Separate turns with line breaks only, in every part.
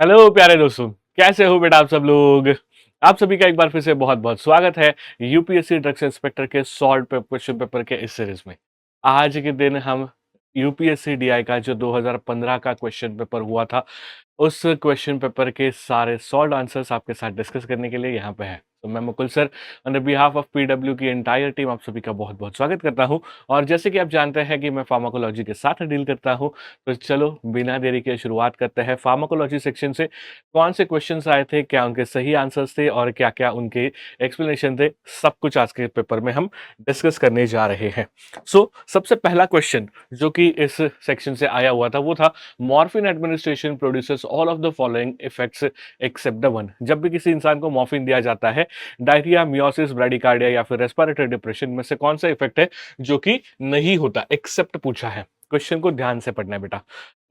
Hello प्यारे दोस्तों, कैसे हो बेटा आप सब लोग। आप सभी का एक बार फिर से बहुत बहुत स्वागत है यूपीएससी ड्रग्स इंस्पेक्टर के सॉल्व क्वेश्चन पेपर के इस सीरीज में। आज के दिन हम यूपीएससी डीआई का जो 2015 का क्वेश्चन पेपर हुआ था, उस क्वेश्चन पेपर के सारे सॉल्व आंसर्स आपके साथ डिस्कस करने के लिए यहाँ पे है। तो मैं Mukul sir on the behalf of PW की एंटायर टीम आप सभी का बहुत बहुत स्वागत करता हूँ। और जैसे कि आप जानते हैं कि मैं फार्माकोलॉजी के साथ डील करता हूँ, तो चलो बिना देरी के शुरुआत करते हैं फार्माकोलॉजी सेक्शन से। कौन से क्वेश्चंस आए थे, क्या उनके सही आंसर्स थे और क्या क्या उनके एक्सप्लेनेशन थे, सब कुछ आज के पेपर में हम डिस्कस करने जा रहे हैं। सबसे पहला क्वेश्चन जो कि इस सेक्शन से आया हुआ था वो था, morphine administration produces all of the following effects except the one. जब भी किसी इंसान को मॉर्फिन दिया जाता है, डायरिया, मियोसिस, ब्राडिकार्डिया या फिर रेस्पिरेटरी डिप्रेशन में से कौन सा इफेक्ट है जो कि नहीं होता, एक्सेप्ट पूछा है। क्वेश्चन को ध्यान से पढ़ना है बेटा।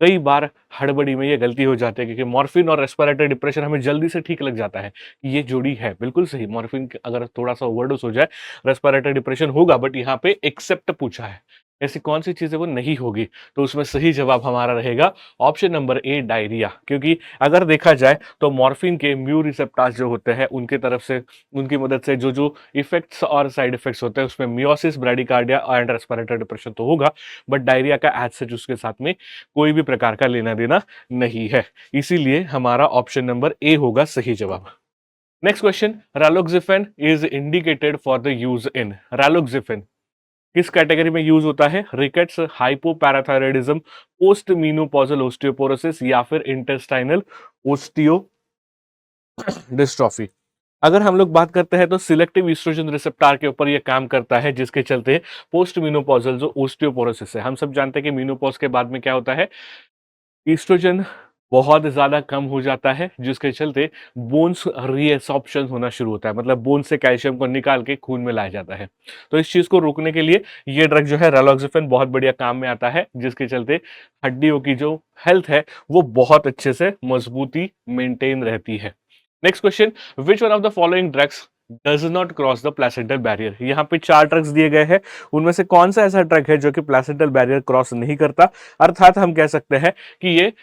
कई बार हड़बड़ी में ये गलती हो जाती है क्योंकि मॉर्फिन और रेस्पिरेटरी डिप्रेशन हमें जल्दी से ठीक लग जाता है कि ये जोड़ी है। बिल्कुल सही, मॉर्फिन अगर थोड़ा सा ओवरडोज हो जाए रेस्पिरेटरी डिप्रेशन होगा, बट यहाँ पे एक्सेप्ट पूछा है। ऐसी कौन सी चीजें वो नहीं होगी, तो उसमें सही जवाब हमारा रहेगा ऑप्शन नंबर ए, डायरिया। क्योंकि अगर देखा जाए तो मॉर्फिन के म्यू रिसेप्टर्स जो होते हैं उनके तरफ से, उनकी मदद से जो जो इफेक्ट्स और साइड इफेक्ट्स होते हैं उसमें मियोसिस, ब्राडिकार्डिया एंड रेस्पिरेटरी डिप्रेशन तो होगा, बट डायरिया का एज सच उसके साथ में कोई भी प्रकार का लेना देना नहीं है। इसीलिए हमारा ऑप्शन नंबर ए होगा सही जवाब। Next question, raloxifene is indicated for the use in. Raloxifene किस कैटेगरी में यूज होता है? Rickets, hypoparathyroidism, post menopausal osteoporosis या फिर इंटेस्टाइनल ओस्टियो डिस्ट्रॉफी। अगर हम लोग बात करते हैं तो सिलेक्टिव ईस्ट्रोजन रिसेप्टर के ऊपर ये काम करता है, जिसके चलते पोस्ट मीनोपॉजल जो ओस्टियोपोरोसिस है, हम सब जानते हैं कि मीनोपॉज के बाद में क्या होता है, ईस्ट्रोजन बहुत ज़्यादा कम हो जाता है, जिसके चलते बोन्स रीएब्सॉर्प्शन होना शुरू होता है, मतलब बोन से कैल्शियम को निकाल के खून में लाया जाता है। तो इस चीज़ को रोकने के लिए ये ड्रग जो है रालोक्सिफेन बहुत बढ़िया काम में आता है, जिसके चलते हड्डियों की जो हेल्थ है वो बहुत अच्छे से मजबूती मेंटेन रहती है। Next question, which one of the following drugs does not cross the placental barrier. यहाँ पे 4 ड्रग्स दिए गए हैं, उनमें से कौन सा ऐसा ड्रग है जो कि प्लेसेंटल बैरियर क्रॉस नहीं करता, अर्थात हम कह सकते हैं कि ये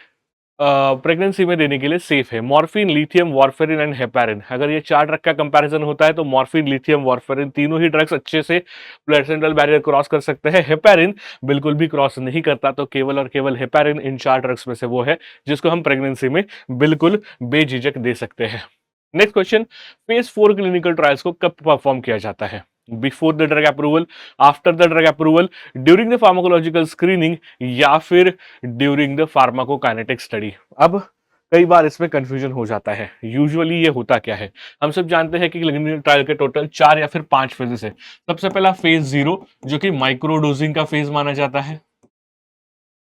प्रेगनेंसी में देने के लिए सेफ है। Morphine, lithium, warfarin and heparin. अगर ये 4 ड्रग का कंपैरिजन होता है तो मॉर्फिन, लिथियम, वार्फेरिन तीनों ही ड्रग्स अच्छे से प्लेसेंटल बैरियर क्रॉस कर सकते हैं। हेपारिन बिल्कुल भी क्रॉस नहीं करता, तो केवल और केवल हेपारिन इन 4 ड्रग्स में से वो है जिसको हम प्रेगनेंसी में बिल्कुल बेझिझक दे सकते हैं। Next question, phase 4 clinical trials को कब परफॉर्म किया जाता है? Before the drug approval, after the drug approval, during the pharmacological screening या फिर ड्यूरिंग द फार्माकोकाइनेटिक स्टडी। अब कई बार इसमें कंफ्यूजन हो जाता है। यूजुअली ये होता क्या है, हम सब जानते हैं कि क्लिनिकल ट्रायल के टोटल 4 या फिर 5 फेजेस है। सबसे पहला फेज 0 जो कि माइक्रोडोजिंग का फेज माना जाता है।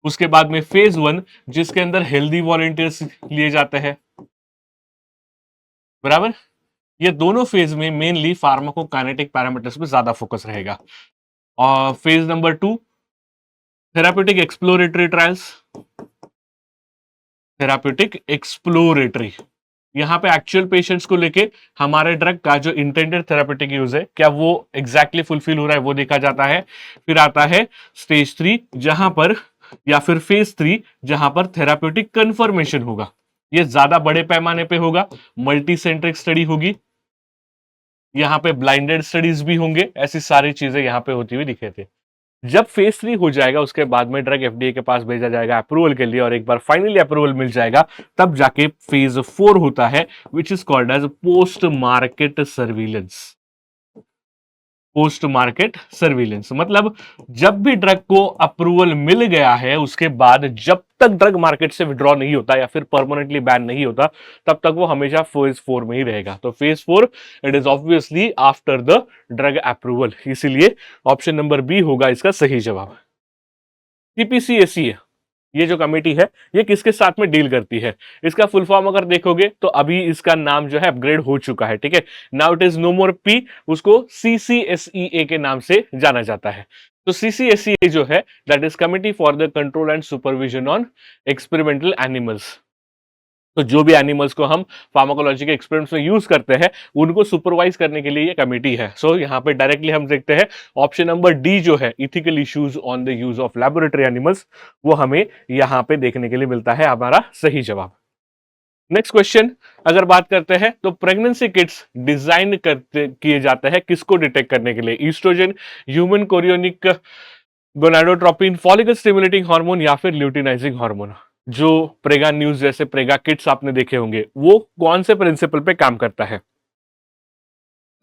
उसके बाद में फेज 1 जिसके अंदर हेल्दी वॉलेंटियर्स लिए जाते हैं, बराबर। ये दोनों फेज में मेनली फार्माकोकाइनेटिक पैरामीटर्स पे ज्यादा फोकस रहेगा। और phase number 2, therapeutic exploratory trials. Therapeutic exploratory, यहाँ पे एक्चुअल पेशेंट्स को लेके हमारे ड्रग का जो इंटेंडेड थेराप्यूटिक यूज है क्या वो एग्जैक्टली फुलफिल हो रहा है वो देखा जाता है। फिर आता है स्टेज 3 जहां पर, या फिर फेज 3 जहां पर थेराप्यूटिक कंफर्मेशन होगा। ये ज्यादा बड़े पैमाने पे होगा, मल्टी सेंट्रिक स्टडी होगी, यहाँ पे ब्लाइंडेड स्टडीज भी होंगे, ऐसी सारी चीजें यहाँ पे होती हुई दिखे थे। जब फेज 3 हो जाएगा उसके बाद में ड्रग एफडीए के पास भेजा जाएगा अप्रूवल के लिए, और एक बार फाइनली अप्रूवल मिल जाएगा तब जाके फेज 4 होता है, which is called as post market surveillance. Post market surveillance मतलब जब भी ड्रग को अप्रूवल मिल गया है उसके बाद जब तक ड्रग मार्केट से विड्रॉ नहीं होता या फिर परमानेंटली बैन नहीं होता, तब तक वो हमेशा फेज 4 में ही रहेगा। तो phase 4 it is obviously after the drug approval, इसीलिए ऑप्शन नंबर बी होगा इसका सही जवाब। सीपीसीएसी, ये जो कमेटी है ये किसके साथ में डील करती है? इसका फुल फॉर्म अगर देखोगे तो अभी इसका नाम जो है अपग्रेड हो चुका है, ठीक है। Now it is no more P, उसको सीसीएसईए के नाम से जाना जाता है। तो सीसीएसईए जो है that is committee for the control and supervision on experimental animals. तो जो भी एनिमल्स को हम फार्माकोलॉजी के एक्सपेरिमेंट्स में यूज करते हैं उनको सुपरवाइज करने के लिए ये कमेटी है। सो यहाँ पे डायरेक्टली हम देखते हैं ऑप्शन नंबर डी जो है ethical issues on the use of laboratory animals, वो हमें यहाँ पे देखने के लिए मिलता है हमारा सही जवाब। नेक्स्ट क्वेश्चन अगर बात करते हैं तो प्रेगनेंसी किट्स डिजाइन करते किए जाते हैं किसको डिटेक्ट करने के लिए, oestrogen, human chorionic gonadotropin, follicle stimulating hormone या फिर ल्यूटिनाइजिंग हार्मोन। जो प्रेगा न्यूज जैसे प्रेगा किट्स आपने देखे होंगे वो कौन से प्रिंसिपल पे काम करता है।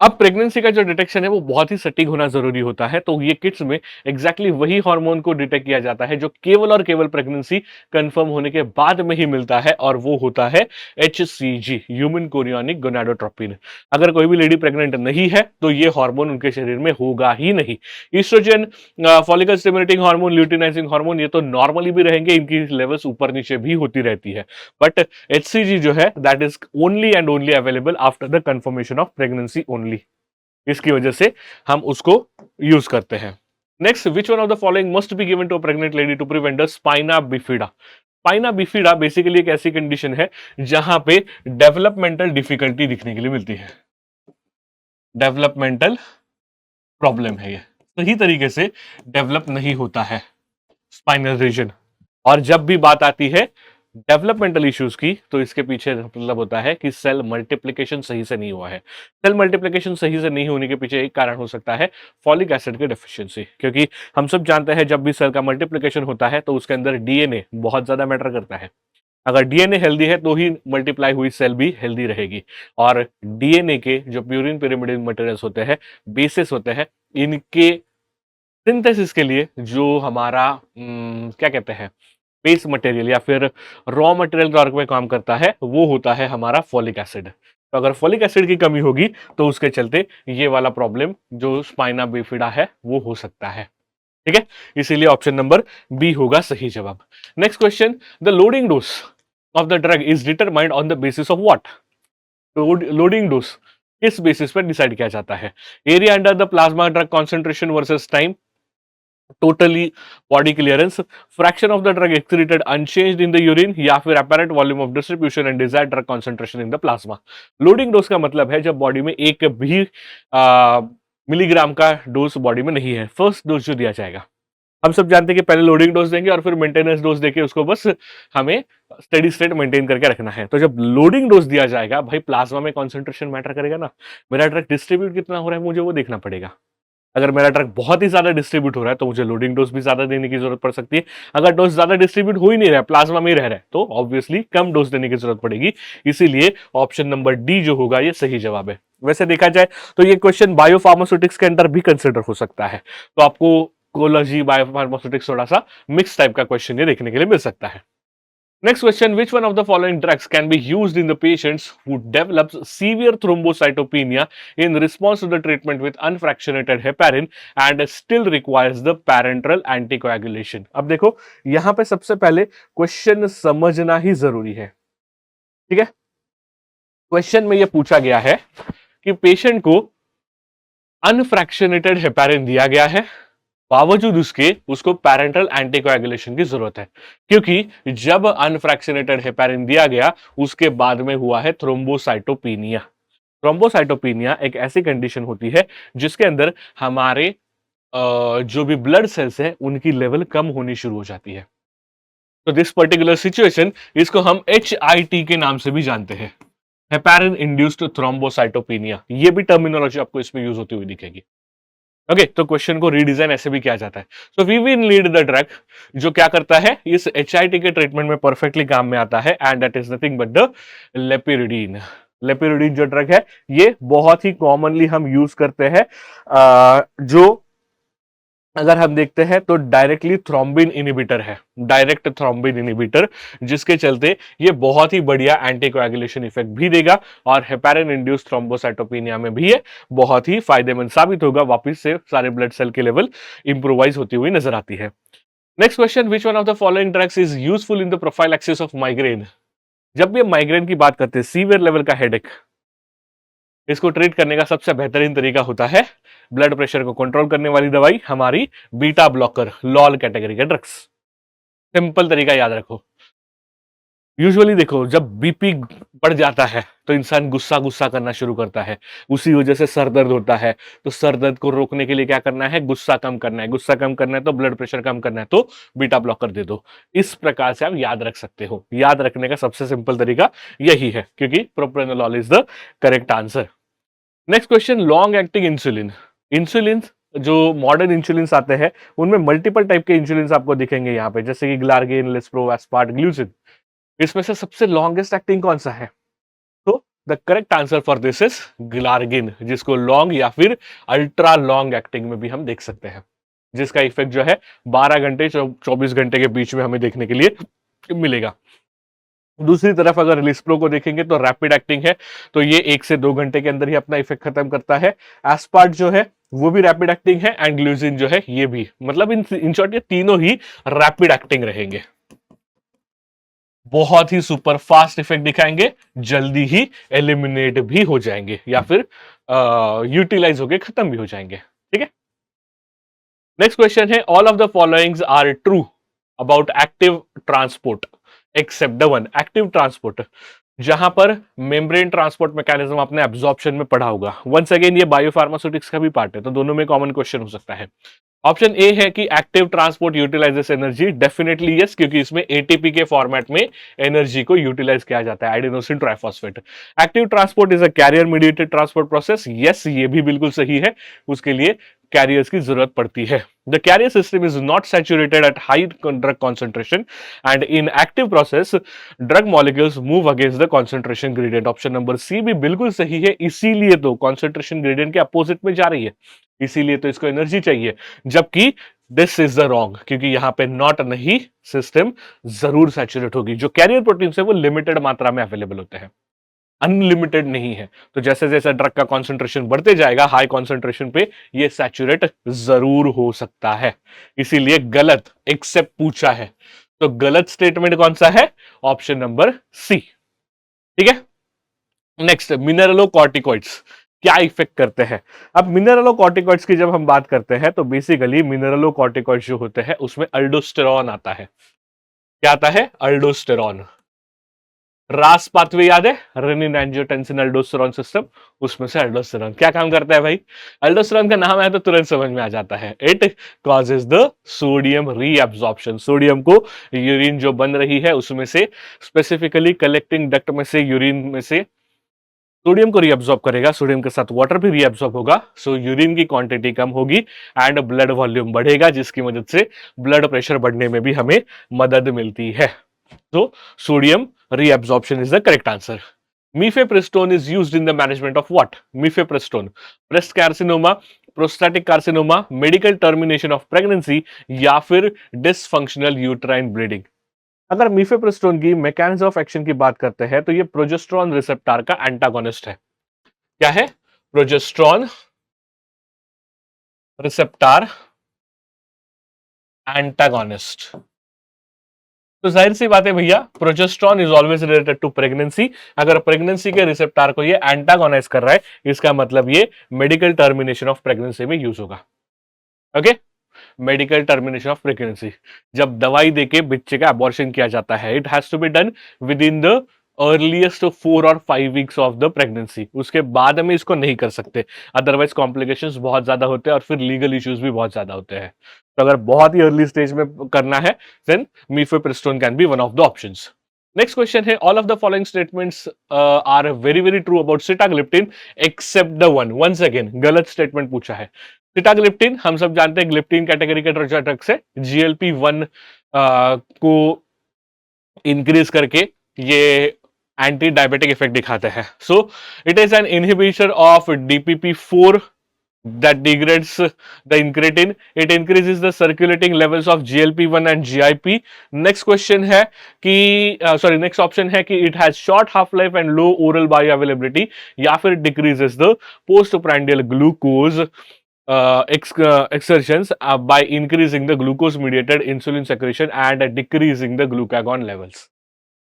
अब प्रेगनेंसी का जो डिटेक्शन है वो बहुत ही सटीक होना जरूरी होता है, तो ये किट्स में एग्जैक्टली वही हार्मोन को डिटेक्ट किया जाता है जो केवल और केवल प्रेगनेंसी कंफर्म होने के बाद में ही मिलता है, और वो होता है HCG, ह्यूमन कोरियोनिक गोनाडोट्रोपिन। अगर कोई भी लेडी प्रेग्नेंट नहीं है तो ये हार्मोन उनके शरीर में होगा ही नहीं। Oestrogen, follicle stimulating hormone, luteinising hormone ये तो नॉर्मली भी रहेंगे, इनकी लेवल्स ऊपर नीचे भी होती रहती है, बट HCG जो है that is only and only available after the confirmation of pregnancy only. इसकी वजह से हम उसको यूज करते हैं। Next, which one of the following must be given to a pregnant lady to prevent the spina bifida. Spina bifida basically एक ऐसी condition है जहां पे डेवलपमेंटल डिफिकल्टी दिखने के लिए मिलती है। डेवलपमेंटल प्रॉब्लम है, ये सही तरीके से डेवलप नहीं होता है स्पाइनल रीजन। और जब भी बात आती है डेवलपमेंटल इश्यूज की तो इसके पीछे मतलब होता है कि सेल मल्टीप्लिकेशन सही से नहीं हुआ है। सेल मल्टीप्लिकेशन सही से नहीं होने के पीछे एक कारण हो सकता है फॉलिक एसिड की डेफिशिएंसी, क्योंकि हम सब जानते हैं जब भी सेल का मल्टीप्लिकेशन होता है तो उसके अंदर डीएनए बहुत ज्यादा मैटर करता है। अगर डीएनए हेल्दी है तो ही मल्टीप्लाई हुई सेल भी हेल्दी रहेगी। और डीएनए के जो प्यूरिन पिरिमिडिन मटेरियल्स होते हैं, बेसिस होते हैं, इनके सिंथेसिस के लिए जो हमारा क्या कहते हैं बेस मटेरियल या फिर रॉ मटेरियल के तौर पे काम करता है वो होता है हमारा फॉलिक एसिड। तो अगर फॉलिक एसिड की कमी होगी तो उसके चलते ये वाला प्रॉब्लम जो स्पाइना बिफिडा है वो हो सकता है। ठीक है, इसीलिए ऑप्शन नंबर बी होगा सही जवाब। Next question, the loading dose of the drug is determined on the basis of what. Loading dose किस बेसिस पर डिसाइड किया जाता है? Area under the plasma drug concentration versus time, totally body clearance, fraction of the drug excreted unchanged in the urine या फिर apparent volume of distribution and desired drug concentration in the plasma। Loading dose का मतलब है जब body में एक भी milligram का डोज बॉडी में नहीं है, फर्स्ट डोज जो दिया जाएगा। हम सब जानते हैं कि पहले लोडिंग डोज देंगे और फिर मेंटेनेंस डोज देके उसको बस हमें स्टेडी स्टेट मेंटेन करके रखना है। तो जब लोडिंग डोज दिया जाएगा भाई प्लाज्मा में कॉन्सेंट्रेशन मैटर करेगा ना, मेरा ड्रग डिस्ट्रीब्यूट कितना हो रहा है मुझे वो देखना पड़ेगा। अगर मेरा ड्रग बहुत ही ज्यादा डिस्ट्रीब्यूट हो रहा है तो मुझे लोडिंग डोज भी ज्यादा देने की जरूरत पड़ सकती है। अगर डोज ज्यादा डिस्ट्रीब्यूट हो ही नहीं रहा है, प्लाज्मा में ही रह रहा है, तो ऑब्वियसली कम डोज देने की जरूरत पड़ेगी। इसीलिए ऑप्शन नंबर डी जो होगा ये सही जवाब है। वैसे देखा जाए तो ये क्वेश्चन बायोफार्मास्यूटिक्स के अंदर भी कंसिडर हो सकता है, तो आपको कोलॉजी बायोफार्मास्यूटिक्स थोड़ा सा मिक्स टाइप का क्वेश्चन ये देखने के लिए मिल सकता है। Next question, which one of the following drugs can be used in the patients who develops severe thrombocytopenia in response to the treatment with unfractionated heparin and still requires the parenteral anticoagulation? अब देखो यहां पे सबसे पहले question समझना ही जरूरी है। ठीक है, क्वेश्चन में यह पूछा गया है कि पेशेंट को अनफ्रैक्शनेटेड हेपारिन दिया गया है, बावजूद उसके उसको पैरेंटल एंटीकोएगुलेशन की जरूरत है, क्योंकि जब अनफ्रैक्शनेटेड हेपारिन दिया गया उसके बाद में हुआ है थ्रोम्बोसाइटोपिनिया। थ्रोम्बोसाइटोपिनिया एक ऐसी कंडीशन होती है जिसके अंदर हमारे जो भी ब्लड सेल्स है उनकी लेवल कम होनी शुरू हो जाती है। तो दिस पर्टिकुलर सिचुएशन इसको हम HIT के नाम से भी जानते हैं, हेपारिन इंड्यूस्ड थ्रोम्बोसाइटोपिनिया। ये भी टर्मिनोलॉजी आपको इसमें यूज होती हुई दिखेगी। ओके, तो क्वेश्चन को रीडिजाइन ऐसे भी किया जाता है। So we will lead the drug जो क्या करता है इस HIT के ट्रीटमेंट में परफेक्टली काम में आता है, and that is nothing but the lepirudin. Lepirudin जो ड्रग है ये बहुत ही कॉमनली हम यूज करते हैं, जो अगर हम देखते हैं तो डायरेक्टली थ्रोम्बिन इनिबिटर है, डायरेक्ट थ्रोम्बिन इनिबिटर, जिसके चलते ये बहुत ही बढ़िया एंटीकोएगुलेशन इफेक्ट भी देगा और हेपारिन इंड्यूस्ड थ्रोम्बोसाइटोपिनिया में भी ये बहुत ही फायदेमंद साबित होगा। वापस से सारे ब्लड सेल के लेवल इंप्रोवाइज होती हुई नजर आती है। Next question, which one of the following drugs is useful in the prophylaxis of migraine. जब भी माइग्रेन की बात करते हैं, सीवियर लेवल का हेडेक, इसको ट्रीट करने का सबसे बेहतरीन तरीका होता है ब्लड प्रेशर को कंट्रोल करने वाली दवाई, हमारी बीटा ब्लॉकर, लॉल कैटेगरी के ड्रग्स। सिंपल तरीका याद रखो। यूजुअली देखो जब बीपी बढ़ जाता है तो इंसान गुस्सा गुस्सा करना शुरू करता है, उसी वजह से सर दर्द होता है। तो सर दर्द को रोकने के लिए क्या करना है, गुस्सा कम करना है, गुस्सा कम करना है तो ब्लड प्रेशर कम करना है तो बीटा ब्लॉकर दे दो। इस प्रकार से आप याद रख सकते हो। याद रखने का सबसे सिंपल तरीका यही है, क्योंकि propranolol is the correct answer. Next question, long acting insulin. Insulin, जो मॉडर्न इंसुलिन आते हैं उनमें मल्टीपल टाइप के इंसुलिन आपको दिखेंगे यहाँ पे, जैसे कि ग्लार्गिन, लिस्प्रो, एस्पार्ट, ग्लूसिन। इसमें से सबसे लॉन्गेस्ट एक्टिंग कौन सा है? तो the correct answer for this is glargine, जिसको लॉन्ग या फिर अल्ट्रा लॉन्ग एक्टिंग में भी हम देख सकते हैं, जिसका इफेक्ट जो है 12 घंटे 24 घंटे के बीच में हमें देखने के लिए मिलेगा। दूसरी तरफ अगर लिस्प्रो को देखेंगे तो रैपिड एक्टिंग है, तो ये 1 से 2 घंटे के अंदर ही अपना इफेक्ट खत्म करता है। एस्पार्ट जो है वो भी रैपिड एक्टिंग है, एंड ग्लूसिन जो है ये भी, मतलब इन शॉर्ट ये तीनों ही रैपिड एक्टिंग रहेंगे, बहुत ही सुपर फास्ट इफेक्ट दिखाएंगे, जल्दी ही एलिमिनेट भी हो जाएंगे या फिर यूटिलाइज होके खत्म भी हो जाएंगे। ठीक है, नेक्स्ट क्वेश्चन है, all of the followings are true about active transport except the one. Active transport, जहां पर मेम्ब्रेन ट्रांसपोर्ट मैकेनिज्म आपने एब्जॉर्प्शन में पढ़ा होगा, वंस अगेन ये बायोफार्मास्यूटिक्स का भी पार्ट है, तो दोनों में कॉमन क्वेश्चन हो सकता है। ऑप्शन ए है कि active transport utilises energy, definitely yes, क्योंकि इसमें एटीपी के फॉर्मेट में एनर्जी को यूटिलाइज किया जाता है, adenosine triphosphate. Active transport is a carrier mediated transport process, yes ये भी बिल्कुल सही है, उसके लिए कैरियर्स की जरूरत पड़ती है। The carrier system is not saturated at high drug concentration and in active process drug molecules move against the concentration gradient. Option number C भी बिल्कुल सही है, इसीलिए तो कॉन्सेंट्रेशन ग्रेडियंट के अपोजिट में जा रही है, इसीलिए तो इसको एनर्जी चाहिए, जबकि दिस इज द रॉन्ग, क्योंकि यहां पे नॉट नहीं, सिस्टम जरूर सैचुरेट होगी। जो कैरियर प्रोटीन है वो लिमिटेड मात्रा में अवेलेबल होते हैं, अनलिमिटेड नहीं है। तो जैसे जैसे ड्रग का कॉन्सेंट्रेशन बढ़ते जाएगा हाई कॉन्सेंट्रेशन पे, ये सैचुरेट जरूर हो सकता है, इसीलिए गलत एक्सेप्ट पूछा है। तो गलत स्टेटमेंट कौन सा है? Option number C. ठीक है, नेक्स्ट, मिनरलोकॉर्टिकॉइड्स क्या इफेक्ट करते हैं? अब मिनरलोकॉर्टिकॉइड्स की जब हम बात करते हैं तो बेसिकली मिनरलोकॉर्टिकॉइड्स जो होते हैं उसमें अल्डोस्टेरॉन आता है। क्या आता है? अल्डोस्टेरॉन। रास पाथवे याद है, रेनिन एंजियोटेंसिन अल्डोस्टेरॉन सिस्टम, उसमें से अल्डोस्टेरॉन क्या काम करता है भाई? अल्डोस्टेरॉन का नाम है तो तुरंत समझ में आ जाता है, it causes the sodium reabsorption. Sodium को यूरिन जो बन रही है उसमें से, स्पेसिफिकली कलेक्टिंग डक्ट में से, यूरिन में से सोडियम को रीअब्सॉर्ब करेगा, सोडियम के साथ वाटर भी रीअब्सॉर्ब होगा, सो यूरिन की क्वांटिटी कम होगी एंड ब्लड वॉल्यूम बढ़ेगा, जिसकी मदद से ब्लड प्रेशर बढ़ने में भी हमें मदद मिलती है। तो sodium reabsorption is the correct answer. Mifepristone is used in the management of what? Mifepristone, breast carcinoma, prostatic carcinoma, medical termination of pregnancy या फिर डिसफंक्शनल यूट्राइन ब्लीडिंग। अगर मीफेप्रिस्टोन की मैकेनिज्म ऑफ एक्शन की बात करते हैं तो ये प्रोजेस्टेरॉन रिसेप्टर का एंटागोनिस्ट है। क्या है? Progesterone receptor antagonist. तो जाहिर सी बात है भैया, progesterone is always related to pregnancy. अगर प्रेगनेंसी के रिसेप्टर को ये एंटागोनाइज कर रहा है, इसका मतलब ये मेडिकल टर्मिनेशन ऑफ प्रेगनेंसी में यूज होगा। Okay, medical termination of pregnancy, जब दवाई देके बच्चे का अबॉर्शन किया जाता है, it has to be done within the earliest 4 और 5 वीक्स ऑफ द प्रेगनेंसी। उसके बाद में इसको नहीं कर सकते, अदरवाइज कॉम्प्लिकेशंस बहुत ज्यादा होते हैं और फिर लीगल इश्यूज भी बहुत ज्यादा होते हैं। तो अगर बहुत ही अर्ली स्टेज में करना है, then mifepristone can be one of the options. Next question है, all of the following statements are very very true about sitagliptin except the one. Once again गलत स्टेटमेंट पूछा है। सिटाग्लिप्टिन हम सब जानते हैं ग्लिप्टिन कैटेगरी के ड्रग्स है, GLP-1 को इंक्रीज करके ये एंटी डायबिटिक इफेक्ट दिखाते हैं। सो it is an inhibitor of DPP-4 that degrades the incretin. It increases the circulating levels of GLP-1 and GIP. Next question है कि next option है कि it has short half life and low oral bioavailability या फिर decreases the postprandial glucose exertions by increasing the glucose mediated insulin secretion and decreasing the glucagon levels.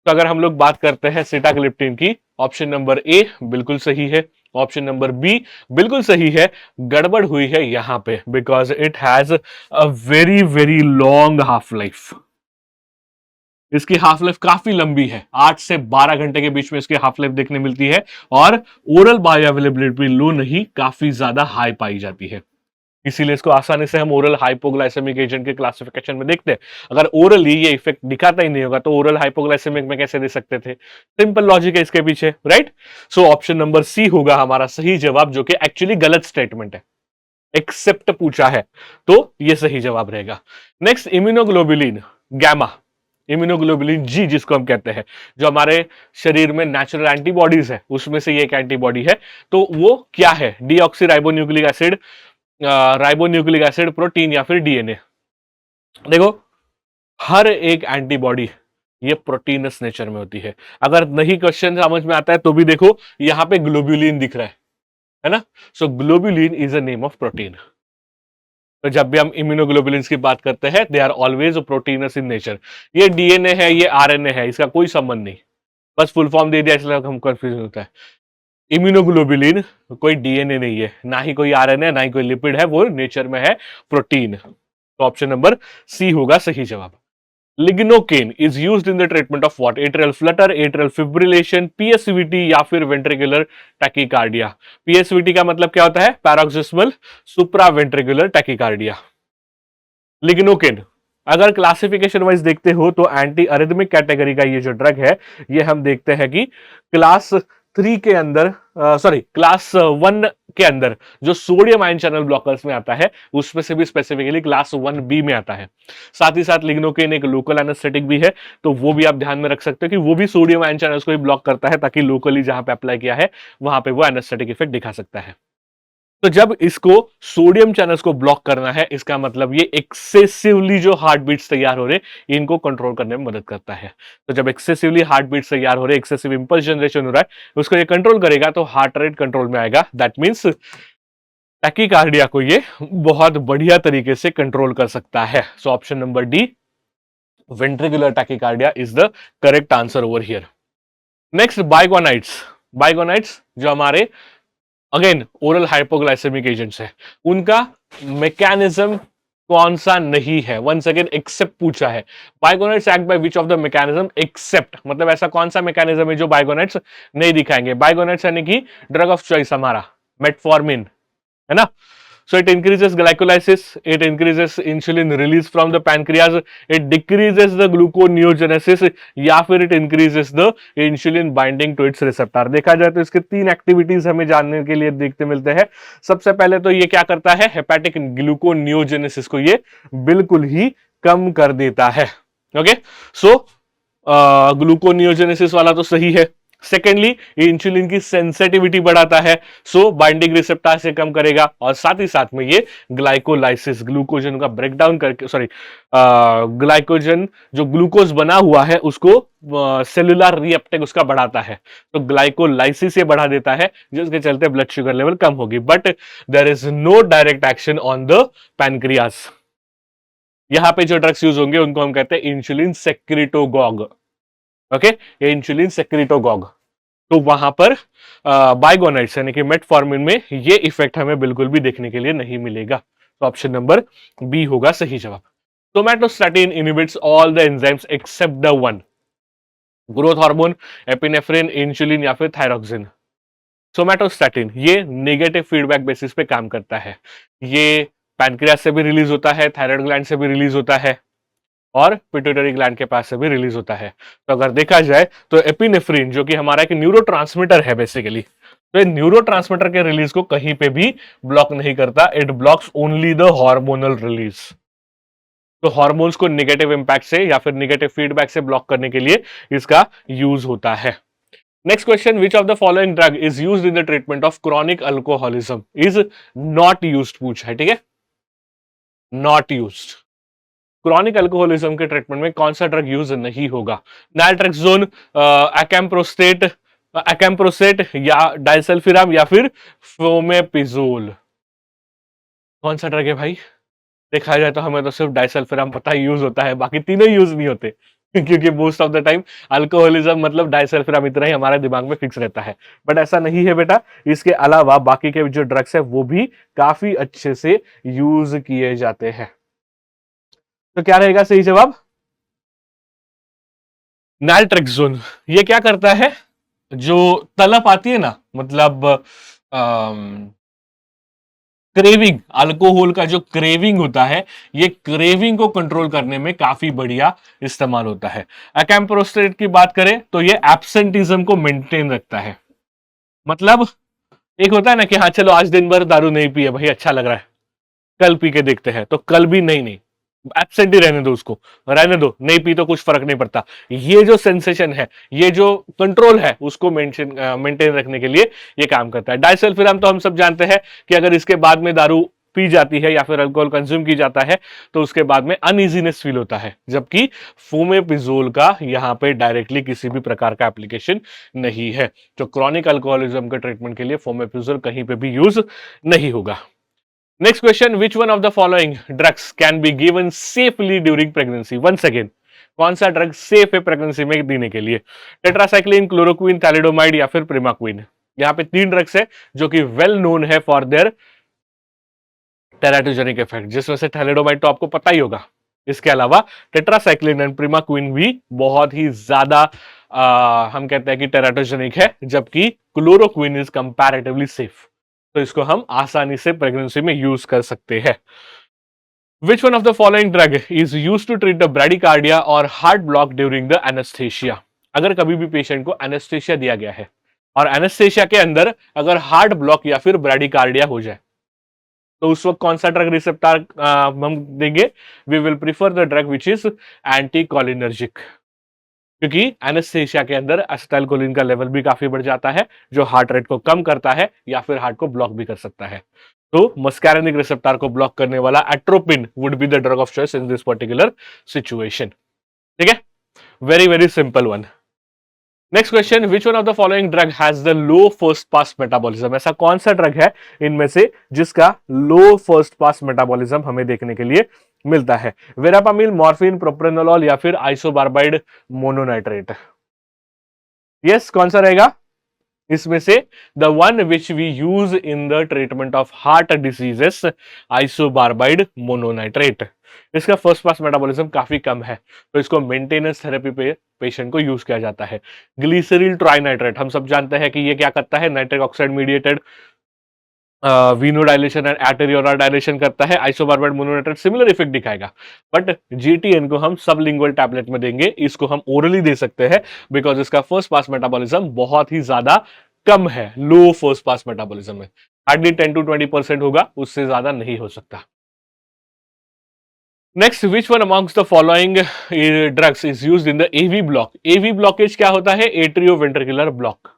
तो अगर हम लोग बात करते हैं सिटाग्लिप्टिन की, ऑप्शन नंबर ए बिल्कुल सही है, ऑप्शन नंबर बी बिल्कुल सही है। गड़बड़ हुई है यहां पे, because it has a very very long half life. इसकी हाफ लाइफ काफी लंबी है, 8 से 12 घंटे के बीच में इसकी हाफ लाइफ देखने मिलती है, और ओरल बायोअवेलेबिलिटी लो नहीं, काफी ज्यादा हाई पाई जाती है। इसीलिए इसको आसानी से हम ओरल हाइपोग्लाइसेमिक एजेंट के क्लासिफिकेशन में देखते हैं। अगर ओरली ये इफेक्ट दिखाता ही नहीं होगा तो ओरल हाइपोग्लाइसेमिक में कैसे दे सकते थे? सिंपल लॉजिक है इसके पीछे, right? So option number C होगा हमारा सही जवाब, जो कि एक्चुअली गलत स्टेटमेंट है, एक्सेप्ट पूछा है तो ये सही जवाब रहेगा। Next, immunoglobulin gamma, immunoglobulin G जिसको हम कहते हैं, जो हमारे शरीर में नेचुरल एंटीबॉडीज है उसमें से ये एक एंटीबॉडी है, तो वो क्या है? Deoxy ribonucleic acid, ribonucleic acid, protein या फिर डीएनए? देखो, हर एक एंटीबॉडी ये प्रोटीनस नेचर में होती है। अगर नहीं क्वेश्चन समझ में आता है तो भी देखो यहां पे ग्लोबुलिन दिख रहा है ना? So globulin is a name of protein. तो जब भी हम इम्यूनोग्लोबुलिन की बात करते हैं, they are always proteins in nature. ये डीएनए है, ये आरएनए है, इसका कोई संबंध नहीं, बस फुल फॉर्म दे दिया इसलिए हम कंफ्यूजन होता है। इम्यूनोग्लोबुलिन कोई डीएनए नहीं है, ना ही कोई आरएनए, ना ही कोई लिपिड है, वो नेचर में है प्रोटीन। तो ऑप्शन नंबर सी होगा सही जवाब। Lignocaine is used in the treatment of what? Atrial flutter, atrial fibrillation, PSVT या फिर वेंट्रिकुलर टैकीकार्डिया? पीएसवीटी का मतलब क्या होता है? Paroxysmal supraventricular tachycardia. लिग्नोकेन अगर क्लासिफिकेशन वाइज देखते हो तो एंटी अरिथमिक कैटेगरी का ये जो ड्रग है, ये हम देखते हैं कि क्लास 3 के अंदर, सॉरी क्लास 1 के अंदर जो सोडियम आयन चैनल ब्लॉकर्स में आता है, उसमें से भी स्पेसिफिकली क्लास 1B में आता है। साथ ही साथ लिग्नोकेन एक लोकल एनेस्थेटिक भी है, तो वो भी आप ध्यान में रख सकते हो कि वो भी सोडियम आयन चैनल्स को ही ब्लॉक करता है, ताकि लोकली जहां पे अप्लाई किया है वहां पे वो एनेस्थेटिक इफेक्ट दिखा सकता है। तो जब इसको सोडियम चैनल्स को ब्लॉक करना है, इसका मतलब ये एक्सेसिवली जो हार्ट बीट्स तैयार हो रहे, इनको कंट्रोल करने में मदद करता है। तो जब एक्सेसिवली हार्ट बीट्स तैयार हो रहे, एक्सेसिव इंपल्स जनरेशन हो रहा है, उसको ये कंट्रोल करेगा तो हार्ट रेट कंट्रोल में आएगा। दैट मींस टैकीकार्डिया को ये बहुत बढ़िया तरीके से कंट्रोल कर सकता है। So option number D, ventricular tachycardia is the correct answer over here. Next, biguanides. Biguanides जो हमारे अगेन ओरल हाइपोग्लाइसेमिक एजेंट्स है, उनका मैकेनिज्म कौन सा नहीं है? वंस अगेन एक्सेप्ट पूछा है। Biguanides act by which of the mechanism except, मतलब ऐसा कौन सा मैकेनिज्म है जो बाइगोनाइट्स नहीं दिखाएंगे? बाइगोनाइट्स यानी कि ड्रग ऑफ चॉइस हमारा मेटफॉर्मिन है ना? So it increases glycolysis, it increases insulin release from the pancreas, it decreases the gluconeogenesis या फिर it increases the insulin binding to its receptor। देखा जाए तो इसके 3 एक्टिविटीज हमें जानने के लिए देखते मिलते हैं। सबसे पहले तो ये क्या करता है? हेपेटिक ग्लूकोनियोजेनेसिस को ये बिल्कुल ही कम कर देता है। ओके, सो ग्लूकोनियोजेनेसिस वाला तो सही है। सेकेंडली, ये इंसुलिन की सेंसिटिविटी बढ़ाता है, सो बाइंडिंग रिसेप्टर से कम करेगा, और साथ ही साथ में ये ग्लाइकोलाइसिस, ग्लूकोजन का ब्रेकडाउन करके, सॉरी ग्लाइकोजन जो ग्लूकोज बना हुआ है उसको सेलुलर रीअपटेक उसका बढ़ाता है, तो ग्लाइकोलाइसिस ये बढ़ा देता है, जिसके चलते ब्लड शुगर लेवल कम होगी। But there is no direct action on the pancreas. यहां पे जो ड्रग्स यूज होंगे उनको हम कहते हैं इंसुलिन सेक्रेटोगॉग। ओके, ये इंसुलिन सेक्रेटोगॉग, तो वहां पर बाइगोनाइट्स यानी कि मेटफॉर्मिन में ये इफेक्ट हमें बिल्कुल भी देखने के लिए नहीं मिलेगा। तो ऑप्शन नंबर बी होगा सही जवाब। Somatostatin inhibits all the enzymes except the one? Growth hormone, epinephrine, insulin या फिर थायरोक्सिन? सोमैटोस्टैटिन ये नेगेटिव फीडबैक बेसिस पे काम करता है। ये पैनक्रियास से भी रिलीज होता है, थायराइड ग्लैंड से भी रिलीज होता है, और पिट्यूटरी ग्लैंड के पास से भी रिलीज होता है। तो अगर देखा जाए तो एपिनेफ्रिन जो कि हमारा एक न्यूरोट्रांसमीटर है बेसिकली, तो ये न्यूरोट्रांसमीटर के रिलीज को कहीं पे भी ब्लॉक नहीं करता, it blocks only the hormonal release. तो हार्मोन्स को नेगेटिव इंपैक्ट से या फिर नेगेटिव फीडबैक से ब्लॉक करने के लिए इसका यूज होता है। Next question, which of the following drug is used in the treatment of chronic alcoholism? Is not used पूछा है, ठीक है, नॉट यूज्ड। क्रॉनिक अल्कोहलिज्म के ट्रीटमेंट में कौन सा ड्रग यूज नहीं होगा? नैल्ट्रेक्सोन, एकैम्प्रोस्टेट, एकैम्प्रोसेट या डाइसल्फिराम या फिर फोमेपिजोल? कौन सा ड्रग है भाई? देखा जाए तो हमें तो सिर्फ डाइसल्फिराम पता ही यूज होता है, बाकी तीनों यूज नहीं होते क्योंकि most of the time alcoholism मतलब डाइसल्फिराम इतना ही हमारे दिमाग में फिक्स रहता है, बट ऐसा नहीं है बेटा। इसके अलावा बाकी के जो ड्रग्स है वो भी काफी अच्छे से यूज किए जाते हैं। तो क्या रहेगा सही जवाब? नाइट्रेक्सोन ये क्या करता है, जो तलप आती है ना, मतलब क्रेविंग, अल्कोहल का जो क्रेविंग होता है, ये क्रेविंग को कंट्रोल करने में काफी बढ़िया इस्तेमाल होता है। अकैम्प्रोस्टेट की बात करें तो ये एब्सेंटिज्म को मेंटेन रखता है। मतलब एक होता है ना कि हाँ चलो आज दिन भर दारू नहीं पिए भाई, अच्छा लग रहा है, कल पी के देखते हैं, तो कल भी नहीं, नहीं एब्सेंट ही रहने दो, उसको रहने दो, नहीं पी तो कुछ फर्क नहीं पड़ता। ये जो सेंसेशन है, ये जो कंट्रोल है, उसको मेंटेन रखने के लिए ये काम करता है। डाइसल्फिराम तो हम सब जानते हैं कि अगर इसके बाद में दारू पी जाती है या फिर अल्कोहल कंज्यूम की जाता है तो उसके बाद में अनइजीनेस फील होता है, जबकि फोमेपिजोल का यहां पे डायरेक्टली किसी भी प्रकार का एप्लीकेशन नहीं है। तो क्रॉनिक अल्कोहलिज्म के ट्रीटमेंट के लिए फोमेपिजोल कहीं पे भी यूज नहीं होगा। Next question, which one of the following drugs can be given safely during pregnancy? Once again, कौन सा ड्रग सेफ है प्रेगनेंसी में देने के लिए? टेट्रासाइक्लिन, क्लोरोक्विन, थैलिडोमाइड या फिर प्रिमाक्विन। यहाँ पे तीन ड्रग्स है जो कि वेल नोन है फॉर देयर टेराटोजेनिक इफेक्ट, जिसमें से थैलिडोमाइड तो आपको पता ही होगा। इसके अलावा टेट्रासाइक्लिन एंड प्रिमाक्विन भी बहुत ही ज्यादा हम कहते हैं कि टेराटोजेनिक है, जबकि क्लोरोक्विन इज कंपैरेटिवली सेफ। तो इसको हम आसानी से प्रेगनेंसी में यूज कर सकते हैं। Which one of the following drug is used to treat the bradycardia or heart block during the anesthesia? अगर कभी भी पेशेंट को एनेस्थेशिया दिया गया है और एनेस्थेशिया के अंदर अगर हार्ट ब्लॉक या फिर ब्राडीकार्डिया हो जाए तो उस वक्त कौन सा ड्रग रिसेप्टर हम देंगे? We will prefer the drug which is anticholinergic, क्योंकि एनेस्थेशिया के अंदर एसिटाइलकोलिन का लेवल भी काफी बढ़ जाता है जो हार्ट रेट को कम करता है या फिर हार्ट को ब्लॉक भी कर सकता है। तो मस्कैरेनिक रिसेप्टर को ब्लॉक करने वाला atropine would be the drug of choice in this particular situation. ठीक है, very very simple one. Next question, which one of the following drug has the low first pass metabolism? ऐसा कौन सा drug है इनमें से जिसका लो फर्स्ट पास मेटाबॉलिज्म हमें देखने के लिए मिलता है? वेरापामिल, मॉर्फिन, प्रोप्रेनोलॉल या फिर आइसोबार्बाइड मोनोनाइट्रेट? यस, कौन सा रहेगा इसमें से? The one which we use in the treatment of heart diseases, isosorbide mononitrate. इसका फर्स्ट पास मेटाबॉलिज्म काफी कम है, तो इसको मेंटेनेंस थेरेपी पे पेशेंट को यूज किया जाता है। ग्लिसरील ट्राइनाइट्रेट हम सब जानते हैं कि ये क्या करता है, nitric oxide mediated venodilation and arteriolar dilation करता है। आइसोबार्बाइड मोनोनाइट्रेट सिमिलर इफेक्ट दिखाएगा, बट जीटीएन को हम सबलिंगुअल टैबलेट में देंगे, इसको हम ओरली दे सकते हैं बिकॉज इसका फर्स्ट पास मेटाबॉलिज्म बहुत ही ज्यादा कम है, लो फर्स्ट पास मेटाबॉलिज्म है, हार्डली 10 to 20% होगा, उससे ज्यादा नहीं हो सकता। Next, which one amongst the following drugs is used in the AV block? AV blockage क्या होता है? Atrioventricular block.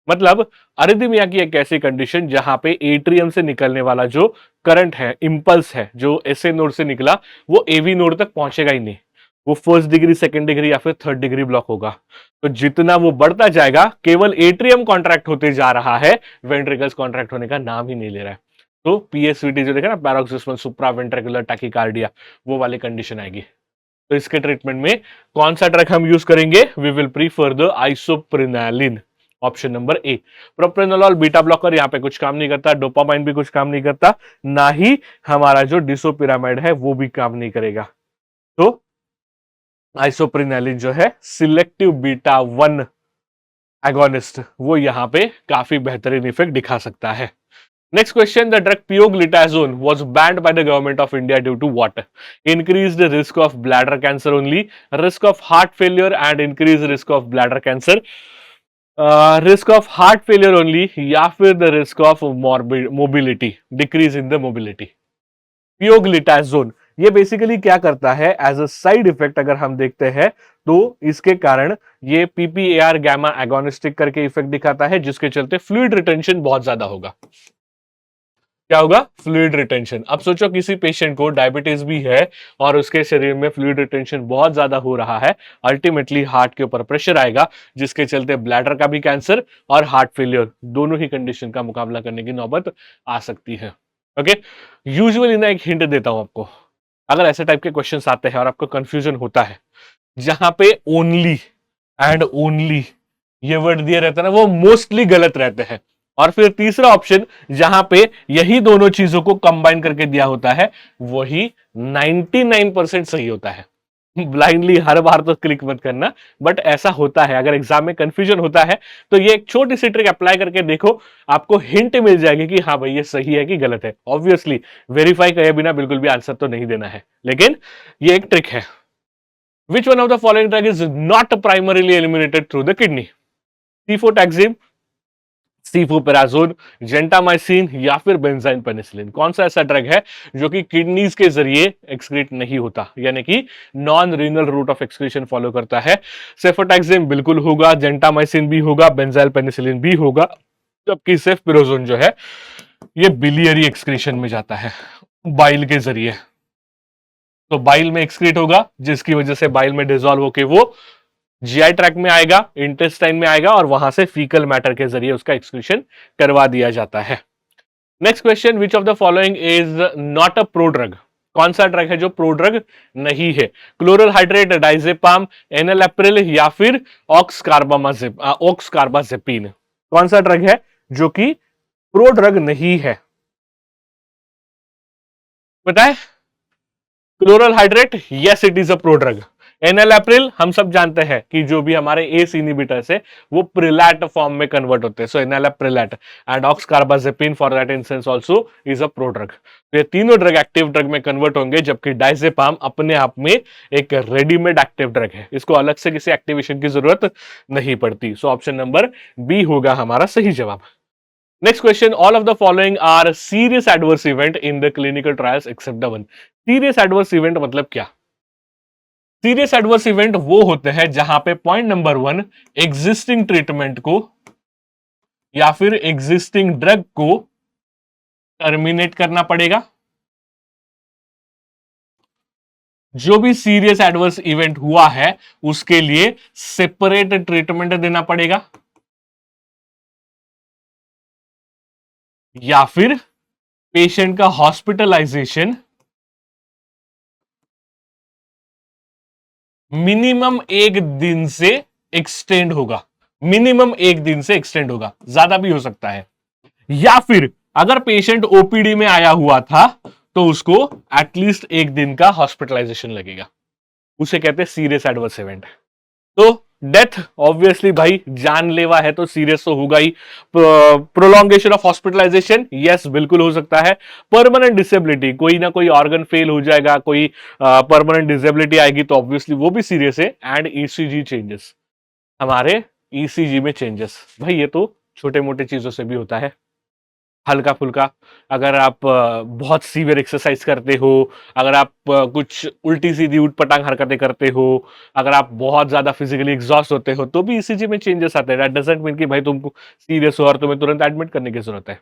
मतलब अरिथमिया की एक ऐसी कंडीशन जहां पे एट्रियम से निकलने वाला जो करंट है, इंपल्स है, जो एसए नोड से निकला वो एवी नोड तक पहुंचेगा ही नहीं, वो फर्स्ट डिग्री, सेकंड डिग्री या फिर थर्ड डिग्री ब्लॉक होगा। तो जितना वो बढ़ता जाएगा, केवल एट्रियम कॉन्ट्रैक्ट होते जा रहा है, वेंट्रिकल्स कॉन्ट्रैक्ट होने का नाम ही नहीं ले रहा है। तो पीएसवीटी जो देखा ना, पैरोक्सिस्मल सुप्रावेंट्रिकुलर टैकीकार्डिया, वो वाली कंडीशन आएगी। तो इसके ट्रीटमेंट में कौन सा ड्रग हम यूज करेंगे? We will prefer the isoprenaline, option number A. Propranolol beta blocker यहाँ पे कुछ काम नहीं करता, डोपामाइन भी कुछ काम नहीं करता, ना ही हमारा जो डिसोपिरामाइड है वो भी काम नहीं करेगा। तो आइसोप्रिनालिन जो है सिलेक्टिव बीटा 1 एगोनिस्ट, वो यहाँ पे काफी बेहतरीन इफेक्ट दिखा सकता है। Next question, the drug pioglitazone was banned by the government of India due to what? Increased risk of bladder cancer only, risk of heart failure and increased risk of bladder cancer, risk of heart failure only या फिर the risk of mobility, decrease in the mobility. Pioglitazone ये basically क्या करता है as a side effect, अगर हम देखते हैं तो इसके कारण ये पीपीएआर गैमा एगोनिस्टिक करके इफेक्ट दिखाता है, जिसके चलते फ्लूइड रिटेंशन बहुत ज्यादा होगा। क्या होगा? Fluid retention. अब सोचो किसी पेशेंट को डायबिटीज भी है और उसके शरीर में फ्लूइड रिटेंशन बहुत ज्यादा हो रहा है, अल्टीमेटली हार्ट के ऊपर प्रेशर आएगा, जिसके चलते ब्लैडर का भी कैंसर और हार्ट फेलियर दोनों ही कंडीशन का मुकाबला करने की नौबत आ सकती है। ओके, यूजुअली ना एक हिंट देता हूं आपको, अगर ऐसे टाइप के क्वेश्चंस आते हैं और आपको कंफ्यूजन होता है, जहां पे ओनली एंड ओनली ये वर्ड दिए रहते हैं ना, वो मोस्टली गलत रहते हैं। और फिर तीसरा ऑप्शन जहां पे यही दोनों चीजों को कंबाइन करके दिया होता है, वही 99% सही होता है। ब्लाइंडली हर बार तो क्लिक मत करना, बट ऐसा होता है, अगर एग्जाम में कंफ्यूजन होता है तो ये एक छोटी सी ट्रिक अप्लाई करके देखो, आपको हिंट मिल जाएगी कि हाँ भाई ये सही है कि गलत है। ऑब्वियसली वेरीफाई करे बिना बिल्कुल भी आंसर तो नहीं देना है, लेकिन ये एक ट्रिक है। Which one of the following drug is not primarily eliminated through the kidney? Cefotaxime, cefoperazone, gentamicin या फिर बेंजाइन पेनिसिलिन? कौन सा ऐसा ड्रग है जो कि किडनीज के जरिए एक्सक्रीट नहीं होता, यानी कि non renal route of excretion follow करता है? सेफोटैक्सिम बिल्कुल होगा, जेंटामाइसिन भी होगा, बेंजाइल पेनिसिलिन भी होगा, जबकि सेफपिरोजोन जो है ये बिलियरी एक्सक्रीशन में जाता है, बाइल के जरिए। तो बाइल में एक्सक्रीट होगा, जिसकी वजह से बाइल में डिजोल्व होके वो जीआई ट्रैक में आएगा, इंटेस्टाइन में आएगा और वहां से फीकल मैटर के जरिए उसका एक्सक्रीशन करवा दिया जाता है। Next question, which of the following is not a prodrug? कौन सा ड्रग है जो प्रोड्रग नहीं है? क्लोरल हाइड्रेट, डाइजेपाम, एनालेप्रिल या फिर ऑक्स कार्बाजेपिन? कौन सा ड्रग है जो कि प्रोड्रग नहीं है? पता है? Chloral hydrate, yes it is a prodrug. Enalapril हम सब जानते हैं कि जो भी हमारे एस इनहिबिटर्स है वो प्रिलैट फॉर्म में कन्वर्ट होते हैं, so enalaprilat and oxcarbazepine for that instance also is a prodrug. तो ये तीनों ड्रग एक्टिव ड्रग में कन्वर्ट होंगे, जबकि डाइजेपाम अपने आप में एक रेडीमेड एक्टिव ड्रग है, इसको अलग से किसी एक्टिवेशन की जरूरत नहीं पड़ती। सो ऑप्शन नंबर बी होगा हमारा सही जवाब। Next question, all of the following are serious adverse event in the clinical trials except the one. Serious adverse event मतलब क्या? सीरियस एडवर्स इवेंट वो होते हैं जहां पे पॉइंट नंबर 1, एग्जिस्टिंग ट्रीटमेंट को या फिर एग्जिस्टिंग ड्रग को टर्मिनेट करना पड़ेगा। जो भी सीरियस एडवर्स इवेंट हुआ है उसके लिए सेपरेट ट्रीटमेंट देना पड़ेगा, या फिर पेशेंट का हॉस्पिटलाइजेशन मिनिमम एक दिन से एक्सटेंड होगा। मिनिमम एक दिन से एक्सटेंड होगा, ज्यादा भी हो सकता है। या फिर अगर पेशेंट ओपीडी में आया हुआ था तो उसको एटलीस्ट एक दिन का हॉस्पिटलाइजेशन लगेगा, उसे कहते हैं सीरियस एडवर्स इवेंट। तो डेथ ऑब्वियसली भाई जानलेवा है तो सीरियस तो होगा ही। प्रोलॉन्गेशन ऑफ हॉस्पिटलाइजेशन, यस बिल्कुल हो सकता है। परमानेंट डिसेबिलिटी, कोई ना कोई ऑर्गन फेल हो जाएगा, कोई परमानेंट डिसेबिलिटी आएगी तो ऑब्वियसली वो भी सीरियस है। एंड ईसीजी चेंजेस, हमारे ईसीजी में चेंजेस, भाई ये तो छोटे मोटे चीजों से भी होता है, हल्का फुल्का। अगर आप बहुत सीवियर एक्सरसाइज करते हो, अगर आप कुछ उल्टी सीधी उटपटांग हरकतें करते हो, अगर आप बहुत ज्यादा फिजिकली एग्जॉस्ट होते हो तो भी ईसीजी में चेंजेस आते हैं। दैट डजंट मीन कि भाई तुमको सीरियस हो और तुम्हें तुरंत एडमिट करने की जरूरत है।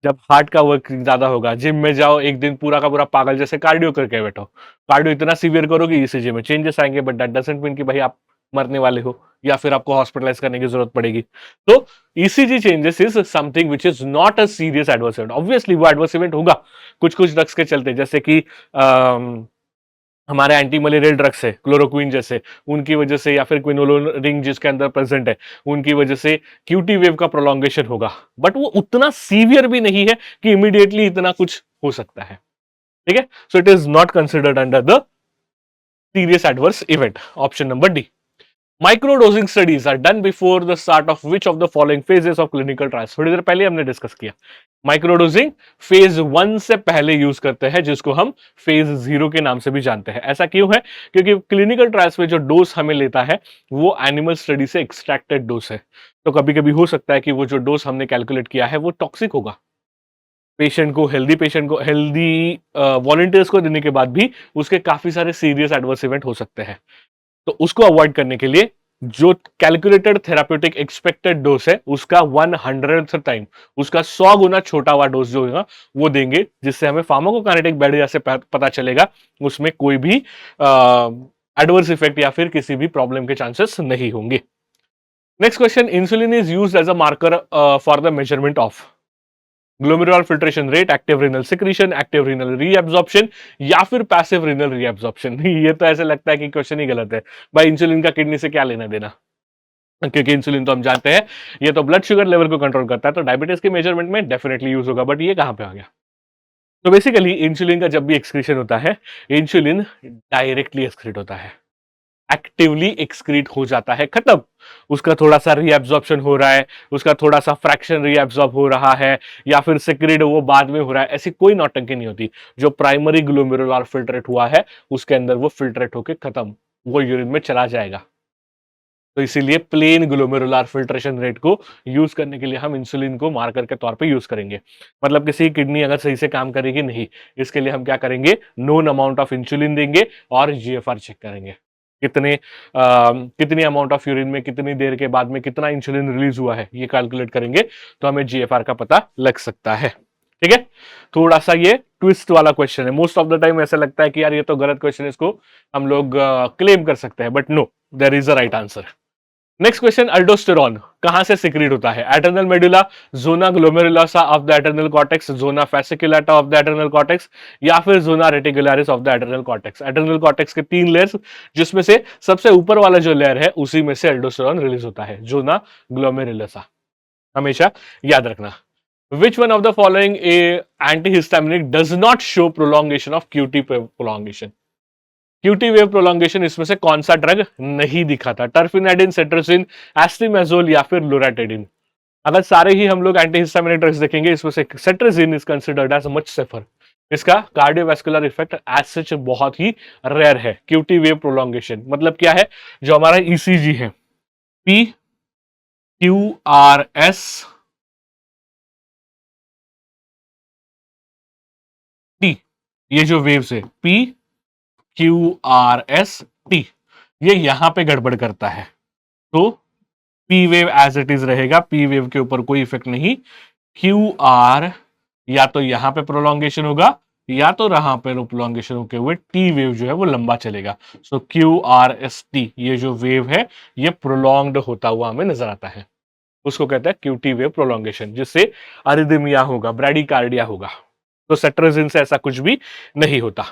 जब हार्ट का वर्क ज्यादा होगा, जिम में जाओ एक दिन पूरा का पूरा पागल जैसे कार्डियो करके बैठो, कार्डियो इतना सीवियर करोगे ईसीजी में चेंजेस आएंगे, बट दैट डजंट मीन कि भाई आप मरने वाले हो या फिर आपको हॉस्पिटलाइज करने की जरूरत पड़ेगी। तो ECG changes is something which is not a serious adverse event. Obviously वो एडवर्स इवेंट होगा कुछ कुछ ड्रग्स के चलते, जैसे कि हमारे एंटी मलेरियल ड्रग्स है क्लोरोक्विन जैसे, उनकी वजह से, या फिर क्विनोलोन रिंग जिसके अंदर प्रेजेंट है उनकी वजह से क्यूटी वेव का प्रोलॉन्गेशन होगा, बट वो उतना सीवियर भी नहीं है कि इमीडिएटली इतना कुछ हो सकता है। ठीक है, so it is not considered under the serious adverse event. Option number D. Microdosing studies are done before the start of which of the following phases of clinical trials? थोड़ी देर पहले हमने डिस्कस किया, माइक्रोडोजिंग फेज 1 से पहले use करते हैं, जिसको हम फेज 0 के नाम से भी जानते हैं। ऐसा क्यों है? क्योंकि क्लिनिकल ट्रायल्स में जो डोज हमें लेता है वो एनिमल स्टडी से एक्सट्रैक्टेड डोज है, तो कभी कभी हो सकता है कि वो जो डोज हमने कैलकुलेट किया है वो टॉक्सिक होगा। पेशेंट को हेल्दी वॉलंटियर्स को देने के बाद भी उसके काफी सारे सीरियस एडवर्स इवेंट हो सकते हैं। तो उसको अवॉइड करने के लिए जो कैलकुलेटेड थेराप्यूटिक एक्सपेक्टेड डोज है उसका 100th टाइम, उसका 100 गुना छोटा हुआ डोज जो होगा वो देंगे, जिससे हमें फार्माकोकाइनेटिक बैरियर से पता चलेगा उसमें कोई भी एडवर्स इफेक्ट या फिर किसी भी प्रॉब्लम के चांसेस नहीं होंगे। Next question, insulin is used as a marker for the measurement of glomerular filtration rate, active renal secretion, active renal reabsorption या फिर पैसिव रीनल रीएब्जॉर्प्शन? ये तो ऐसे लगता है कि क्वेश्चन ही गलत है भाई, इंसुलिन का किडनी से क्या लेना देना, क्योंकि इंसुलिन तो हम जानते हैं ये तो ब्लड शुगर लेवल को कंट्रोल करता है, तो डायबिटीज के मेजरमेंट में डेफिनेटली यूज होगा, बट ये कहां पे आ गया? तो बेसिकली इंसुलिन का जब भी एक्सक्रीशन होता है, इंसुलिन डायरेक्टली एक्सक्रीट होता है, एक्टिवली एक्सक्रीट हो जाता है, खत्म। उसका थोड़ा सा रीएब्जॉर्प्शन हो रहा है, उसका थोड़ा सा फ्रैक्शन रीएब्जॉर्ब हो रहा है, या फिर सेक्रेट वो बाद में हो रहा है, ऐसी कोई नौटंकी नहीं होती। जो प्राइमरी ग्लोमेरुलर फिल्ट्रेट हुआ है उसके अंदर वो फिल्ट्रेट होके खत्म, वो यूरिन में चला जाएगा। तो इसीलिए प्लेन ग्लोमेरुलर फिल्ट्रेशन रेट को यूज करने के लिए हम इंसुलिन को मार्कर के तौर पे यूज करेंगे। मतलब किसी किडनी अगर सही से काम करेगी नहीं, इसके लिए हम क्या करेंगे, नोन अमाउंट ऑफ इंसुलिन देंगे और जीएफआर चेक करेंगे, कितनी अमाउंट ऑफ यूरिन में कितनी देर के बाद में कितना इंसुलिन रिलीज हुआ है, ये कैलकुलेट करेंगे तो हमें जीएफआर का पता लग सकता है। ठीक है, थोड़ा सा ये ट्विस्ट वाला क्वेश्चन है, मोस्ट ऑफ द टाइम ऐसा लगता है कि यार ये तो गलत क्वेश्चन है, इसको हम लोग क्लेम कर सकते हैं, but no, there is a right answer. Next question, aldosterone कहां से सिक्रीट होता है? Adrenal medulla, zona glomerulosa of the adrenal cortex, zona fasciculata of the adrenal cortex, या फिर zona reticularis of the adrenal cortex. Adrenal cortex के 3 layers, जिसमें से सबसे ऊपर वाला जो लेयर है उसी में से अल्डोस्टेरॉन रिलीज होता है, जोना ग्लोमेरुलोसा, हमेशा याद रखना। Which one of the following antihistaminic does not show prolongation of QT prolongation? QT wave prolongation इसमें से कौन सा ड्रग नहीं दिखाता? टर्फिनाइडिन, सेट्रोसिन, एस्ट्रीमेजोल या फिर लोराटेडिन। अगर सारे ही हम लोग एंटीहिस्टामिनिक ड्रग्स देखेंगे, इसमें से सेट्रोसिन is considered as much safer. इसका कार्डियोवैस्कुलर इफेक्ट एज सच बहुत ही रेयर है। क्यूटी वेव प्रोलॉन्गेशन मतलब क्या है? जो हमारा ईसीजी है, P Q R S T, ये जो वेव्स है P Q R S T, ये यहां पे गड़बड़ करता है, तो P wave as it is रहेगा, पी वेव के ऊपर कोई इफेक्ट नहीं। क्यू आर या तो यहां पे प्रोलॉन्गेशन होगा या तो यहां पे प्रोलॉन्गेशन होके हुए टी वेव जो है वो लंबा चलेगा। सो क्यू आर एस टी, ये जो वेव है ये प्रोलॉन्ग्ड होता हुआ हमें नजर आता है, उसको कहते हैं क्यूटी वेव प्रोलॉन्गेशन, जिससे अरिदमिया होगा, ब्रैडीकार्डिया होगा। तो सेट्रोजिन से ऐसा कुछ भी नहीं होता।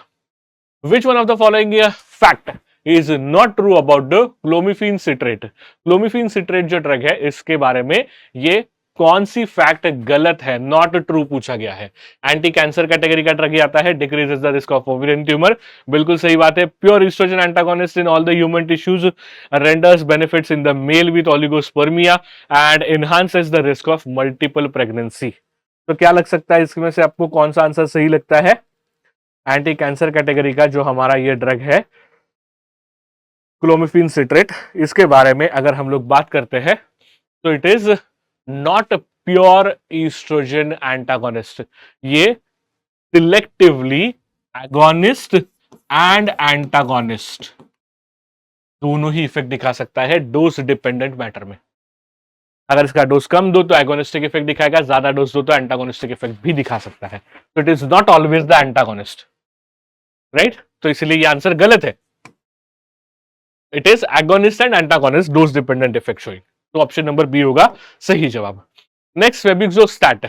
Which one of the following fact is not true about the clomiphene citrate? Clomiphene citrate जो ड्रग है इसके बारे में ये कौन सी फैक्ट गलत है, नॉट ट्रू पूछा गया है? एंटी कैंसर कैटेगरी का ड्रग आता है, decreases the risk of ovarian tumour, बिल्कुल सही बात है। Pure oestrogen antagonist in all the human tissues, renders benefits in the male with oligospermia and enhances the risk of multiple pregnancy. तो क्या लग सकता है इसमें से आपको कौन सा आंसर सही लगता है? एंटी कैंसर कैटेगरी का जो हमारा ये ड्रग है क्लोमिफीन सिट्रेट, इसके बारे में अगर हम लोग बात करते हैं तो it is not pure oestrogen antagonist, ये सिलेक्टिवली एगोनिस्ट एंड एंटागोनिस्ट दोनों ही इफेक्ट दिखा सकता है डोज डिपेंडेंट मैटर में। अगर इसका डोज कम दो तो एगोनिस्टिक इफेक्ट दिखाएगा, ज्यादा डोज दो तो एंटागोनिस्टिक इफेक्ट भी दिखा सकता है। तो it is not always the antagonist, right? तो इसलिए ये आंसर गलत है। It is agonist and antagonist dose dependent effect showing, तो ऑप्शन नंबर बी होगा सही जवाब। नेक्स्ट, फेबिक्सोस्टैट।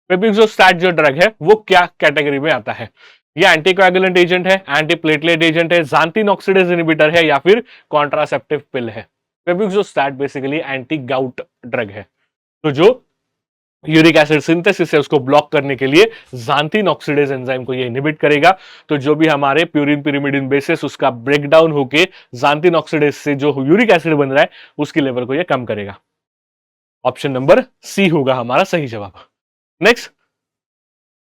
फेबिक्सोस्टैट जो ड्रग है वो क्या कैटेगरी में आता है? ये एंटीकोएगुलेंट एजेंट है, एंटीप्लेटलेट एजेंट है, ज़ांथिन ऑक्सीडेज इनहिबिटर है, या फिर कॉन्ट्रासेप्टिव पिल है? फेबिक्सोस्टैट बेसिकली एंटी गाउट ड्रग है, तो जो यूरिक एसिड सिंथेसिस है उसको ब्लॉक करने के लिए ज़ांथिन ऑक्सीडेज एंजाइम को ये इनहिबिट करेगा। तो जो भी हमारे प्यूरिन pyrimidine बेसिस उसका ब्रेकडाउन होके ज़ांथिन ऑक्सीडेज से जो यूरिक एसिड बन रहा है उसकी लेवल को ये कम करेगा। ऑप्शन नंबर सी होगा हमारा सही जवाब। Next,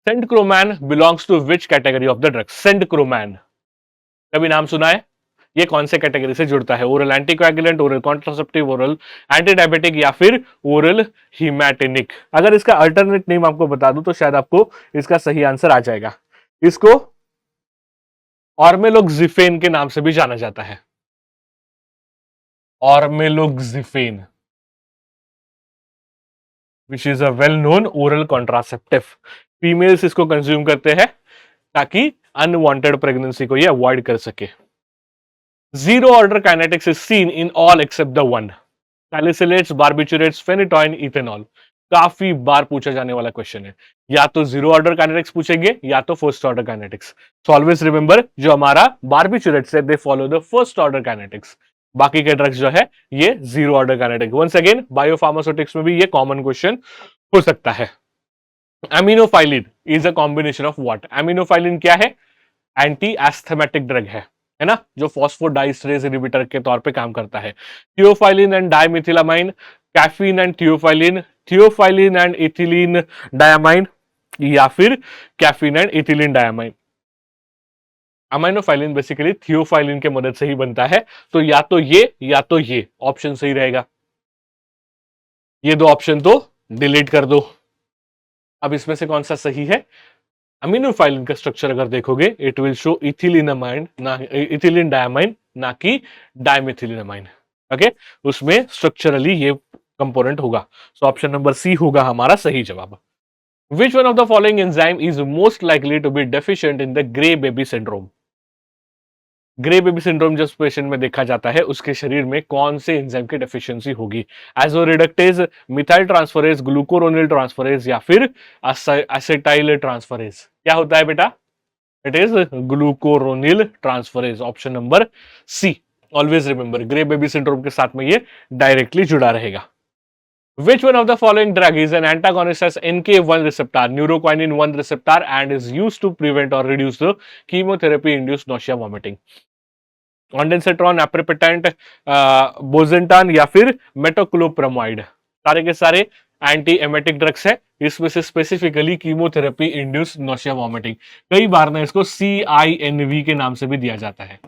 centchroman belongs to which category of the drug? Centchroman कभी नाम सुना है? ये कौन से कैटेगरी से जुड़ता है? Oral anticoagulant, oral contraceptive, oral anti diabetic, या फिर ओरल हिमैटिनिक? अगर इसका अल्टरनेट नेम आपको बता दूं तो शायद आपको इसका सही आंसर आ जाएगा। इसको ऑर्मेलोक्सिफेन के नाम से भी जाना जाता है, ormeloxifene, which is a well known oral contraceptive. Females इसको कंज्यूम करते हैं ताकि अनवांटेड प्रेगनेंसी को ये अवॉइड कर सके। Zero order kinetics is seen in all except the one. Salicylates, barbiturates, phenytoin, ethanol. काफी बार पूछा जाने वाला क्वेश्चन है। या तो जीरो ऑर्डर काइनेटिक्स पूछेंगे या तो first order kinetics. So always remember, जो हमारा बार्बिचुरेट्स है they follow the first order kinetics, बाकी के ड्रग्स जो है ये zero order kinetics. Once again biopharmaceutics में भी ये कॉमन क्वेश्चन हो सकता है। Aminophylline is a combination of what? Aminophylline क्या है? एंटी एस्थेमेटिक ड्रग है ना, जो फॉस्फोडाइस्ट्रेज इनहिबिटर के तौर पे काम करता है। Theophylline and dimethylamine, caffeine and theophylline, theophylline and ethylene diamine, या फिर caffeine and ethylene diamine. Aminophylline basically theophylline के मदद से ही बनता है, तो या तो ये या तो ये ऑप्शन सही रहेगा। ये दो ऑप्शन तो डिलीट कर दो। अब इसमें से कौन सा सही है? अमीनोफाइलिन का स्ट्रक्चर अगर देखोगे, इट विल शो इथिलीनामाइन, ना इथिलीन डायमाइन, ना कि डायमिथिलीनामाइन। ओके, उसमें स्ट्रक्चरली ये कंपोनेंट होगा। सो ऑप्शन नंबर सी होगा हमारा सही जवाब। Which one of the following enzyme is most likely to be deficient in the grey baby syndrome? Grey baby syndrome जिस पेशेंट में देखा जाता है, उसके शरीर में कौन से एंजाइम की डेफिशिएंसी होगी? Azoreductase, methyl transferase, glucuronyl transferase, या फिर एसिटाइल ट्रांसफरेज? क्या होता है बेटा? It is glucuronyl transferase, option number C. Always remember, grey baby syndrome के साथ में ये डायरेक्टली जुड़ा रहेगा। Which one of the following drug is an antagonist as NK1 receptor, neurokinin 1 receptor, and is used to prevent or reduce the chemotherapy induced nausea vomiting? ऑन्डेंसेट्रॉन, एप्रिपेटेंट, बोजेंटान, या फिर metoclopramide? सारे के सारे एंटी एमेटिक ड्रग्स है। इसमें से specifically chemotherapy induce nausea vomiting, कई बार ना इसको CINV के नाम से भी दिया जाता है।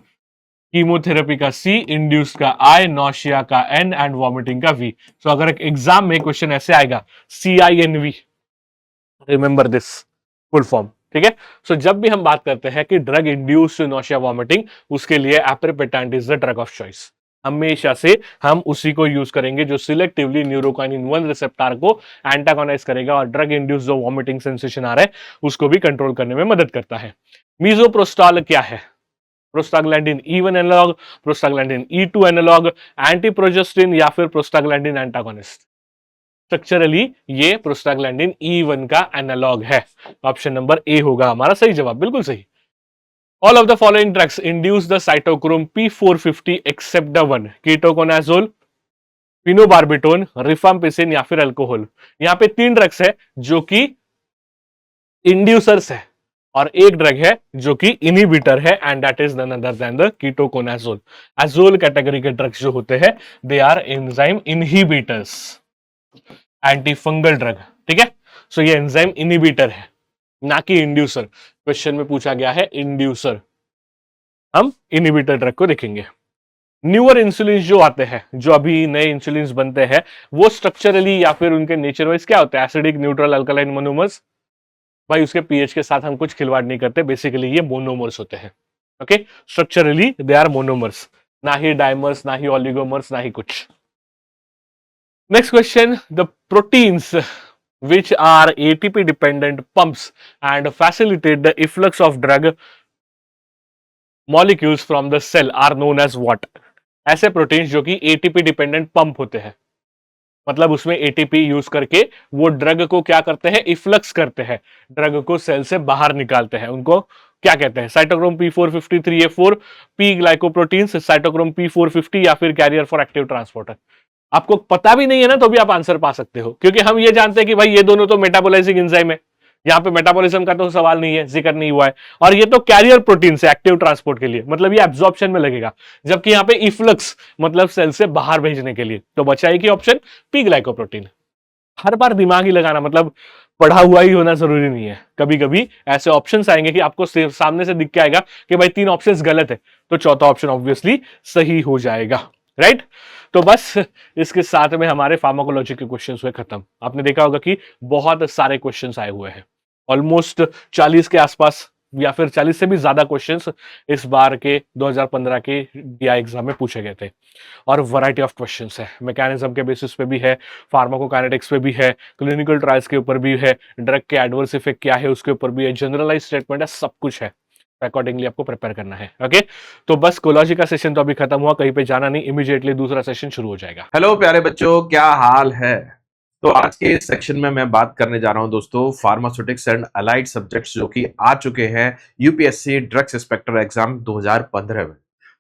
कीमोथेरेपी का C, इंड्यूस का I, नोशिया का N एंड वॉमिटिंग का V। तो अगर एक एग्जाम में क्वेश्चन ऐसे आएगा CINV, remember this full form, ठीक है। सो जब भी हम बात करते हैं कि ड्रग इंड्यूस्ड नोशिया वॉमिटिंग, उसके लिए aprepitant is the drug of choice. हमेशा से हम उसी को यूज करेंगे जो सिलेक्टिवली न्यूरोकाइनिन 1 रिसेप्टर को एंटागोनाइज करेगा और ड्रग इंड्यूस जो वॉमिटिंग सेंसेशन आ रहा है उसको भी कंट्रोल करने में मदद करता है। मीजोप्रोस्टाल क्या है? Prostaglandin E1 analogue, prostaglandin E2 analogue, antiprogestin, या फिर प्रोस्टाग्लैंडिन एंटागोनिस्ट? स्ट्रक्चरली ये प्रोस्टाग्लैंडिन E1 का एनालॉग है। ऑप्शन नंबर ए होगा हमारा सही जवाब, बिल्कुल सही। All of the following drugs induce the cytochrome P450 except the one? Ketoconazole, phenobarbitone, rifampicin, या फिर अल्कोहल? यहाँ पे तीन ड्रग्स है जो कि इंड्यूसर्स है और एक ड्रग है जो कि इनहिबिटर है, and that is none other than the ketoconazole. Azole category के ड्रग्स जो होते हैं they are enzyme inhibitors, anti fungal drug, ठीक है। सो ये एंजाइम इनहिबिटर है, ना कि इंड्यूसर। क्वेश्चन में पूछा गया है इंड्यूसर, हम इनहिबिटर ड्रग को देखेंगे। न्यूअर इंसुलिन जो आते हैं, जो अभी नए इंसुलिन बनते हैं, वो स्ट्रक्चरली या फिर उनके नेचर वाइज क्या होता है? Acidic, neutral, alkaline, monomers? भाई उसके पीएच के साथ हम कुछ खिलवाड़ नहीं करते, बेसिकली ये मोनोमर्स होते हैं। Okay, structurally they are monomers, ना ही डाइमर्स, ना ही ऑलिगोमर्स, ना ही कुछ। Next question, the proteins which are ATP dependent pumps and facilitate the efflux of drug molecules from the cell are known as what? ऐसे प्रोटीन्स जो कि ATP डिपेंडेंट पंप होते हैं, मतलब उसमें ATP यूज करके वो ड्रग को क्या करते हैं? इफ्लक्स करते हैं, ड्रग को सेल से बाहर निकालते हैं। उनको क्या कहते हैं? Cytochrome P450 P glycoproteins, cytochrome P450, या फिर कैरियर फॉर एक्टिव ट्रांसपोर्टर? आपको पता भी नहीं है ना तो भी आप आंसर पा सकते हो, क्योंकि हम ये जानते हैं कि भाई ये दोनों तो मेटाबोलाइजिंग एंजाइम है, यहाँ पे मेटाबॉलिज्म का तो सवाल नहीं है, जिक्र नहीं हुआ है, और ये तो कैरियर प्रोटीन से एक्टिव ट्रांसपोर्ट के लिए, मतलब ये एब्जॉर्प्शन में लगेगा, जबकि यहाँ पे इफ्लक्स मतलब सेल से बाहर भेजने के लिए। तो बचा है कि ऑप्शन पी ग्लाइकोप्रोटीन। हर बार दिमाग ही लगाना, मतलब पढ़ा हुआ ही होना जरूरी नहीं है। कभी कभी ऐसे ऑप्शंस आएंगे कि आपको सामने से दिख के आएगा कि भाई तीन ऑप्शंस गलत है, तो चौथा ऑप्शन ऑब्वियसली सही हो जाएगा, राइट। तो बस इसके साथ में हमारे फार्माकोलॉजी के क्वेश्चंस हुए खत्म। आपने देखा होगा कि बहुत सारे क्वेश्चंस आए हुए हैं, ऑलमोस्ट 40 के आसपास या फिर 40 से भी ज्यादा क्वेश्चंस इस बार के 2015 के DI एग्जाम में पूछे गए थे, और वैरायटी ऑफ क्वेश्चंस है। मैकेनिज्म के बेसिस पे भी है, फार्माकोकाइनेटिक्स पे भी है, क्लिनिकल ट्रायल्स के ऊपर भी है, ड्रग के एडवर्स इफेक्ट क्या है उसके ऊपर भी है, जनरलाइज स्टेटमेंट है, सब कुछ है। अकॉर्डिंगली आपको प्रिपेयर करना है। ओके, तो बस कोलॉजी का सेशन तो अभी खत्म हुआ, कहीं पे जाना नहीं, इमीडिएटली दूसरा सेशन शुरू हो जाएगा।
हेलो प्यारे बच्चों, क्या हाल है? तो आज के इस सेक्शन में मैं बात करने जा रहा हूं दोस्तों फार्मास्यूटिक्स एंड अलाइड सब्जेक्ट्स जो कि आ चुके हैं यूपीएससी ड्रग्स इंस्पेक्टर एग्जाम 2015 में।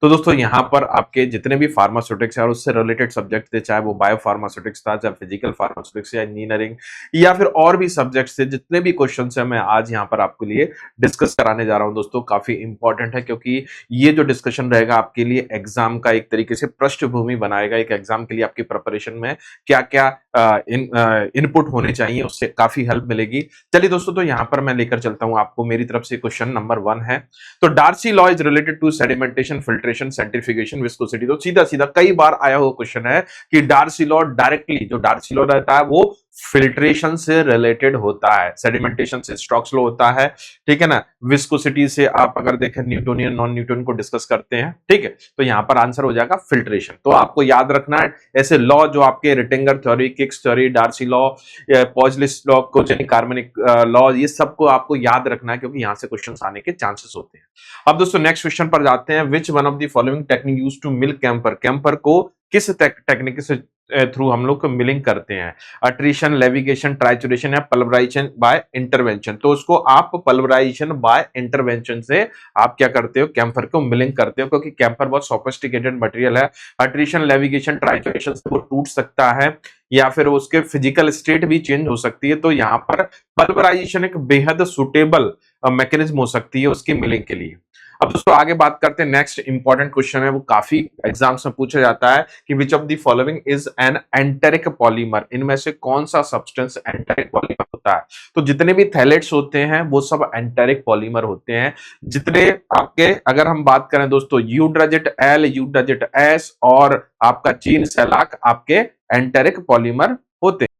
तो दोस्तों यहाँ पर आपके जितने भी फार्मास्यूटिक्स है और उससे रिलेटेड सब्जेक्ट थे, चाहे वो बायो फार्मास्यूटिक्स था, चाहे फिजिकल फार्मास्यूटिक्स या इंजीनियरिंग या फिर और भी सब्जेक्ट्स थे, जितने भी क्वेश्चन है मैं आज यहाँ पर आपके लिए डिस्कस कराने जा रहा हूँ दोस्तों। काफी इंपॉर्टेंट है क्योंकि ये जो डिस्कशन रहेगा आपके लिए एग्जाम का एक तरीके से पृष्ठभूमि बनाएगा। एक एग्जाम के लिए आपकी प्रिपरेशन में क्या क्या इनपुट होने चाहिए, उससे काफी हेल्प मिलेगी। चलिए दोस्तों, तो यहाँ पर मैं लेकर चलता हूँ आपको मेरी तरफ से। क्वेश्चन नंबर 1 है, तो Darcy law is related to sedimentation, filtration, centrifugation, viscosity. तो सीधा सीधा कई बार आया हुआ क्वेश्चन है कि डार्सी लॉ डायरेक्टली, जो डार्सी लॉ रहता है वो फिल्ट्रेशन से रिलेटेड होता है, सेडिमेंटेशन से स्टोक्स लॉ होता है, ठीक है ना, विस्कोसिटी से आप अगर देखें न्यूटोनियन नॉन न्यूटन को डिस्कस करते हैं, ठीक है। तो यहां पर आंसर हो जाएगा फिल्ट्रेशन। तो आपको याद रखना है ऐसे लॉ जो आपके Rittinger theory, Kick's theory, Darcy law, Poiseuille's law, Kozeny Carman law, ये सबको आपको याद रखना है क्योंकि यहां से क्वेश्चंस आने के चांसेस होते हैं। अब दोस्तों नेक्स्ट क्वेश्चन पर जाते हैं। Which one of the following technique used to mill camphor, camphor को किस टेक्निक से थ्रू हम लोग मिलिंग करते हैं? अट्रीशन, लेविगेशन, ट्राइचुरेशन या पल्वराइजेशन बाय इंटरवेंशन। तो उसको आप पल्वराइजेशन बाय इंटरवेंशन से आप क्या करते हो, कैंफर को मिलिंग करते हो, क्योंकि कैंफर बहुत सोफिस्टिकेटेड मटेरियल है। अट्रीशन, लेविगेशन, ट्राइचुरेशन से वो टूट सकता है या फिर उसके फिजिकल स्टेट भी चेंज हो सकती है। तो यहाँ पर पल्वराइजेशन एक बेहद सुटेबल मैकेनिज्म हो सकती है उसकी मिलिंग के लिए। अब दोस्तों आगे बात करते हैं। नेक्स्ट इंपॉर्टेंट क्वेश्चन है, वो काफी एग्जाम्स में पूछा जाता है कि विच of the following is an enteric polymer. इनमें से कौन सा सब्सटेंस एंटेरिक पॉलीमर होता है? तो जितने भी थैलेट्स होते हैं वो सब एंटेरिक पॉलीमर होते हैं। जितने आपके, अगर हम बात करें दोस्तों, यूड्राजेट एल, यूड्राजेट एस और आपका चीन सेलाक आपके एंटेरिक पॉलीमर होते हैं।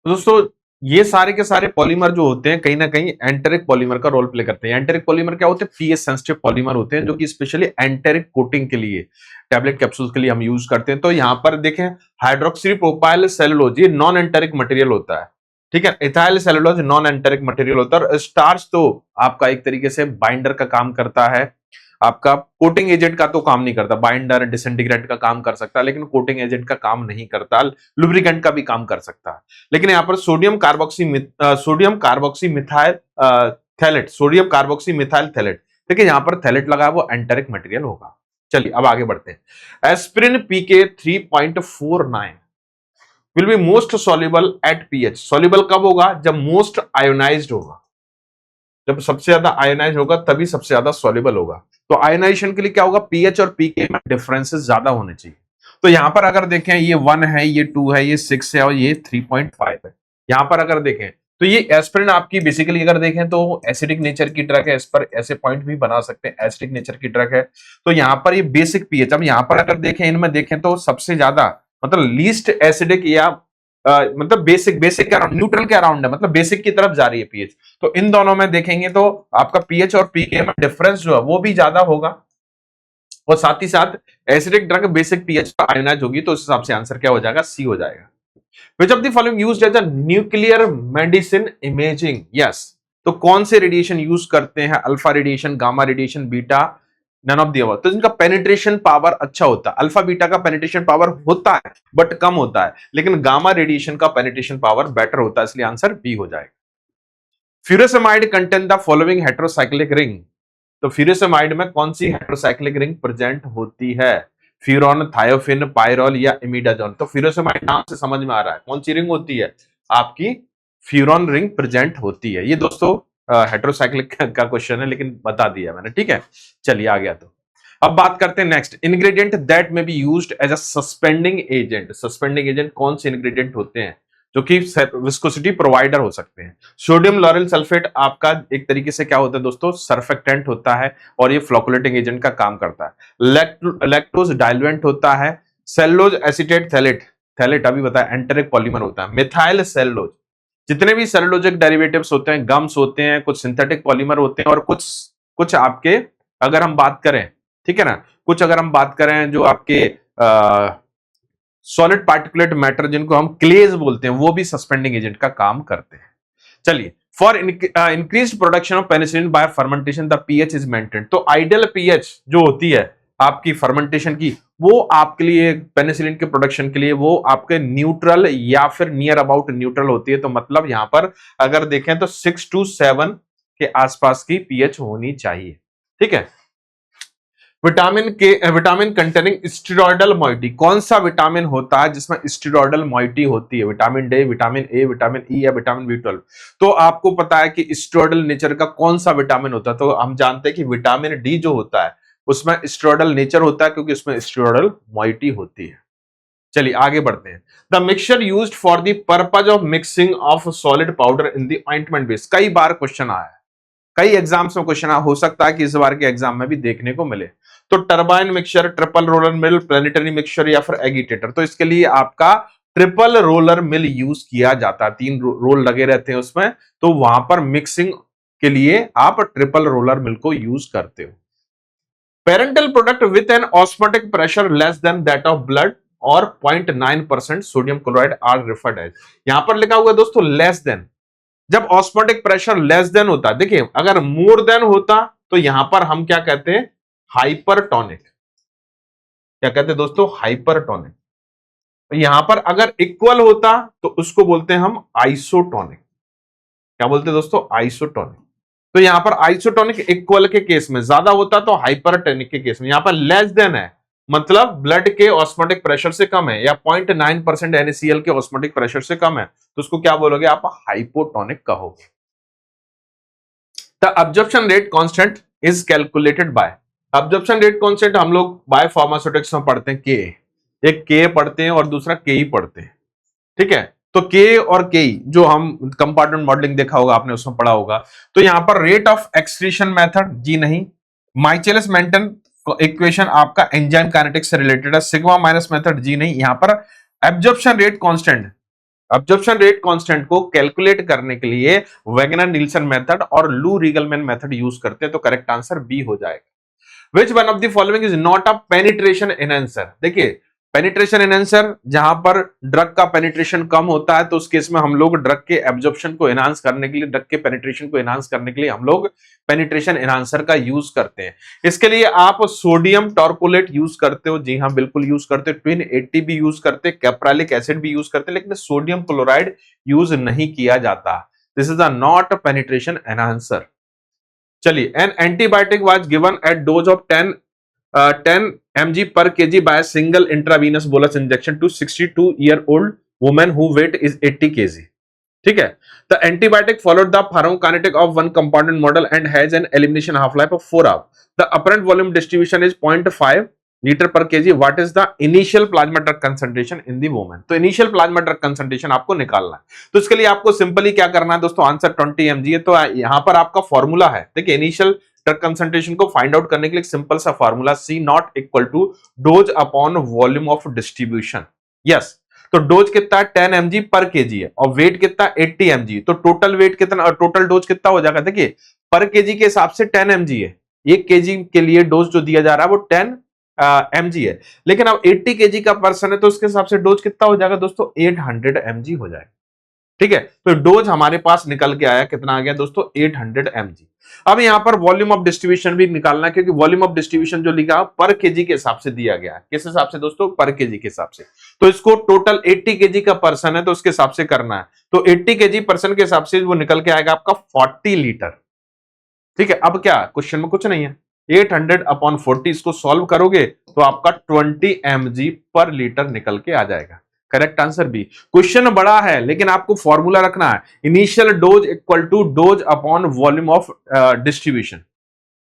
तो दोस्तों ये सारे के सारे पॉलीमर जो होते हैं कहीं ना कहीं एंटेरिक पॉलीमर का रोल प्ले करते हैं। एंटेरिक पॉलीमर क्या होते हैं? पीएच सेंसिटिव पॉलीमर होते हैं जो कि स्पेशली एंटेरिक कोटिंग के लिए, टैबलेट कैप्सूल के लिए हम यूज करते हैं। तो यहां पर देखें, हाइड्रोक्सी प्रोपाइल सेलुलोज ये नॉन एंटेरिक मटेरियल होता है, ठीक है। Ethyl cellulose non enteric material होता है। और स्टार्च तो आपका एक तरीके से बाइंडर का काम करता है, आपका कोटिंग एजेंट का तो काम नहीं करता। बाइंडर, डिसइंटीग्रेंट का काम कर सकता है लेकिन कोटिंग एजेंट का काम नहीं करता। लुब्रिकेंट का भी काम कर सकता है। लेकिन यहाँ पर sodium carboxy methyl phthalate, sodium carboxy methyl phthalate, देखिए यहाँ पर थैलेट लगा है, वो एंटेरिक मटेरियल होगा। चलिए अब आगे बढ़ते हैं। Aspirin PK 3.49 will be most soluble at pH. Soluble कब होगा? जब मोस्ट आयोनाइज्ड होगा, जब सबसे ज्यादा आयोनाइज होगा तभी सबसे ज्यादा सॉल्युबल होगा। तो आयोनाइजेशन के लिए क्या होगा? पीएच और पीके में डिफरेंसेस ज्यादा होने चाहिए। तो यहां पर अगर देखें, ये 1 है, ये 2 है, ये 6 है और ये 3.5 है। यहां पर अगर देखें तो ये एस्पिरिन आपकी बेसिकली अगर देखें तो एसिडिक नेचर की ड्रग है। इस पर ऐसे पॉइंट भी बना सकते हैं, एसिडिक नेचर की ड्रग है। तो यहां पर ये बेसिक पीएच, अब यहां पर अगर देखें, इनमें देखें तो सबसे ज्यादा मतलब लीस्ट एसिडिक या मतलब बेसिक के अराउंड, न्यूट्रल के अराउंड है, मतलब बेसिक की तरफ जा रही है पीएच। तो इन दोनों में देखेंगे तो आपका पीएच और पीके में डिफरेंस जो है वो भी ज्यादा होगा और साथ ही साथ एसिडिक ड्रग बेसिक पीएच पर आयोनाइज होगी। तो उस हिसाब से आंसर क्या हो जाएगा? सी हो जाएगा। Which of the following used as a nuclear medicine imaging? Yes. तो कौन से रेडिएशन यूज करते हैं? Alpha radiation, gamma radiation, beta, none of the above. तो इनका पेनिट्रेशन पावर अच्छा होता है। अल्फा बीटा का पेनिट्रेशन पावर होता है बट कम होता है, लेकिन गामा रेडिएशन का पेनिट्रेशन पावर बेटर होता है, इसलिए आंसर बी हो जाएगा। Furosemide contain the following heterocyclic ring. तो फ्यूरेसेमाइड में कौन सी हेटेरोसाइक्लिक रिंग प्रेजेंट होती है? फ्यूरॉन, थायोफिन, पायरोल या इमिडाजोन। तो फ्यूरेसेमाइड नाम से समझ में आ रहा है कौन सी रिंग होती है? आपकी फ्यूरॉन रिंग प्रेजेंट होती है। ये दोस्तों हेटेरोसाइक्लिक का क्वेश्चन है लेकिन बता दिया मैंने, ठीक है। चलिए आ गया। तो अब बात करते हैं next, ingredient that may be used as a suspending agent. Suspending agent कौन से इंग्रेडिएंट होते हैं जो कि विस्कोसिटी प्रोवाइडर हो सकते हैं? सोडियम लॉरेल सल्फेट आपका एक तरीके से क्या होता है दोस्तों? सर्फेक्टेंट होता है और ये फ्लोकुलेटिंग एजेंट का काम करता है। लैक्टोज डाइल्यूएंट होता है। सेलुलोज एसीटेट थैलेट, थैलेट अभी बताया एंटेरिक पॉलीमर होता है। मिथाइल सेलुलोज, जितने भी सेलुलोजिक डेरिवेटिव्स होते हैं, गम्स होते हैं, कुछ सिंथेटिक पॉलीमर होते हैं और कुछ आपके अगर हम बात करें, ठीक है ना, कुछ अगर हम बात करें जो आपके सॉलिड पार्टिकुलेट मैटर जिनको हम क्लेज बोलते हैं, वो भी सस्पेंडिंग एजेंट का काम करते हैं। चलिए, for increased production of penicillin bye fermentation the pH is maintained. तो आइडियल पीएच जो होती है आपकी फर्मेंटेशन की, वो आपके लिए पेनिसिलिन के प्रोडक्शन के लिए वो आपके न्यूट्रल या फिर नियर अबाउट न्यूट्रल होती है। तो मतलब यहां पर अगर देखें तो 6 to 7 के आसपास की पीएच होनी चाहिए, ठीक है। विटामिन कंटेनिंग स्टेरॉयडल मॉइटी, कौन सा विटामिन होता है जिसमें स्टेरॉयडल मॉइटी होती है? Vitamin D, vitamin A, vitamin E या विटामिन बी12? तो आपको पता है कि स्टेरॉयडल नेचर का कौन सा विटामिन होता है? तो हम जानते हैं कि विटामिन डी जो होता है उसमें स्टेरॉयडल नेचर होता है क्योंकि उसमें स्टेरॉयडल मॉइटी होती है। चलिए आगे बढ़ते हैं। The mixture used for the purpose of mixing of solid powder in the ointment base, कई बार क्वेश्चन आया है, कई एग्जाम्स में क्वेश्चन हो सकता है कि इस बार के एग्जाम में भी देखने को मिले। तो turbine mixture, triple roller mill, planetary mixture या फिर एगिटेटर? तो इसके लिए आपका ट्रिपल रोलर मिल यूज किया जाता है, 3 रोल लगे रहते हैं उसमें, तो वहां पर मिक्सिंग के लिए आप ट्रिपल रोलर मिल को यूज करते हो। Parenteral product with an osmotic pressure less than that of blood और 0.9% sodium chloride are referred as, यहां पर लिखा हुआ है दोस्तों लेस देन। जब ऑस्मोटिक प्रेशर लेस देन होता है, देखिए अगर मोर देन होता तो यहां पर हम क्या कहते हैं? हाइपरटोनिक। क्या कहते हैं दोस्तों? हाइपरटोनिक। तो यहां पर अगर इक्वल होता तो उसको बोलते हैं हम आइसोटोनिक। क्या बोलते हैं दोस्तों? आइसोटोनिक। तो यहां पर आइसोटोनिक इक्वल के केस में ज्यादा होता तो हाइपरटोनिक के केस में, यहां पर लेस देन है मतलब ब्लड के ऑस्मोटिक प्रेशर से कम है या 0.9% NaCl के ऑस्मोटिक प्रेशर से कम है, तो उसको क्या बोलोगे आप? हाइपोटोनिक कहोगे। The absorption rate constant is calculated by, absorption rate constant हम लोग बाय फार्मास्यूटिक्स में पढ़ते हैं के, एक के पढ़ते हैं और दूसरा के ही पढ़ते हैं, ठीक है? तो के और के जो हम कंपार्टमेंट मॉडलिंग देखा होगा आपने, उसमें पढ़ा होगा। तो यहां पर रेट ऑफ एक्सक्रीशन मेथड जी नहीं, माइचेलस मेंटन इक्वेशन आपका एंजाइम काइनेटिक्स से रिलेटेड है, सिग्मा माइनस मेथड जी नहीं। यहां पर absorption rate constant, absorption rate constant को कैलकुलेट करने के लिए वेगनर नील्सन मेथड और लू रीगलमैन मेथड यूज करते हैं, तो करेक्ट आंसर बी हो जाएगा। विच one of the following is not a penetration enhancer? देखिए पेनिट्रेशन एनहांसर जहां पर ड्रग का पेनिट्रेशन कम होता है तो उस केस में हम लोग ड्रग के एब्जॉर्प्शन को एनहांस करने के लिए, ड्रग के पेनिट्रेशन को एनहांस करने के लिए हम लोग पेनिट्रेशन एनहांसर का यूज करते हैं। इसके लिए आप सोडियम टॉर्कोलेट यूज करते हो, जी हाँ बिल्कुल यूज करते हो, ट्विन 80 भी यूज करते हैं, कैप्रालिक एसिड भी यूज करते हैं, लेकिन सोडियम क्लोराइड यूज नहीं किया जाता। This is a not penetration enhancer. चलिए an antibiotic was given at dose of 10 mg per kg by a single intravenous bolus injection to 62-year-old woman who weight is 80 kg. ठीक है? The antibiotic followed the pharmacokinetic of one compounded model and has an elimination half-life of 4 hours. The apparent volume distribution is 0.5 liter per kg. What is the initial plasma drug concentration in the woman? तो initial plasma drug concentration आपको निकालना है। तो इसके लिए आपको simply क्या करना है दोस्तों? आंसर 20 mg है, तो यहां पर आपका फॉर्मूला है, देखिए इनिशियल ड्रग कंसंट्रेशन को फाइंड आउट करने के लिए एक सिंपल सा formula, C not equal to dose upon volume of distribution. Yes, तो डोज कितना है? 10 mg पर केजी है और वेट कितना? 80 mg। तो टोटल वेट कितना और टोटल डोज कितना हो जाएगा? देखिए पर केजी के हिसाब से 10 mg है, 1 केजी के लिए डोज जो दिया जा रहा है वो 10 mg है, लेकिन अब 80 केजी का पर्सन है तो उसके हिसाब से डोज कितना हो जाएगा दोस्तों? 800 mg हो जाएगा। ठीक है, तो डोज हमारे पास निकल के आया, कितना आ गया दोस्तों? 800 mg। अब यहां पर वॉल्यूम ऑफ डिस्ट्रीब्यूशन भी निकालना है, क्योंकि वॉल्यूम ऑफ डिस्ट्रीब्यूशन जो लिखा पर केजी के हिसाब से दिया गया है। किस हिसाब से दोस्तों? पर केजी के हिसाब से। तो इसको टोटल 80 केजी का पर्सन है तो उसके हिसाब से करना है, तो 80 केजी पर्सन के हिसाब से वो निकल के आएगा आपका 40 लीटर। ठीक है, अब क्या क्वेश्चन में कुछ नहीं है, 800 अपॉन 40 इसको सॉल्व करोगे तो आपका 20 mg पर लीटर निकल के आ जाएगा। Correct answer B. क्वेश्चन बड़ा है लेकिन आपको फॉर्मूला रखना है, initial dose equal to dose upon volume of distribution,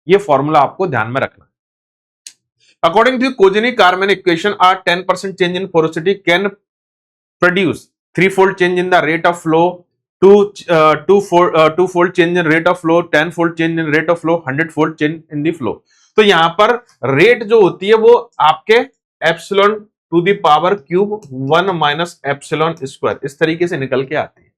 ये फॉर्मूला आपको ध्यान में रखना। According to Kozeny Carman equation, are 10% change in porosity can produce 3-fold change in the rate of flow, 2-fold change in rate of flow, 10-fold change in rate of flow, 100-fold change in the flow. तो यहां पर rate जो होती है वो आपके epsilon to the power cube 1 minus epsilon square इस तरीके से निकल के आती है।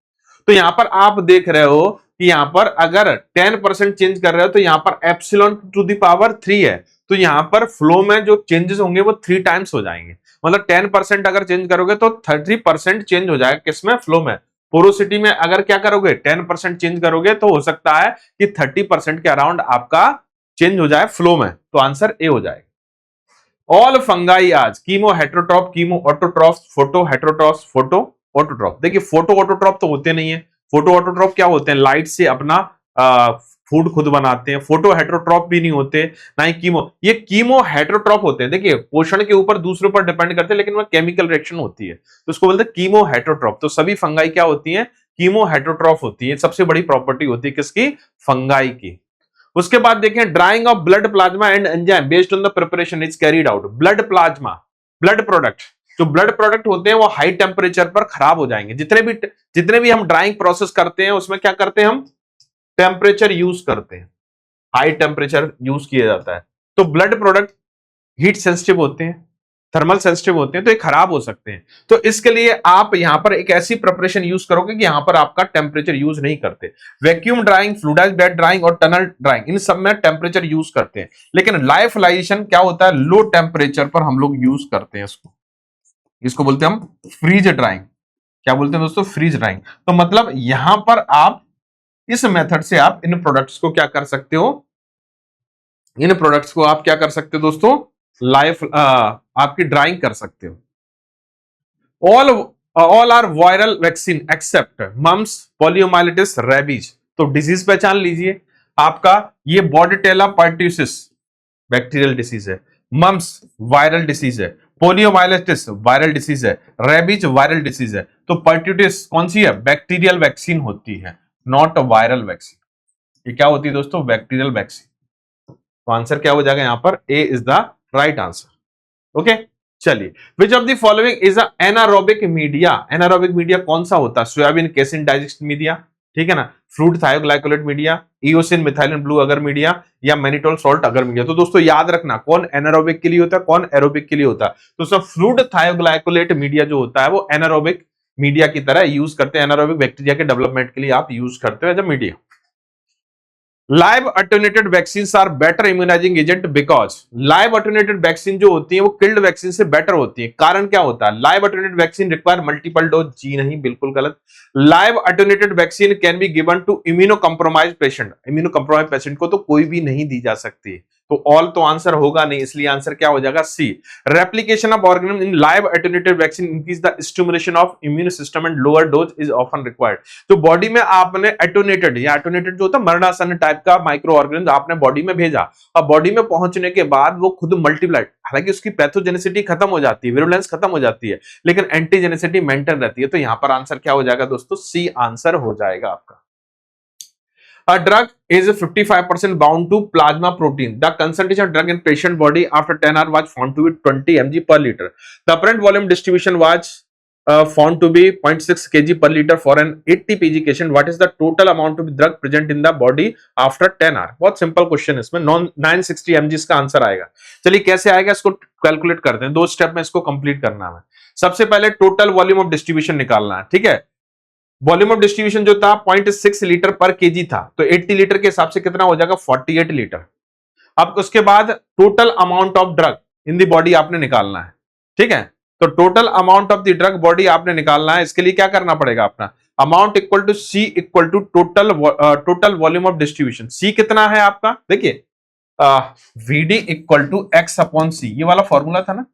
तो यहां पर आप देख रहे हो कि यहां पर अगर 10% चेंज कर रहे हो तो यहां पर एप्सिलॉन टू दी पावर 3 है, तो यहां पर फ्लो में जो चेंजेस होंगे वो 3 टाइम्स हो जाएंगे। मतलब 10% अगर चेंज करोगे तो 30% चेंज हो जाएगा, किसमें? फ्लो में। पोरोसिटी में अगर क्या करोगे? 10% चेंज करोगे तो हो सकता है कि 30% के अराउंड आपका चेंज हो जाए फ्लो में, तो आंसर ए हो जाएगा। ऑल फंगाई आज chemo heterotroph, chemo autotroph, photo heterotroph, photo autotroph. देखिए फोटो ऑटोट्रॉफ तो होते नहीं है, फोटो ऑटोट्रॉफ क्या होते हैं? लाइट से अपना फूड खुद बनाते हैं, फोटो हेटरोट्रॉप भी नहीं होते, ना ही कीमो, ये कीमो हेटरोट्रॉप होते हैं। देखिए पोषण के ऊपर दूसरों पर डिपेंड करते हैं, लेकिन वह केमिकल रिएक्शन होती है, तो उसको बोलते हैं कीमो हेटरोट्रॉप। तो सभी फंगाई क्या होती हैं, कीमो हेटरोट्रॉप होती है। सबसे बड़ी प्रॉपर्टी होती है किसकी, फंगाई की। उसके बाद देखें drying of blood plasma and enzyme based on the preparation is carried out. Blood plasma, blood product, जो ब्लड प्रोडक्ट होते हैं वो हाई टेम्परेचर पर खराब हो जाएंगे। जितने भी हम ड्राइंग प्रोसेस करते हैं उसमें क्या करते हैं, हम टेम्परेचर यूज करते हैं, हाई टेम्परेचर यूज किया जाता है। तो ब्लड प्रोडक्ट हीट सेंसिटिव होते हैं, थर्मल सेंसिटिव होते हैं, तो ये खराब हो सकते हैं। तो इसके लिए आप यहां पर एक ऐसी प्रिपरेशन यूज करोगे कि यहां पर आपका टेम्परेचर यूज नहीं करते। Vacuum drawing, fluidised bed drawing और टनल ड्राइंग, इन सब में टेम्परेचर यूज करते हैं। लेकिन लाइफलाइजेशन क्या होता है, लो टेम्परेचर पर हम लोग यूज करते हैं इसको। इसको बोलते हैं हम फ्रीज ड्राइंग। क्या बोलते हैं दोस्तों, फ्रीज ड्राइंग। तो मतलब यहां पर आप इस मेथड से आप इन प्रोडक्ट्स को क्या कर सकते हो, इन प्रोडक्ट्स को आप क्या कर सकते हो दोस्तों, लाइफ आपकी ड्राइंग कर सकते हो। All are viral vaccine except mumps, poliomyelitis, rabies. तो डिजीज पहचान लीजिए आपका, ये बॉर्डेटेला पर्ट्यूसिस बैक्टीरियल डिसीज है, मम्स वायरल डिसीज है, पोलियोमाइलिटिस वायरल डिसीज है, रेबीज वायरल डिसीज है। तो पर्ट्यूटिस कौन सी है, बैक्टीरियल वैक्सीन होती है, नॉट वायरल वैक्सीन। ये क्या होती है दोस्तों, बैक्टीरियल वैक्सीन। तो आंसर क्या हो जाएगा यहां पर, A is the right answer. Okay, चलिए, which of the following is a anaerobic media. Anaerobic media कौन सा होता है, सोयाबीन केसिन डाइजेस्ट मीडिया, ठीक है ना, fluid thioglycolate media, eosin methylene blue agar media, या मैनिटोल सॉल्ट अगर मीडिया। तो दोस्तों याद रखना कौन एनारोबिक के लिए होता है, कौन एरोबिक के लिए होता है। तो सब फ्रूट थायोग्लाइकोलेट मीडिया जो होता है वो एनारोबिक मीडिया की तरह यूज करते हैं, एनारोबिक बैक्टीरिया के डेवलपमेंट के लिए आप यूज करते हो as a media. Live attenuated vaccine are better immunising agent because, live attenuated vaccine जो होती है वो किल्ड वैक्सीन से बेटर होती है। कारण क्या होता है, live attenuated vaccine require multiple dose, जी नहीं, बिल्कुल गलत। Live attenuated vaccine can be given to immuno compromise patient, immuno compromise patient को तो कोई भी नहीं दी जा सकती। तो ऑल तो आंसर होगा नहीं, इसलिए आंसर क्या हो जाएगा, C. Replication of organism in live attenuated vaccine increase the stimulation of immune system and lower dose is often required. तो बॉडी में आपने एटोनेटेड, या एटोनेटेड जो होता है मरणासन टाइप का माइक्रो ऑर्गेनिज्म आपने बॉडी में भेजा, और बॉडी में पहुंचने के बाद वो खुद मल्टीप्लाई, हालांकि उसकी पैथोजेनिसिटी खत्म हो जाती है, विरुलेंस खत्म हो जाती है, लेकिन एंटीजेनिसिटी मेंटेन रहती है। तो यहां पर आंसर क्या हो जाएगा दोस्तों, सी आंसर हो जाएगा आपका। A drug is 55% bound to plasma protein. The concentration of drug in patient body after 10 hours was found to be 20 mg per liter. The apparent volume distribution was found to be 0.6 kg per liter for an 80 kg patient. What is the total amount of drug present in the body after 10 hours? बहुत simple question है, इसमें 960 mg का answer आएगा। चलिए कैसे आएगा इसको calculate करते हैं, दो स्टेप में इसको कंप्लीट करना है। सबसे पहले टोटल वॉल्यूम ऑफ डिस्ट्रीब्यूशन निकालना है, ठीक है। वॉल्यूम ऑफ डिस्ट्रीब्यूशन जो था 0.6 लीटर पर केजी था, तो 80 लीटर के हिसाब से कितना हो जाएगा, 48 लीटर। अब उसके बाद total amount of drug in the body आपने निकालना है, ठीक है। तो total amount of the drug body आपने निकालना है। इसके लिए क्या करना पड़ेगा, अपना amount equal to C equal to total volume of distribution. C कितना है आपका, देखिए VD equal to X upon C, ये वाला फॉर्मूला था ना,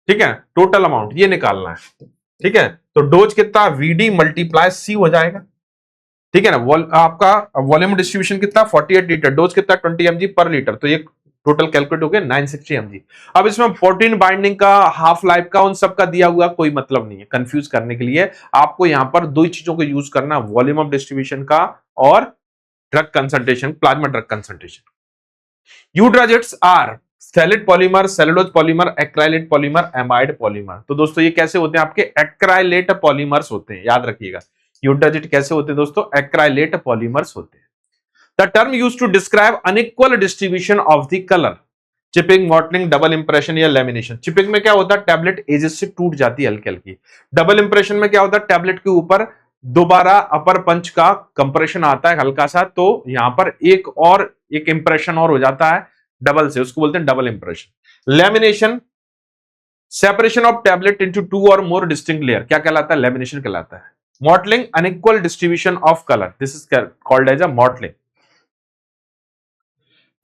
ठीक है। टोटल अमाउंट ये निकालना है, ठीक है। तो डोज कितना, वीडी मल्टीप्लाई सी हो जाएगा, ठीक है ना। आपका वॉल्यूम डिस्ट्रीब्यूशन कितना 48 लीटर, डोज कितना 20 mg पर लीटर, तो ये टोटल कैलकुलेट हो गया 960 mg। अब इसमें प्रोटीन बाइंडिंग का, हाफ लाइफ का, उन सब का दिया हुआ कोई मतलब नहीं है। कंफ्यूज करने के लिए आपको यहां पर दो ही चीजों को यूज करना, वॉल्यूम ऑफ डिस्ट्रीब्यूशन का और drug concentration, plasma drug concentration. Eudragits are solid polymer, cellulose polymer, acrylate polymer, amide polymer. तो दोस्तों ये कैसे होते हैं, आपके एक्राइलेट पॉलीमर्स होते हैं, याद रखिएगा। यूड्राजेट कैसे होते हैं दोस्तों, एक्राइलेट पॉलीमर्स होते हैं। The term used to describe unequal distribution of the colour, chipping, mottling, double impression या लेमिनेशन। चिपिंग में क्या होता है, टैबलेट एजेस से टूट जाती है हल्की हल्की। डबल इंप्रेशन में क्या होता है, टैबलेट के ऊपर दोबारा अपर पंच का कंप्रेशन आता है हल्का सा, तो यहां पर एक इंप्रेशन और हो जाता है डबल से, उसको बोलते हैं double impression. Lamination, separation of tablet into two और मोर डिस्टिंक्ट लेयर, क्या कहलाता है, लेमिनेशन कहलाता है। Mottling, unequal distribution of colour, this is called as a mottling.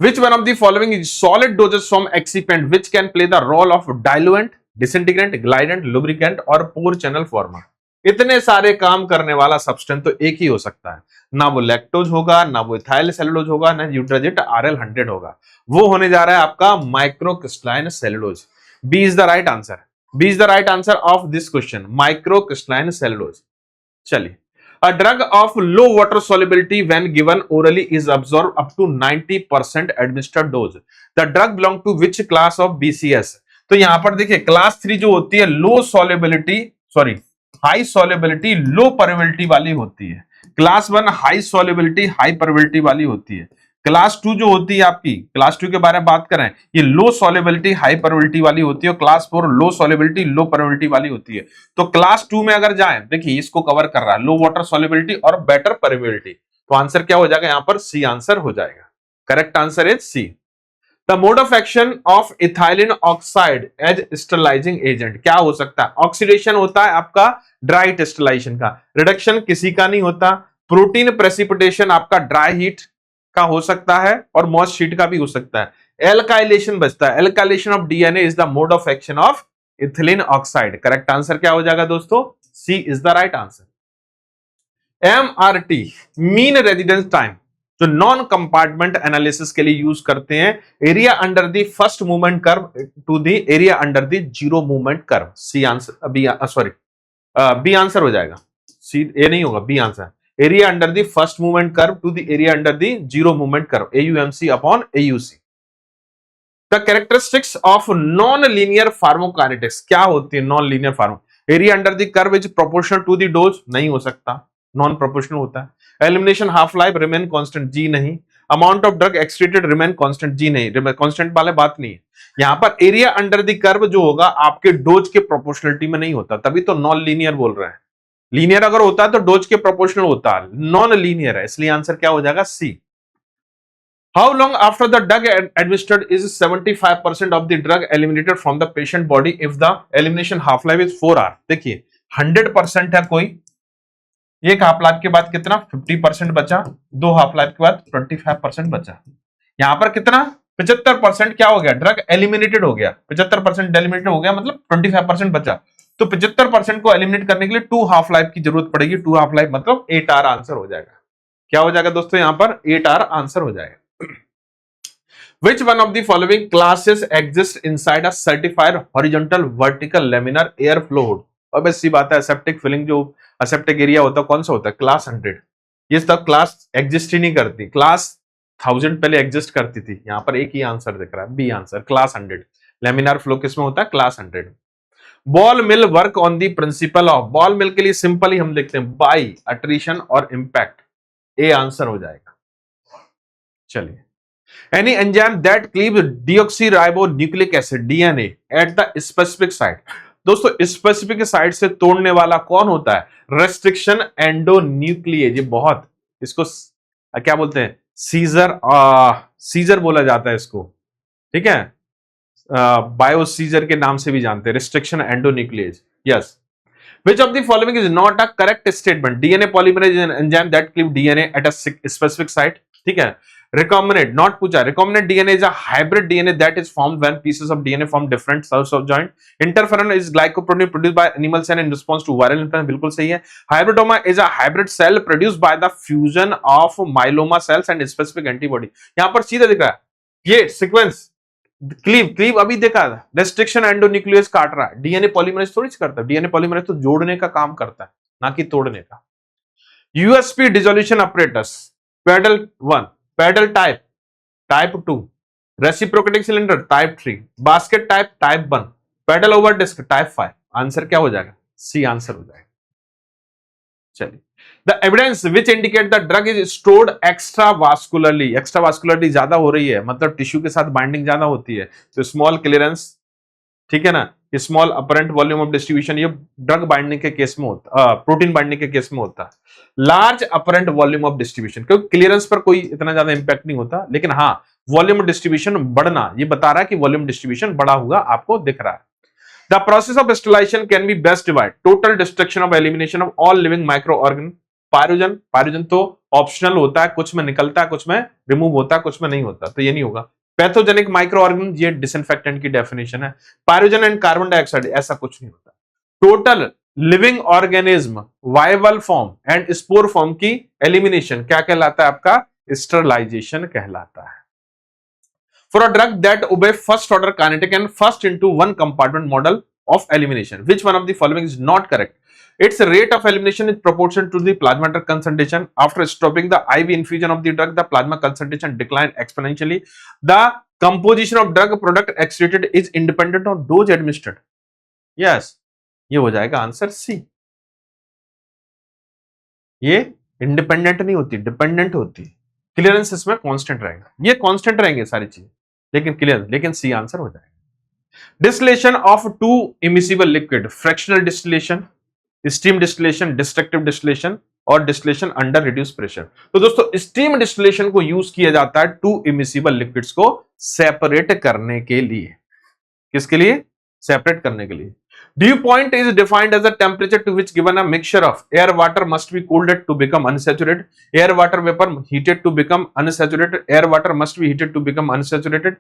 Which one of the following is solid doses from excipient which can play the role of diluent, disintegrant, glidant, lubricant और pore channel former? इतने सारे काम करने वाला substance तो एक ही हो सकता है, ना वो लैक्टोज होगा, ना वो इथाइल सेलुलोज होगा, ना यूट्राजिट RL100 होगा, वो होने जा रहा है आपका microcrystalline cellulose. B is the right answer, B is the right answer of this question, microcrystalline cellulose. चलिए, a drug of low water solubility when given orally is absorbed up to 90% administered dose. The drug belong to which class of BCS? तो यहां पर देखिए class 3 जो होती है लो solubility, sorry high solubility low permeability वाली होती है। Class 1 high solubility high permeability वाली होती है। क्लास 2 जो होती है आपकी, क्लास 2 के बारे में बात करें, ये लो सॉल्युबिलिटी हाई परमेबिलिटी वाली होती है, और क्लास 4 लो सॉल्युबिलिटी लो परमेबिलिटी वाली होती है। तो क्लास 2 में अगर जाएं, देखिए इसको कवर कर रहा है लो वाटर सॉल्युबिलिटी और बेटर परमेबिलिटी, तो आंसर क्या हो जाएगा यहां पर, सी आंसर हो जाएगा। Correct answer is C. The mode of action of ethylene oxide as sterilising agent, क्या हो सकता है? ऑक्सीडेशन होता है आपका ड्राई टेस्टलाइजेशन का, रिडक्शन किसी का नहीं होता, प्रोटीन प्रेसिपिटेशन आपका ड्राई हीट का हो सकता है और मॉइस्ट शीट का भी हो सकता है, एल्काइलेशन बचता है, alkylation of DNA is the mode of action of ethylene oxide. Correct answer क्या हो जाएगा दोस्तों, C is the right answer. MRT mean residence time जो नॉन कंपार्टमेंट एनालिसिस के लिए यूज करते हैं, area under the first movement curve to the area under the zero movement curve. C answer, B sorry B answer हो जाएगा, C A नहीं होगा, B answer. Area under the first movement curve to the area under the zero movement curve, AUMC upon AUC। The characteristics of non linear pharmacokinetics, क्या होती है non linear pharmaco, area under the curve is proportional to the dose, नहीं हो सकता, non proportional होता है। Elimination half life remain constant, जी नहीं। Amount of drug excreted remain constant, जी नहीं, कांस्टेंट वाले बात नहीं है। यहां पर एरिया अंडर द कर्व जो होगा आपके डोज के प्रोपोर्शनलिटी में नहीं होता, तभी तो नॉन लीनियर बोल रहे हैं। लीनियर अगर होता है तो डोज के प्रोपोर्शनल होता है, नॉन लीनियर है, इसलिए आंसर क्या हो जाएगा, सी। How long after the drug administered is 75% of the drug eliminated from the patient body if the elimination half life is 4 hours? देखिए 100% है कोई, एक हाफ लाइफ के बाद कितना 50% बचा, दो हाफ लाइफ के बाद 25% बचा, यहां पर कितना 75% क्या हो गया, ड्रग एलिमिनेटेड हो गया, 75% एलिमिनेटेड हो गया, मतलब 25% बचा, तो 75% को एलिमिनेट करने के लिए 2 हाफ लाइफ की जरूरत पड़ेगी, 2 हाफ लाइफ मतलब 8 आवर आंसर हो जाएगा। क्या हो जाएगा दोस्तों यहां पर 8 आवर आंसर हो जाएगा। Which one of the following classes exists inside a certified horizontal vertical laminar air flow hood? अब ऐसी बात है, aseptic filling जो aseptic एरिया होता है कौन सा होता है, क्लास 100। ये सब क्लास एग्जिस्ट ही नहीं करती, क्लास 1000 पहले एग्जिस्ट करती थी, यहां पर एक ही आंसर दिख रहा है, B answer, class 100। Laminar flow किसमें होता है, class 100। Ball mill work on the principle of, ball mill के लिए सिंपल ही हम लिखते हैं बाई अट्रीशन और इंपैक्ट, ए आंसर हो जाएगा। चलिए, any enzyme that cleaves deoxyribonucleic acid DNA at the specific site, दोस्तों स्पेसिफिक साइट से तोड़ने वाला कौन होता है, रेस्ट्रिक्शन एंडोन्यूक्लिएज। ये बहुत, इसको क्या बोलते हैं, सीजर, सीजर बोला जाता है इसको, ठीक है, बायो सीजर के नाम से भी जानते हैं, restriction endonuclease. Yes, which of the following is not a correct statement, DNA polymerase is an enzyme that cleave DNA at a specific site, ठीक है। recombinant not पूछा, recombinant DNA is a hybrid DNA that is formed when pieces of DNA form different cells of joint. Interferon is glycoprotein produced by animal cell in response to viral infection, बिल्कुल सही है। hybridoma is a hybrid cell produced by the fusion of myeloma cells and specific antibody। यहां पर सीधा दिख रहा है ये सीक्वेंस, क्लीव अभी देखा, रेस्ट्रिक्शन एंडोन्यूक्लियस काट रहा है, डीएनए पॉलीमरेज थोड़ी करता है, डीएनए पॉलीमरेज तो जोड़ने का काम करता है, ना कि तोड़ने का। USP dissolution apparatus, paddle 1, paddle type, type 2, reciprocating cylinder type 3, basket type type 1, paddle over disk type 5। Answer क्या हो जाएगा, सी आंसर हो जाएगा। चलिए, the evidence which indicate the drug is stored extravascularly, extravascularly ज्यादा हो रही है, मतलब टिश्यू के साथ बाइंडिंग ज्यादा होती है, तो स्मॉल क्लियरेंस, ठीक है ना, small apparent volume of distribution, ये ड्रग बाइंडिंग के केस में होता, प्रोटीन बाइंडिंग के केस में होता है। Large apparent volume of distribution, क्योंकि क्लियरेंस पर कोई इतना ज्यादा इंपैक्ट नहीं होता, लेकिन हाँ वॉल्यूम डिस्ट्रीब्यूशन बढ़ना, ये बता रहा है कि वॉल्यूम डिस्ट्रीब्यूशन बढ़ा हुआ आपको दिख रहा है। The process of sterilisation can be best divide, total destruction of elimination of all living micro organ, pyrogen, pyrogen तो ऑप्शनल होता है, कुछ में निकलता है, कुछ में रिमूव होता है, कुछ में नहीं होता, तो ये नहीं होगा। पैथोजेनिक माइक्रो ऑर्गन, ये डिसइंफेक्टेंट की डेफिनेशन है। पायरोजन एंड कार्बन डाइऑक्साइड, ऐसा कुछ नहीं होता। Total living organism, viable form and spore form की एलिमिनेशन क्या कहलाता है? आपका स्टरलाइजेशन कहलाता है। For a drug that obey first order kinetic and first into one compartment model of elimination, which one of the following is not correct? Its rate of elimination is proportional to the plasma drug concentration. After stopping the IV infusion of the drug, the plasma concentration declined exponentially. The composition of drug product excreted is independent of dose administered. Yes, ये हो जाएगा answer C. ये independent नहीं होती, dependent होती। Clearance इसमें constant रहेगा, ये कांस्टेंट रहेंगे सारी चीजें, लेकिन क्लियर, लेकिन सी आंसर हो जाएगा। Distillation of two immiscible liquid, fractional distillation, steam distillation, destructive distillation और distillation under reduced pressure। तो दोस्तों steam distillation को यूज किया जाता है two immiscible liquids को सेपरेट करने के लिए। किसके लिए? सेपरेट करने के लिए। Dew point is defined as the temperature to which given a mixture of air water must be cooled to become unsaturated, air water vapor heated to become unsaturated, air water must be heated to become unsaturated,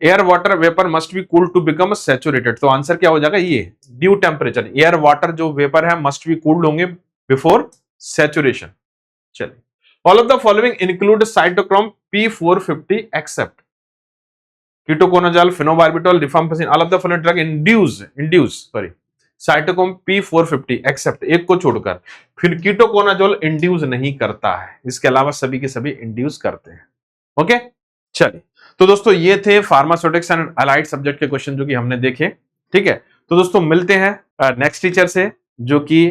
air water vapour must be cooled to become saturated. तो answer क्या हो जाएगा? ये dew temperature, air water जो vapour है must be cooled होंगे before saturation. चलिए, all of the following include cytochrome P450 except ketoconazole, phenobarbital, rifampicin. All of the following drug induce cytochrome P450 except, एक को छोड़कर। फिर कीटोकोनाजोल इंड्यूस नहीं करता है, इसके अलावा सभी के सभी इंड्यूस करते हैं। ओके, चलिए, तो दोस्तों ये थे फार्मास्यूटिक्स एंड अलाइड सब्जेक्ट के क्वेश्चन जो कि हमने देखे। ठीक है, तो दोस्तों मिलते हैं नेक्स्ट टीचर से, जो कि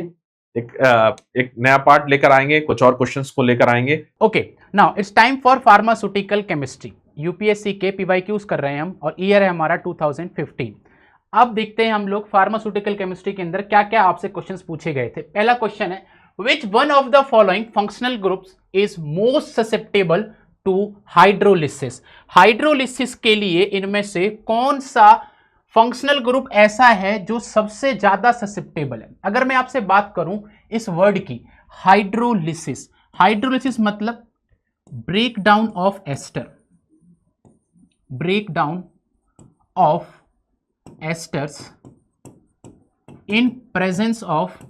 एक नया पार्ट लेकर आएंगे, कुछ और क्वेश्चंस को लेकर आएंगे।
Okay, now it's time for pharmaceutical chemistry. UPSC के पीवाईक्यूज कर रहे हैं हम, और ईयर है हमारा 2015। अब देखते हैं हम लोग फार्मास्यूटिकल केमिस्ट्री के अंदर क्या क्या आपसे क्वेश्चंस पूछे गए थे। पहला क्वेश्चन है, which one of the following functional groups is most susceptible to hydrolysis. Hydrolysis के लिए इनमें से कौन सा फंक्शनल ग्रुप ऐसा है जो सबसे ज्यादा ससेप्टेबल है? अगर मैं आपसे बात करूं इस वर्ड की, हाइड्रोलिसिस, हाइड्रोलिसिस मतलब break down of ester, break down of esters in presence of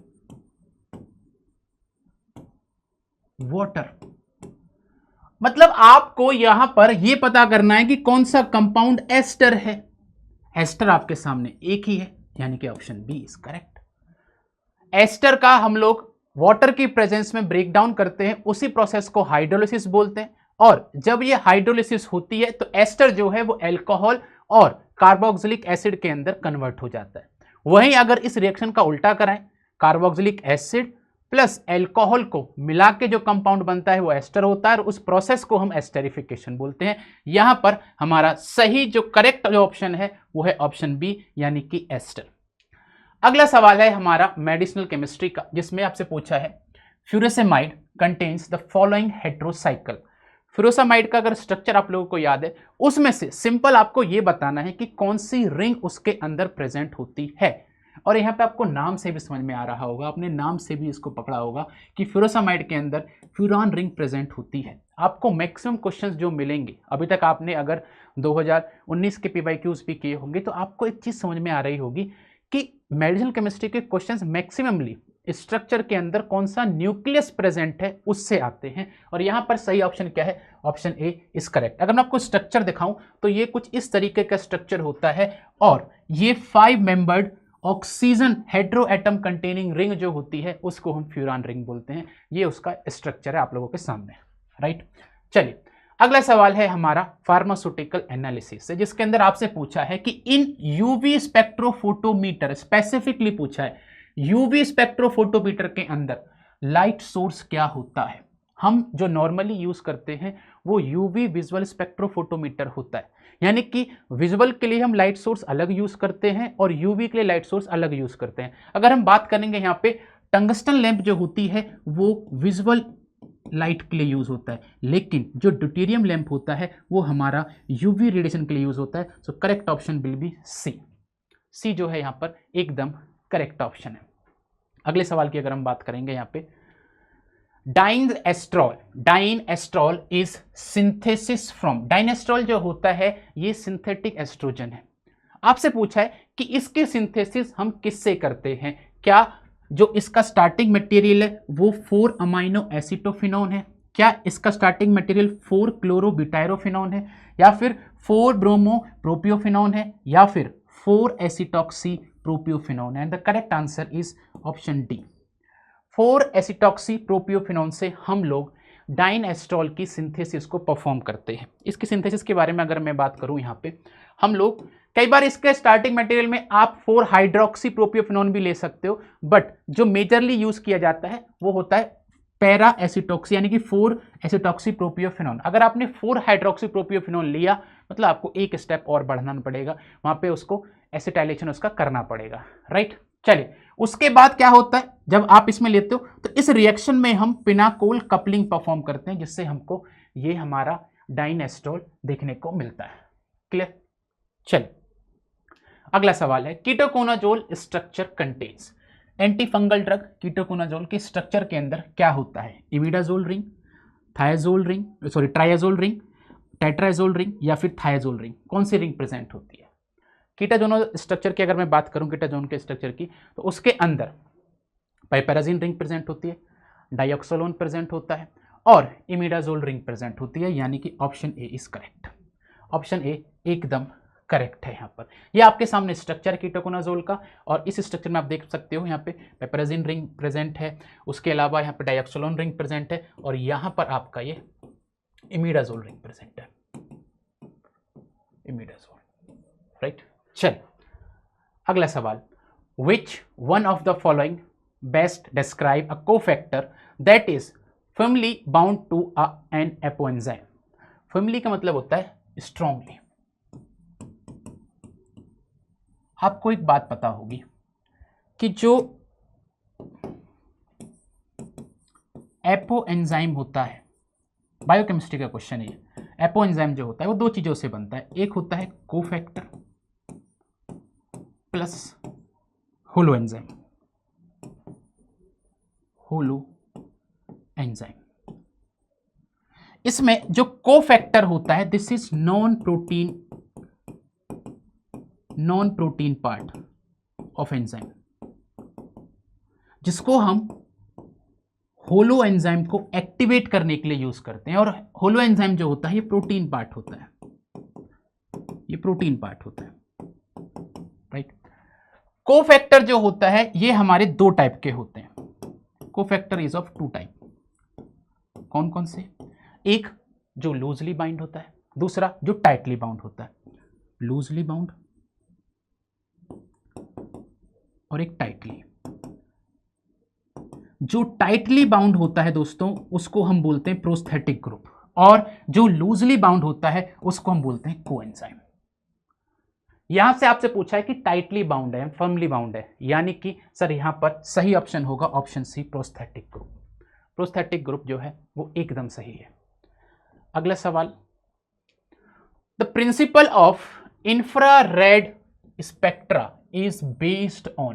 water. मतलब आपको यहां पर यह पता करना है कि कौन सा कंपाउंड एस्टर है। एस्टर आपके सामने एक ही है, यानी कि option B is correct. Ester का हम लोग वाटर की प्रेजेंस में ब्रेक डाउन करते हैं, उसी प्रोसेस को हाइड्रोलिसिस बोलते हैं। और जब ये हाइड्रोलिसिस होती है तो एस्टर जो है वो अल्कोहल और कार्बोक्सिलिक एसिड के अंदर कन्वर्ट हो जाता है। वहीं अगर इस रिएक्शन का उल्टा कराएं, कार्बोक्सिलिक एसिड प्लस अल्कोहल को मिला के जो कंपाउंड बनता है वो एस्टर होता है, और उस प्रोसेस को हम एस्टेरिफिकेशन बोलते हैं। यहां पर हमारा सही जो करेक्ट जो ऑप्शन है वो है ऑप्शन बी, यानी कि एस्टर। अगला सवाल है हमारा मेडिसिनल केमिस्ट्री का, जिसमें आपसे पूछा है, फ्यूरासेमाइड कंटेन्स द फॉलोइंग हेट्रोसाइकल। फ्यूरासेमाइड का अगर स्ट्रक्चर आप लोगों को याद है, उसमें से सिंपल आपको यह बताना है कि कौन सी रिंग उसके अंदर प्रेजेंट होती है। और यहाँ पे आपको नाम से भी समझ में आ रहा होगा, आपने नाम से भी इसको पकड़ा होगा कि फ्यूरासेमाइड के अंदर फ्यूरान रिंग प्रेजेंट होती है। आपको मैक्सिमम क्वेश्चंस जो मिलेंगे, अभी तक आपने अगर 2019 के पीवाईक्यूज भी किए होंगे, तो आपको एक चीज़ समझ में आ रही होगी कि मेडिसिनल केमिस्ट्री के क्वेश्चंस मैक्सिममली स्ट्रक्चर के अंदर कौन सा न्यूक्लियस प्रेजेंट है उससे आते हैं। और यहाँ पर सही ऑप्शन क्या है? Option A is correct. अगर मैं आपको स्ट्रक्चर दिखाऊं तो ये कुछ इस तरीके का स्ट्रक्चर होता है, और ये 5 membered oxygen hetero atom containing ring जो होती है उसको हम फ्यूरान रिंग बोलते हैं। ये उसका स्ट्रक्चर है आप लोगों के सामने, राइट। चलिए, अगला सवाल है हमारा फार्मास्यूटिकल एनालिसिस से, जिसके अंदर आपसे पूछा है कि इन यूवी स्पेक्ट्रोफोटोमीटर, स्पेसिफिकली पूछा है यूवी स्पेक्ट्रोफोटोमीटर के अंदर लाइट सोर्स क्या होता है। हम जो नॉर्मली यूज करते हैं वो यूवी विजुअल स्पेक्ट्रोफोटोमीटर होता है, यानी कि विजुअल के लिए हम लाइट सोर्स अलग यूज करते हैं और यूवी के लिए लाइट सोर्स अलग यूज करते हैं। अगर हम बात करेंगे यहाँ पे, टंगस्टन लैंप जो होती है वो विजुअल लाइट के लिए यूज होता है, लेकिन जो ड्यूटेरियम लैंप होता है वो हमारा यूवी रेडिएशन के लिए यूज होता है। So correct option will be C. C जो है यहाँ पर एकदम करेक्ट ऑप्शन है। अगले सवाल की अगर हम बात करेंगे यहाँ पे, डाइनेस्ट्रॉल, डाइनेस्ट्रॉल इज सिंथेसिस फ्रॉम, डाइनेस्ट्रॉल जो होता है ये सिंथेटिक एस्ट्रोजन है। आपसे पूछा है कि इसकी सिंथेसिस हम किससे करते हैं? क्या जो इसका स्टार्टिंग मटेरियल है वो 4 अमाइनो एसिटोफिनोन है, क्या इसका स्टार्टिंग मटेरियल 4 क्लोरोब्यूटायरोफिनोन है, या फिर 4 ब्रोमो प्रोपियोफिनोन है, या फिर 4 एसिटॉक्सी प्रोपियोफिनोन है? And the correct answer is option D, 4 एसिटॉक्सी प्रोपियोफिनोन से हम लोग डाइनएस्टॉल की सिंथेसिस को परफॉर्म करते हैं। इसकी सिंथेसिस के बारे में अगर मैं बात करूं, यहाँ पे हम लोग कई बार इसके स्टार्टिंग मटेरियल में आप 4 हाइड्रोक्सी प्रोपियोफिनोन भी ले सकते हो, बट जो मेजरली यूज किया जाता है वो होता है पैरा एसिटॉक्सी, यानी कि 4 एसिटॉक्सी प्रोपियोफिनोन। अगर आपने 4 हाइड्रोक्सी प्रोपियोफिनोन लिया मतलब आपको एक स्टेप और बढ़ना पड़ेगा, वहां पे उसको एसिटाइलेशन उसका करना पड़ेगा, राइट। चलिए, उसके बाद क्या होता है, जब आप इसमें लेते हो तो इस रिएक्शन में हम पिनाकोल कपलिंग परफॉर्म करते हैं, जिससे हमको ये हमारा डाइनएस्टॉल देखने को मिलता है। क्लियर? चलिए, अगला सवाल है, ketoconazole structure contains, anti fungal drug ketoconazole के स्ट्रक्चर के अंदर क्या होता है? Imidazole ring, thiazole ring, sorry triazole ring, tetrazole ring, या फिर थायाजोल रिंग? कौन सी रिंग प्रेजेंट होती है? कीटाजोनल स्ट्रक्चर की अगर मैं बात करूं, कीटाजोन के स्ट्रक्चर की, तो उसके अंदर पाइपेराजिन रिंग प्रेजेंट होती है, डाइऑक्सोलोन प्रेजेंट होता है, और इमिडाजोल रिंग प्रेजेंट होती है, यानी कि option A is correct. Option A एकदम करेक्ट है। यहाँ पर ये आपके सामने स्ट्रक्चर कीटोकोनाजोल का, और इस स्ट्रक्चर में आप देख सकते हो यहाँ पे पाइपेराजिन रिंग प्रेजेंट है, उसके अलावा यहाँ पे डाइऑक्सोलोन रिंग प्रेजेंट है, और यहाँ पर आपका ये इमिडाजोल रिंग प्रेजेंट है, इमिडाजोल, राइट। चल, अगला सवाल, which one of the following best describe a cofactor that is firmly bound to an apoenzyme? Firmly का मतलब होता है स्ट्रांगली। आपको एक बात पता होगी कि जो एपोएंजाइम होता है, बायोकेमिस्ट्री का क्वेश्चन है ये, एपोएंजाइम जो होता है वो दो चीजों से बनता है, एक होता है cofactor plus holo enzyme, holo enzyme. इसमें जो कोफैक्टर होता है this is non protein part of enzyme, जिसको हम होलो एंजाइम को एक्टिवेट करने के लिए यूज करते हैं। और होलो एंजाइम जो होता है ये प्रोटीन पार्ट होता है, ये प्रोटीन पार्ट होता है, राइट। कोफैक्टर जो होता है ये हमारे दो टाइप के होते हैं। Cofactor is of 2 type. कौन कौन से? एक जो लूजली बाइंड होता है, दूसरा जो टाइटली बाउंड होता है। लूजली बाउंड और एक टाइटली। जो टाइटली बाउंड होता है दोस्तों उसको हम बोलते हैं प्रोस्थेटिक ग्रुप, और जो लूजली बाउंड होता है उसको हम बोलते हैं कोएंजाइम। यहां से आपसे पूछा है कि टाइटली बाउंड है, फर्मली बाउंड है, यानी कि सर यहां पर सही ऑप्शन होगा option C, prosthetic group. Prosthetic group जो है वो एकदम सही है। अगला सवाल, the principle of infrared spectra is based on,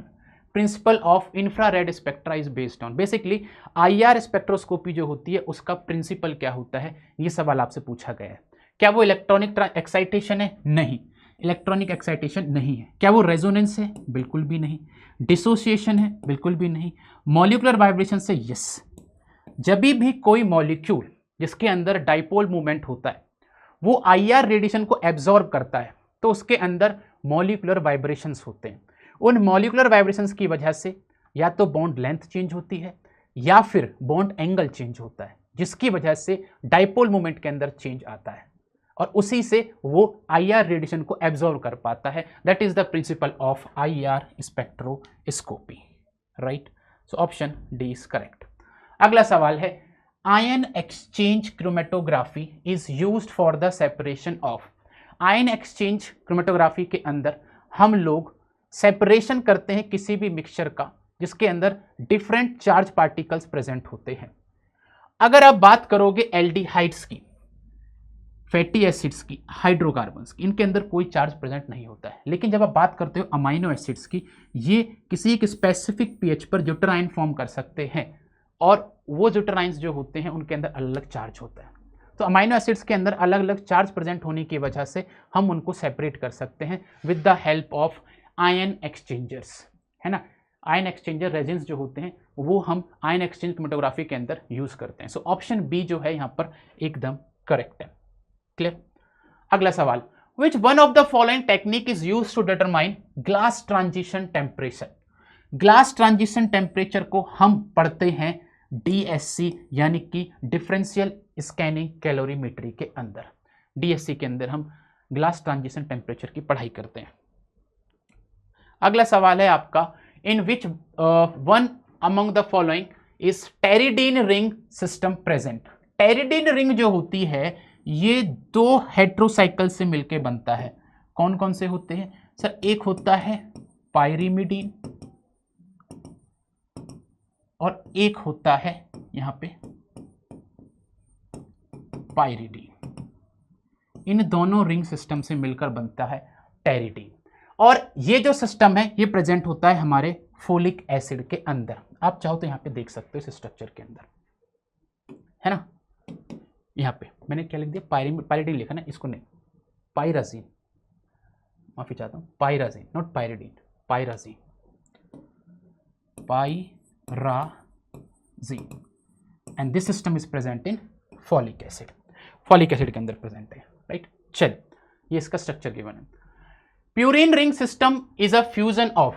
principle of infrared spectra is based on, basically IR spectroscopy जो होती है उसका प्रिंसिपल क्या होता है, ये सवाल आपसे पूछा गया है। क्या वो इलेक्ट्रॉनिक एक्साइटेशन है? नहीं, इलेक्ट्रॉनिक एक्साइटेशन नहीं है। क्या वो रेजोनेंस है? बिल्कुल भी नहीं। डिसोसिएशन है? बिल्कुल भी नहीं। मॉलिक्यूलर वाइब्रेशन से? यस। जब भी कोई मॉलिक्यूल जिसके अंदर डाइपोल मूवमेंट होता है वो आईआर रेडिएशन को एब्जॉर्ब करता है तो उसके अंदर मॉलिक्यूलर वाइब्रेशंस होते हैं। उन मॉलिक्यूलर वाइब्रेशंस की वजह से या तो बॉन्ड लेंथ चेंज होती है या फिर बॉन्ड एंगल चेंज होता है, जिसकी वजह से डाइपोल मूवमेंट के अंदर चेंज आता है और उसी से वो आईआर रेडिएशन को एब्जॉर्ब कर पाता है। That is the principle of IR spectroscopy, right. So option D is correct. अगला सवाल है, ion exchange chromatography is used for the separation of, ion exchange chromatography के अंदर हम लोग सेपरेशन करते हैं किसी भी मिक्सचर का जिसके अंदर डिफरेंट चार्ज पार्टिकल्स प्रेजेंट होते हैं। अगर आप बात करोगे एल्डिहाइड्स की, फैटी एसिड्स की, हाइड्रोकार्बन्स की, इनके अंदर कोई चार्ज प्रेजेंट नहीं होता है। लेकिन जब आप बात करते हो अमाइनो एसिड्स की, ये किसी एक स्पेसिफिक पीएच पर ड्यूटेराइन फॉर्म कर सकते हैं और वो ड्यूटेराइंस जो होते हैं उनके अंदर अलग अलग चार्ज होता है। तो अमाइनो एसिड्स के अंदर अलग अलग चार्ज प्रेजेंट होने की वजह से हम उनको सेपरेट कर सकते हैं with the help of ion exchangers, है ना। आयन एक्सचेंजर रेजिन्स जो होते हैं वो हम आयन एक्सचेंज क्रोमेटोग्राफी के अंदर यूज करते हैं। सो ऑप्शन बी जो है यहाँ पर एकदम करेक्ट है। क्लियर। अगला सवाल, which one of the following technique is use to determine glass transition temperature. Glass transition temperature को हम पढ़ते हैं DSC यानी कि डिफरेंशियल स्कैनिंग कैलोरीमेट्री के अंदर। DSC के अंदर हम ग्लास ट्रांजिशन टेम्परेचर की पढ़ाई करते हैं। अगला सवाल है आपका, in which one among the following is pteridine ring system present. Pteridine ring जो होती है ये दो हेट्रोसाइकिल से मिलकर बनता है। कौन कौन से होते हैं सर? एक होता है पायरिमिडीन और एक होता है यहां पे पायरिडीन। इन दोनों रिंग सिस्टम से मिलकर बनता है टेरिडीन। और ये जो सिस्टम है ये प्रेजेंट होता है हमारे फोलिक एसिड के अंदर। आप चाहो तो यहां पे देख सकते हो इस स्ट्रक्चर के अंदर, है ना। यहां पे मैंने क्या लिख दिया? पायरिडीन लिखा ना, इसको नहीं, पायराजीन, माफी चाहता हूं, पायराजीन not pyridine, पायराजीन, पायराजीन। And this system is present in folic acid. Folic acid के अंदर प्रेजेंट है, राइट। चल, ये इसका स्ट्रक्चर गिवन है। Purine ring system is a fusion of,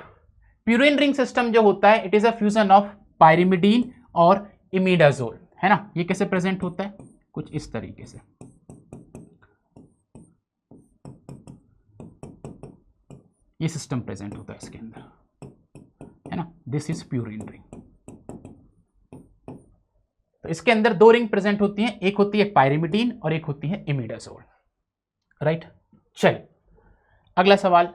purine ring system जो होता है it is a fusion of pyrimidine और इमिडाजोल, है ना। ये कैसे प्रेजेंट होता है? कुछ इस तरीके से। ये सिस्टम प्रेजेंट होता है इसके अंदर, है ना। This is purine ring. तो इसके अंदर दो रिंग प्रेजेंट होती हैं, एक होती है पायरिमिडीन और एक होती है इमिडाजोल, राइट। चलिए अगला सवाल,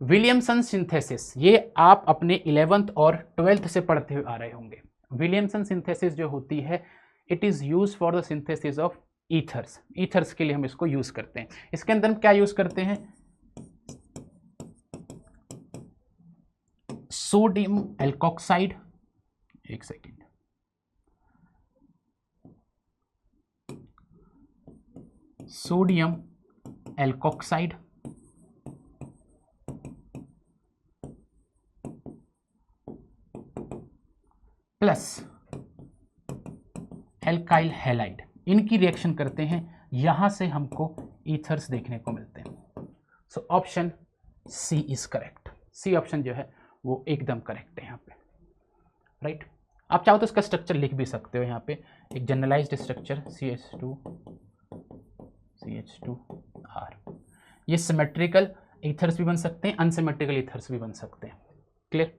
विलियमसन सिंथेसिस। ये आप अपने 11th और 12th से पढ़ते हुए आ रहे होंगे। विलियमसन सिंथेसिस जो होती है it is use for the synthesis of ethers. Ethers के लिए हम इसको यूज करते हैं। इसके अंदर हम क्या यूज करते हैं? सोडियम एल्कोक्साइड, एक second, sodium alkoxide plus alkyl halide, इनकी रिएक्शन करते हैं, यहां से हमको ईथर्स देखने को मिलते हैं। So option C is correct. C option जो है वो एकदम करेक्ट है यहाँ पे, राइट। आप चाहो तो इसका स्ट्रक्चर लिख भी सकते हो यहाँ पे, एक जनरलाइज्ड स्ट्रक्चर CH2R। ये सिमेट्रिकल ईथर्स भी बन सकते हैं, अनसिमेट्रिकल ईथर्स भी बन सकते हैं। क्लियर।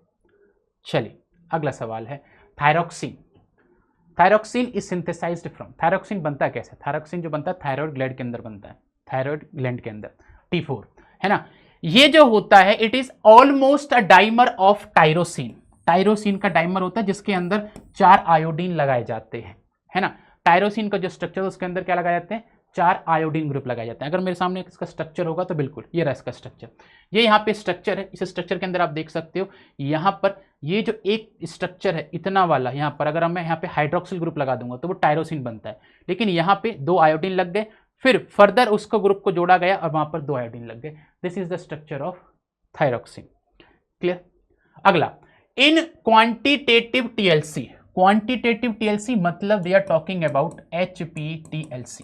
चलिए अगला सवाल है, thyroxine. Thyroxine is synthesised from, thyroxine बनता कैसे? थायरोक्सिन जो बनता है थायराइड ग्लैंड के अंदर बनता है, थायराइड ग्लैंड के अंदर, T4, है ना। ये जो होता है it is almost a dimer of tyrosine. Tyrosine का डाइमर होता है जिसके अंदर 4 आयोडीन लगाए जाते हैं, है ना। टायरोसिन का जो स्ट्रक्चर है उसके अंदर क्या लगाए जाते हैं? 4 आयोडीन ग्रुप लगाए जाते हैं। अगर मेरे सामने इसका स्ट्रक्चर होगा तो बिल्कुल ये रहा इसका स्ट्रक्चर। ये यहाँ पे स्ट्रक्चर है, इस स्ट्रक्चर के अंदर आप देख सकते हो यहाँ पर ये जो एक स्ट्रक्चर है इतना वाला, यहाँ पर अगर मैं यहाँ पे हाइड्रोक्सिल ग्रुप लगा दूंगा तो वो टायरोसिन बनता है। लेकिन यहाँ पे 2 आयोडीन लग गए, फिर फर्दर उसको ग्रुप को जोड़ा गया और वहां पर 2 आयोडीन लग गए। This is the structure of thyroxine. Clear. अगला, in quantitative TLC. Quantitative TLC मतलब they are talking about HPTLC।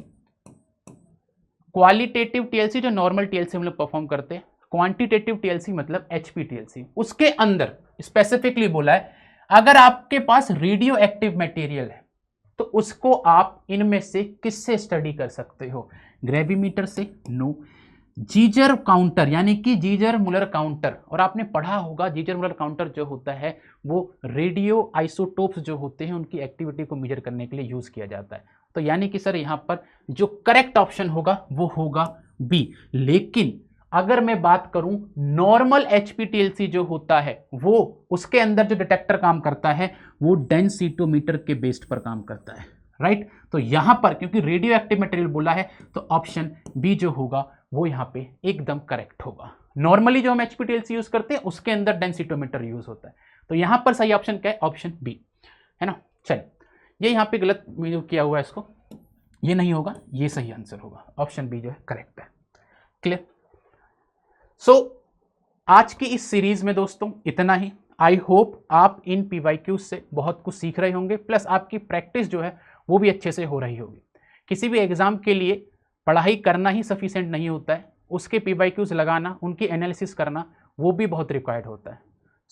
Qualitative TLC जो नॉर्मल टीएलसी हम लोग परफॉर्म करते हैं, क्वांटिटेटिव टीएलसी मतलब HPTLC। उसके अंदर स्पेसिफिकली बोला है अगर आपके पास रेडियो एक्टिव मटेरियल है तो उसको आप इनमें से किससे स्टडी कर सकते हो? ग्रेविमीटर से? नो। जीजर काउंटर यानी कि जीजर मुलर काउंटर, और आपने पढ़ा होगा जीजर मुलर काउंटर जो होता है वो रेडियो आइसोटोप्स जो होते हैं उनकी एक्टिविटी को मेजर करने के लिए यूज किया जाता है। तो यानी कि सर यहां पर जो करेक्ट ऑप्शन होगा वो होगा बी। लेकिन अगर मैं बात करूं नॉर्मल HPTLC जो होता है वो उसके अंदर जो डिटेक्टर काम करता है वो डेंसिटोमीटर के बेस्ड पर काम करता है, राइट। तो यहां पर क्योंकि रेडियो एक्टिव मटेरियल बोला है तो ऑप्शन बी जो होगा वो यहां पे एकदम करेक्ट होगा। नॉर्मली जो हम HPTLC यूज करते हैं उसके अंदर डेंसिटोमीटर यूज होता है। तो यहां पर सही ऑप्शन क्या है? ऑप्शन बी, है ना। चलिए ये यहां पे गलत किया हुआ है, इसको ये नहीं होगा, ये सही आंसर होगा, ऑप्शन बी जो है करेक्ट है। क्लियर। सो आज की इस सीरीज में दोस्तों इतना ही। आई होप आप इन PYQ से बहुत कुछ सीख रहे होंगे, प्लस आपकी प्रैक्टिस जो है वो भी अच्छे से हो रही होगी। किसी भी एग्ज़ाम के लिए पढ़ाई करना ही सफिशिएंट नहीं होता है, उसके PYQs लगाना, उनकी एनालिसिस करना, वो भी बहुत रिक्वायर्ड होता है।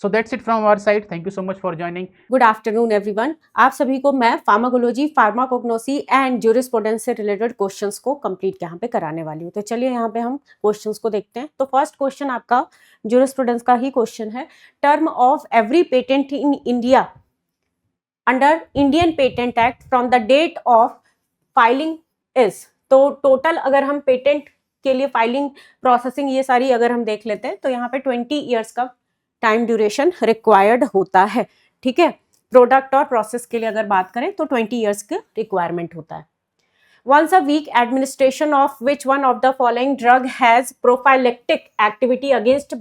So that's it from our side. Thank you so much for joining.
Good afternoon everyone. आप सभी को मैं फार्माकोलॉजी, फार्माकोग्नोसी एंड ज्यूरिस्प्रूडेंस से रिलेटेड क्वेश्चंस को कंप्लीट यहाँ पे कराने वाली हूँ। तो चलिए यहाँ पे हम क्वेश्चंस को देखते हैं। तो फर्स्ट क्वेश्चन आपका ज्यूरिस्प्रूडेंस का ही क्वेश्चन है। Term of every patent in India under Indian Patent Act from the date of filing is. तो टोटल अगर हम पेटेंट के लिए फाइलिंग, प्रोसेसिंग, ये सारी अगर हम देख लेते हैं तो यहाँ पे 20 ईयर्स का टाइम ड्यूरेशन रिक्वायर्ड होता है। ठीक है, प्रोडक्ट और प्रोसेस के लिए अगर बात करें तो 20 ईयर्स का रिक्वायरमेंट होता है। Once a week administration of which one of the following drug has prophylactic activity against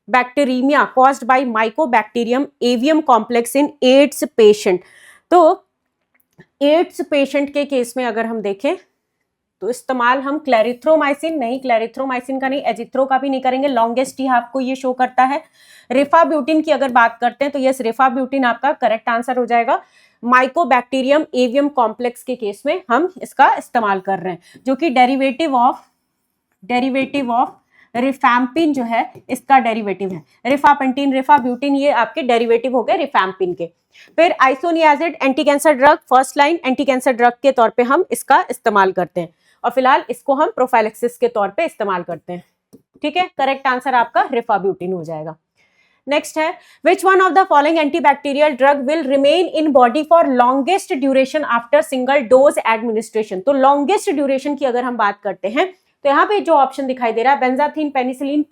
bacteria caused by Mycobacterium avium complex in AIDS patient. तो एड्स पेशेंट के केस में अगर हम देखें तो इस्तेमाल हम क्लैरिथ्रोमाइसिन नहीं, क्लैरिथ्रोमाइसिन का नहीं, एजिथ्रो का भी नहीं करेंगे। लॉन्गेस्ट ही आपको ये शो करता है। रिफाब्यूटिन की अगर बात करते हैं तो यस, रिफाब्यूटिन आपका करेक्ट आंसर हो जाएगा। माइकोबैक्टीरियम एवियम कॉम्प्लेक्स के केस में हम इसका इस्तेमाल कर रहे हैं, जो कि डेरिवेटिव ऑफ रिफैम्पिन जो है इसका डेरिवेटिव है। रिफापेंटिन, रिफाब्यूटिन ये आपके डेरिवेटिव हो गए रिफैम्पिन के। फिर isoniazid anti cancer drug, first line anti cancer drug के तौर पे हम इसका इस्तेमाल करते हैं और फिलहाल इसको हम प्रोफाइलेक्सिस के तौर पे इस्तेमाल करते हैं। ठीक है, करेक्ट आंसर आपका रिफाब्यूटिन हो जाएगा। नेक्स्ट है which one of the following antibacterial drug will remain in body for longest duration after single dose administration. तो लॉन्गेस्ट ड्यूरेशन की अगर हम बात करते हैं तो यहाँ पे जो ऑप्शन दिखाई दे रहा है बेंजाथीन पेनिसिलिन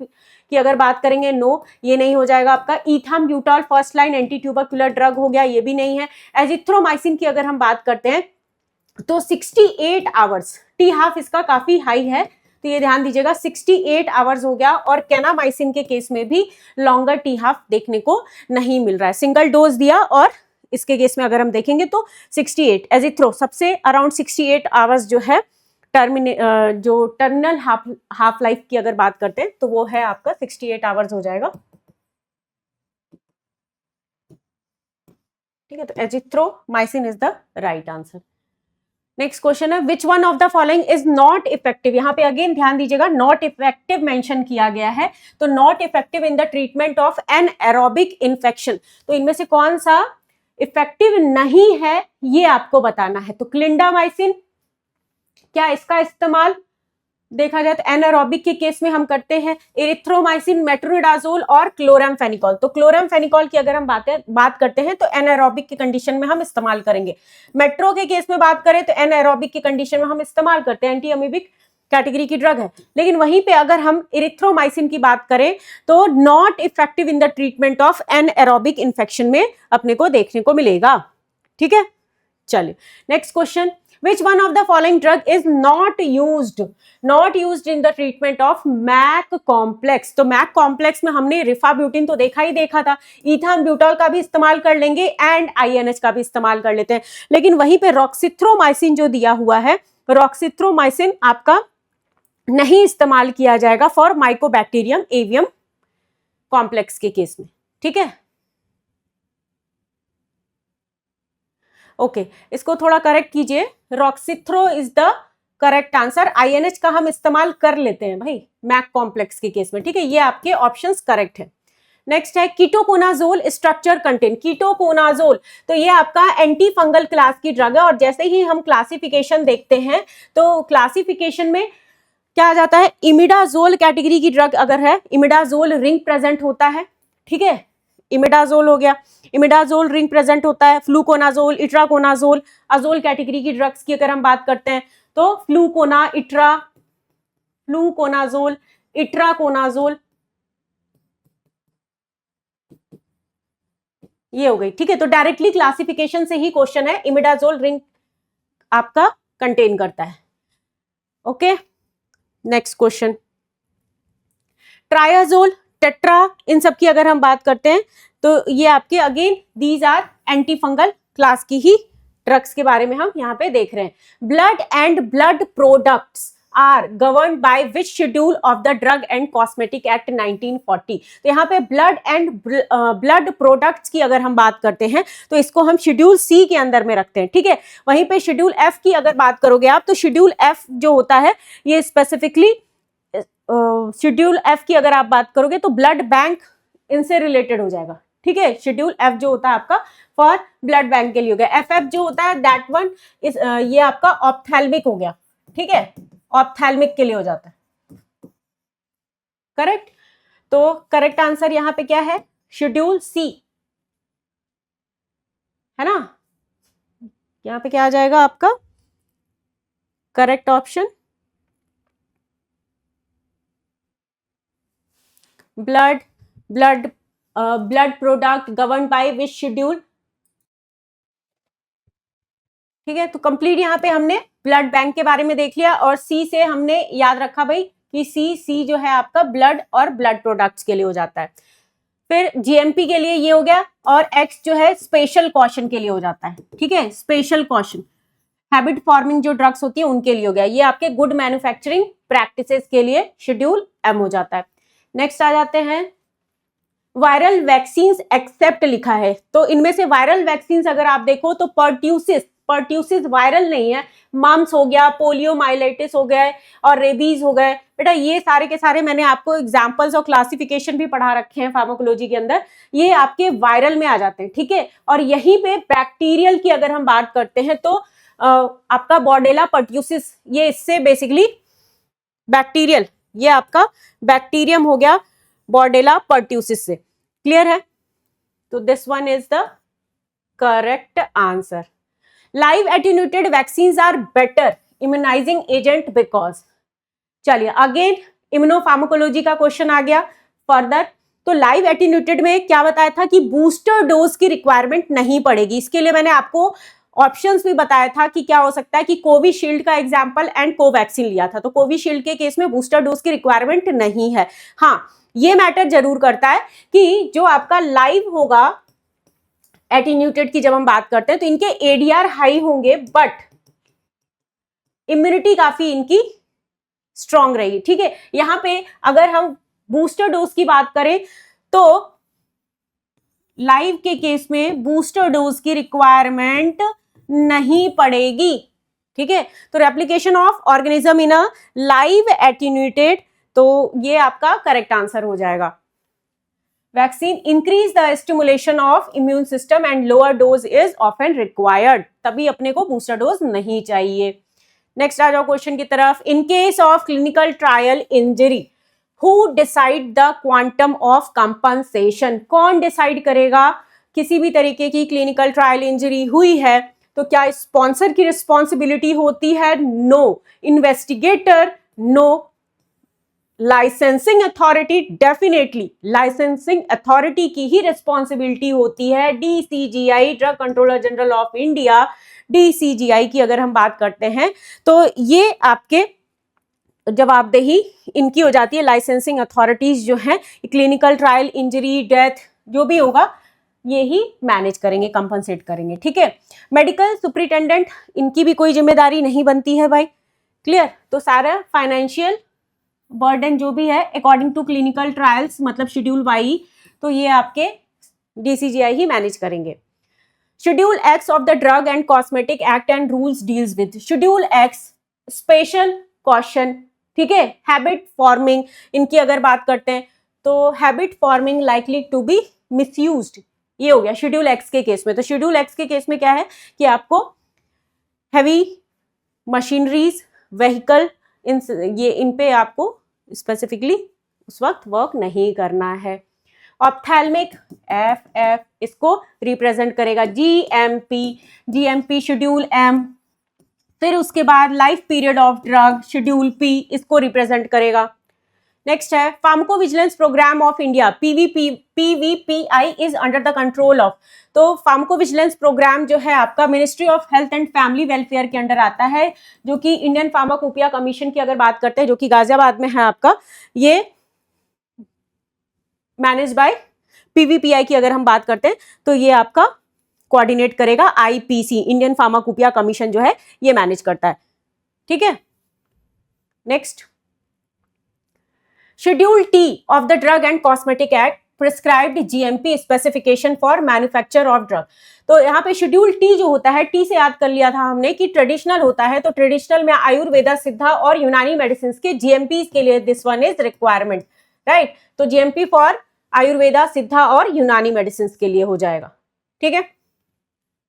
की अगर बात करेंगे, नो, ये नहीं हो जाएगा आपका। Ethambutol first line anti tubercular drug हो गया, ये भी नहीं है। एजिथ्रोमाइसिन की अगर हम बात करते हैं तो 68 आवर्स, टी हाफ इसका काफी हाई है तो ये ध्यान दीजिएगा, 68 आवर्स हो गया। और केनामाइसिन के केस में भी लॉन्गर टी हाफ देखने को नहीं मिल रहा है, सिंगल डोज दिया और इसके केस में अगर हम देखेंगे तो 68। एजिथ्रो सबसे अराउंड 68 आवर्स जो है टर्मिनल हाफ लाइफ की अगर बात करते हैं तो वो है आपका 68 आवर्स हो जाएगा। ठीक है, तो azithromycin is the right answer. Next question है which one of the following is not effective. यहाँ पे अगेन ध्यान दीजिएगा, नॉट इफेक्टिव मेंशन किया गया है। तो not effective in the treatment of anaerobic infection, तो इनमें से कौन सा इफेक्टिव नहीं है ये आपको बताना है। तो क्लिंडामाइसिन, क्या इसका इस्तेमाल देखा जाए तो एनारोबिक के केस में हम करते हैं। एरिथ्रोमाइसिन, मेट्रोनिडाजोल और क्लोरामफेनिकॉल। तो क्लोरामफेनिकॉल की अगर हम बात करते हैं तो एनारोबिक की कंडीशन में हम इस्तेमाल करेंगे। मेट्रो के केस में बात करें तो एनारोबिक की कंडीशन में हम इस्तेमाल करते हैं, एंटी अमीबिक कैटेगरी की ड्रग है। लेकिन वहीं पे अगर हम एरिथ्रोमाइसिन की बात करें तो not effective in the treatment of anaerobic infection में अपने को देखने को मिलेगा। ठीक है, चलिए next question, which one of the following drug is not used in the treatment of MAC complex। तो MAC complex में हमने रिफाब्यूटिन तो देखा था, इथाम्ब्यूटॉल का भी इस्तेमाल कर लेंगे एंड INH का भी इस्तेमाल कर लेते हैं। लेकिन वहीं पे रॉक्सिथ्रोमाइसिन जो दिया हुआ है, रॉक्सिथ्रोमाइसिन आपका नहीं इस्तेमाल किया जाएगा फॉर माइकोबैक्टीरियम एवियम कॉम्प्लेक्स के केस में। ठीक है, ओके, इसको थोड़ा करेक्ट कीजिए। Roxithro is the correct answer. INH का हम इस्तेमाल कर लेते हैं भाई मैक कॉम्प्लेक्स के केस में। ठीक है, ये आपके ऑप्शंस करेक्ट है। नेक्स्ट है कीटोकोनाजोल स्ट्रक्चर कंटेंट। कीटोकोनाजोल तो ये आपका एंटी फंगल क्लास की ड्रग है और जैसे ही हम क्लासिफिकेशन देखते हैं तो क्लासिफिकेशन में क्या आ जाता है, इमिडाजोल कैटेगरी की ड्रग अगर है, इमिडाजोल रिंग प्रेजेंट होता है। ठीक है, इमिडाजोल हो गया, इमिडाजोल रिंग प्रेजेंट होता है। फ्लूकोनाजोल, इट्राकोनाजोल, अजोल कैटेगरी की ड्रग्स की अगर हम बात करते हैं तो फ्लूकोनाजोल, इट्राकोनाजोल, ये हो गई। ठीक है, तो डायरेक्टली क्लासिफिकेशन से ही क्वेश्चन है, इमिडाजोल रिंग आपका कंटेन करता है। Okay, next question, triazole, tetra, इन सब की अगर हम बात करते हैं तो ये आपके again these are anti fungal class की ही ड्रग्स के बारे में हम यहाँ पे देख रहे हैं। Blood and blood products are govern by which schedule of the Drug and Cosmetic Act 1940। तो यहाँ पे ब्लड प्रोडक्ट्स की अगर हम बात करते हैं तो इसको हम शेड्यूल सी के अंदर में रखते हैं, ठीक है। वहीं पे शेड्यूल एफ की अगर बात करोगे आप, तो शेड्यूल एफ जो होता है ये स्पेसिफिकली शेड्यूल एफ की अगर आप बात करोगे तो ब्लड बैंक इनसे रिलेटेड हो जाएगा, ठीक है। शेड्यूल एफ जो होता है आपका फॉर ब्लड बैंक के लिए हो गया। एफ जो होता है दैट वन इज ये आपका ऑप्थेल्मिक हो गया, ठीक है, ऑप्थेल्मिक के लिए हो जाता है, करेक्ट। तो करेक्ट आंसर यहां पे क्या है, शेड्यूल सी, है ना। यहां पे क्या आ जाएगा आपका correct option, blood product govern by which schedule, ठीक है। तो कंप्लीट यहाँ पे हमने ब्लड बैंक के बारे में देख लिया, और सी से हमने याद रखा भाई कि सी जो है आपका ब्लड और ब्लड प्रोडक्ट्स के लिए हो जाता है। फिर जीएमपी के लिए ये हो गया, और एक्स जो है स्पेशल कॉशन के लिए हो जाता है, ठीक है। स्पेशल कॉशन हैबिट फॉर्मिंग जो ड्रग्स होती है उनके लिए हो गया। ये आपके गुड मैन्युफैक्चरिंग प्रैक्टिसेस के लिए शेड्यूल एम हो जाता है। नेक्स्ट आ जाते हैं वायरल वैक्सीन्स एक्सेप्ट लिखा है, तो इनमें से वायरल वैक्सीन्स अगर आप देखो तो पर्ट्यूसिस वायरल नहीं है। मम्स हो गया, पोलियोमाइलाइटिस हो गया और रेबीज हो गए। बेटा ये सारे के सारे मैंने आपको एग्जांपल्स और क्लासिफिकेशन भी पढ़ा रखे हैं फार्माकोलॉजी के अंदर, ये आपके वायरल में आ जाते हैं, ठीक है। और यहीं पे बैक्टीरियल की अगर हम बात करते हैं तो आपका बॉर्डेला पर्ट्यूसिस, ये इससे बेसिकली बैक्टीरियल, ये आपका बैक्टीरियम हो गया बॉर्डेला पर्ट्यूसिस से, क्लियर है। तो this one is the correct answer. Live attenuated vaccines are better immunising agent because, चलिए अगेन इम्यूनोफार्माकोलॉजी का क्वेश्चन आ गया फर्दर। तो लाइव एटेन्यूटेड में क्या बताया था कि बूस्टर डोज की रिक्वायरमेंट नहीं पड़ेगी। इसके लिए मैंने आपको ऑप्शंस भी बताया था कि क्या हो सकता है कि कोविशील्ड का एग्जांपल एंड कोवैक्सीन लिया था। तो कोविशील्ड के केस में बूस्टर डोज की रिक्वायरमेंट नहीं है। हाँ, ये मैटर जरूर करता है कि जो आपका लाइव होगा एटीन्यूटेड की जब हम बात करते हैं तो इनके एडीआर हाई होंगे, बट इम्यूनिटी काफी इनकी स्ट्रांग रहेगी, ठीक है। यहां पे अगर हम बूस्टर डोज की बात करें तो लाइव के केस में बूस्टर डोज की रिक्वायरमेंट नहीं पड़ेगी, ठीक है। तो replication of organism in a live attenuated, तो ये आपका करेक्ट आंसर हो जाएगा। Vaccine increase the stimulation of immune system and lower dose is often required, तभी अपने को बूस्टर डोज नहीं चाहिए। नेक्स्ट आ जाओ क्वेश्चन की तरफ। In case of clinical trial injury who decide the quantum of compensation, कौन डिसाइड करेगा किसी भी तरीके की क्लिनिकल ट्रायल इंजरी हुई है तो क्या स्पॉन्सर की रिस्पॉन्सिबिलिटी होती है? No. Investigator? No. Licensing authority? Definitely licensing authority की ही रिस्पॉन्सिबिलिटी होती है। DCGI, drug controller general of India, DCGI की अगर हम बात करते हैं तो ये आपके जवाबदेही इनकी हो जाती है। लाइसेंसिंग अथॉरिटीज जो हैं क्लिनिकल ट्रायल इंजरी, डेथ जो भी होगा ये ही मैनेज करेंगे, कंपनसेट करेंगे, ठीक है। मेडिकल सुपरिटेंडेंट, इनकी भी कोई जिम्मेदारी नहीं बनती है भाई, क्लियर। तो सारा फाइनेंशियल बर्डन जो भी है अकॉर्डिंग टू क्लिनिकल ट्रायल्स, मतलब शेड्यूल वाई, तो ये आपके डीसीजीआई ही मैनेज करेंगे। Schedule x of the Drug and Cosmetic act and rules deals with, schedule x special caution, ठीक है। हैबिट फॉर्मिंग, इनकी अगर बात करते हैं तो habit forming likely to be misused, ये हो गया शेड्यूल एक्स के केस में। तो शेड्यूल एक्स के केस में क्या है कि आपको हैवी मशीनरीज, व्हीकल, इन पे आपको स्पेसिफिकली उस वक्त वर्क नहीं करना है। ऑप्थेल्मिक एफ इसको रिप्रेजेंट करेगा जीएमपी शेड्यूल एम। फिर उसके बाद life period of drug schedule P, इसको रिप्रेजेंट करेगा। नेक्स्ट है pharmacovigilance programme of India, PvPI is under the control of. तो फार्माकोविजिलेंस प्रोग्राम जो है आपका ministry of health and family welfare के अंडर आता है, जो कि इंडियन फार्माकोपिया कमीशन की अगर बात करते हैं जो कि गाजियाबाद में है आपका, ये मैनेज बाय पीवीपीआई की अगर हम बात करते हैं तो ये आपका कोऑर्डिनेट करेगा आईपीसी, इंडियन फार्माकोपिया कमीशन जो है ये मैनेज करता है, ठीक है। Next, schedule T of the Drug and Cosmetic act prescribed GMP specification for manufacture of drug. तो यहाँ पे शेड्यूल टी जो होता है, टी से याद कर लिया था हमने कि ट्रेडिशनल होता है, तो ट्रेडिशनल में आयुर्वेदा, सिद्धा और यूनानी मेडिसिन के जीएमपी के लिए this one is requirement, right. तो जीएमपी फॉर आयुर्वेदा, सिद्धा और यूनानी मेडिसिन के लिए हो जाएगा, ठीक है।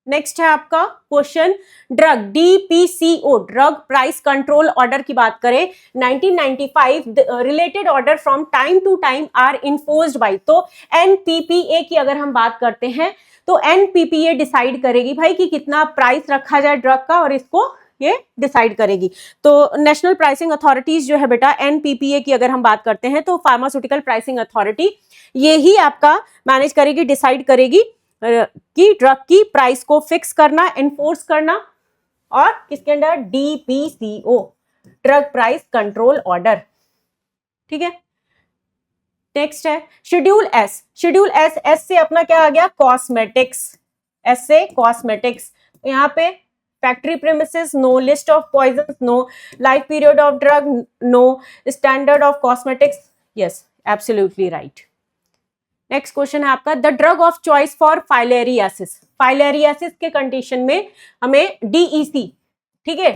नेक्स्ट है आपका question, drug DPCO drug price control order की बात करें 1995, related order from time to time are enforced by. तो एनपीपीए की अगर हम बात करते हैं तो एनपीपीए डिसाइड करेगी भाई कि कितना प्राइस रखा जाए ड्रग का, और इसको ये डिसाइड करेगी। तो नेशनल प्राइसिंग अथॉरिटीज जो है बेटा, एनपीपीए की अगर हम बात करते हैं तो फार्मास्यूटिकल प्राइसिंग अथॉरिटी, ये ही आपका मैनेज करेगी, डिसाइड करेगी कि ड्रग की प्राइस को फिक्स करना, एनफोर्स करना, और किसके under, DPCO drug price control order, ठीक है। नेक्स्ट है schedule S. Schedule S, S से अपना क्या आ गया, कॉस्मेटिक्स, एस से कॉस्मेटिक्स। यहाँ पे factory premises no, list of poison no, life period of drug no, standard of cosmetics yes, absolutely right. Next question है आपका, the drug of choice for filariasis. Filariasis के कंडीशन में हमें DEC, ठीक है,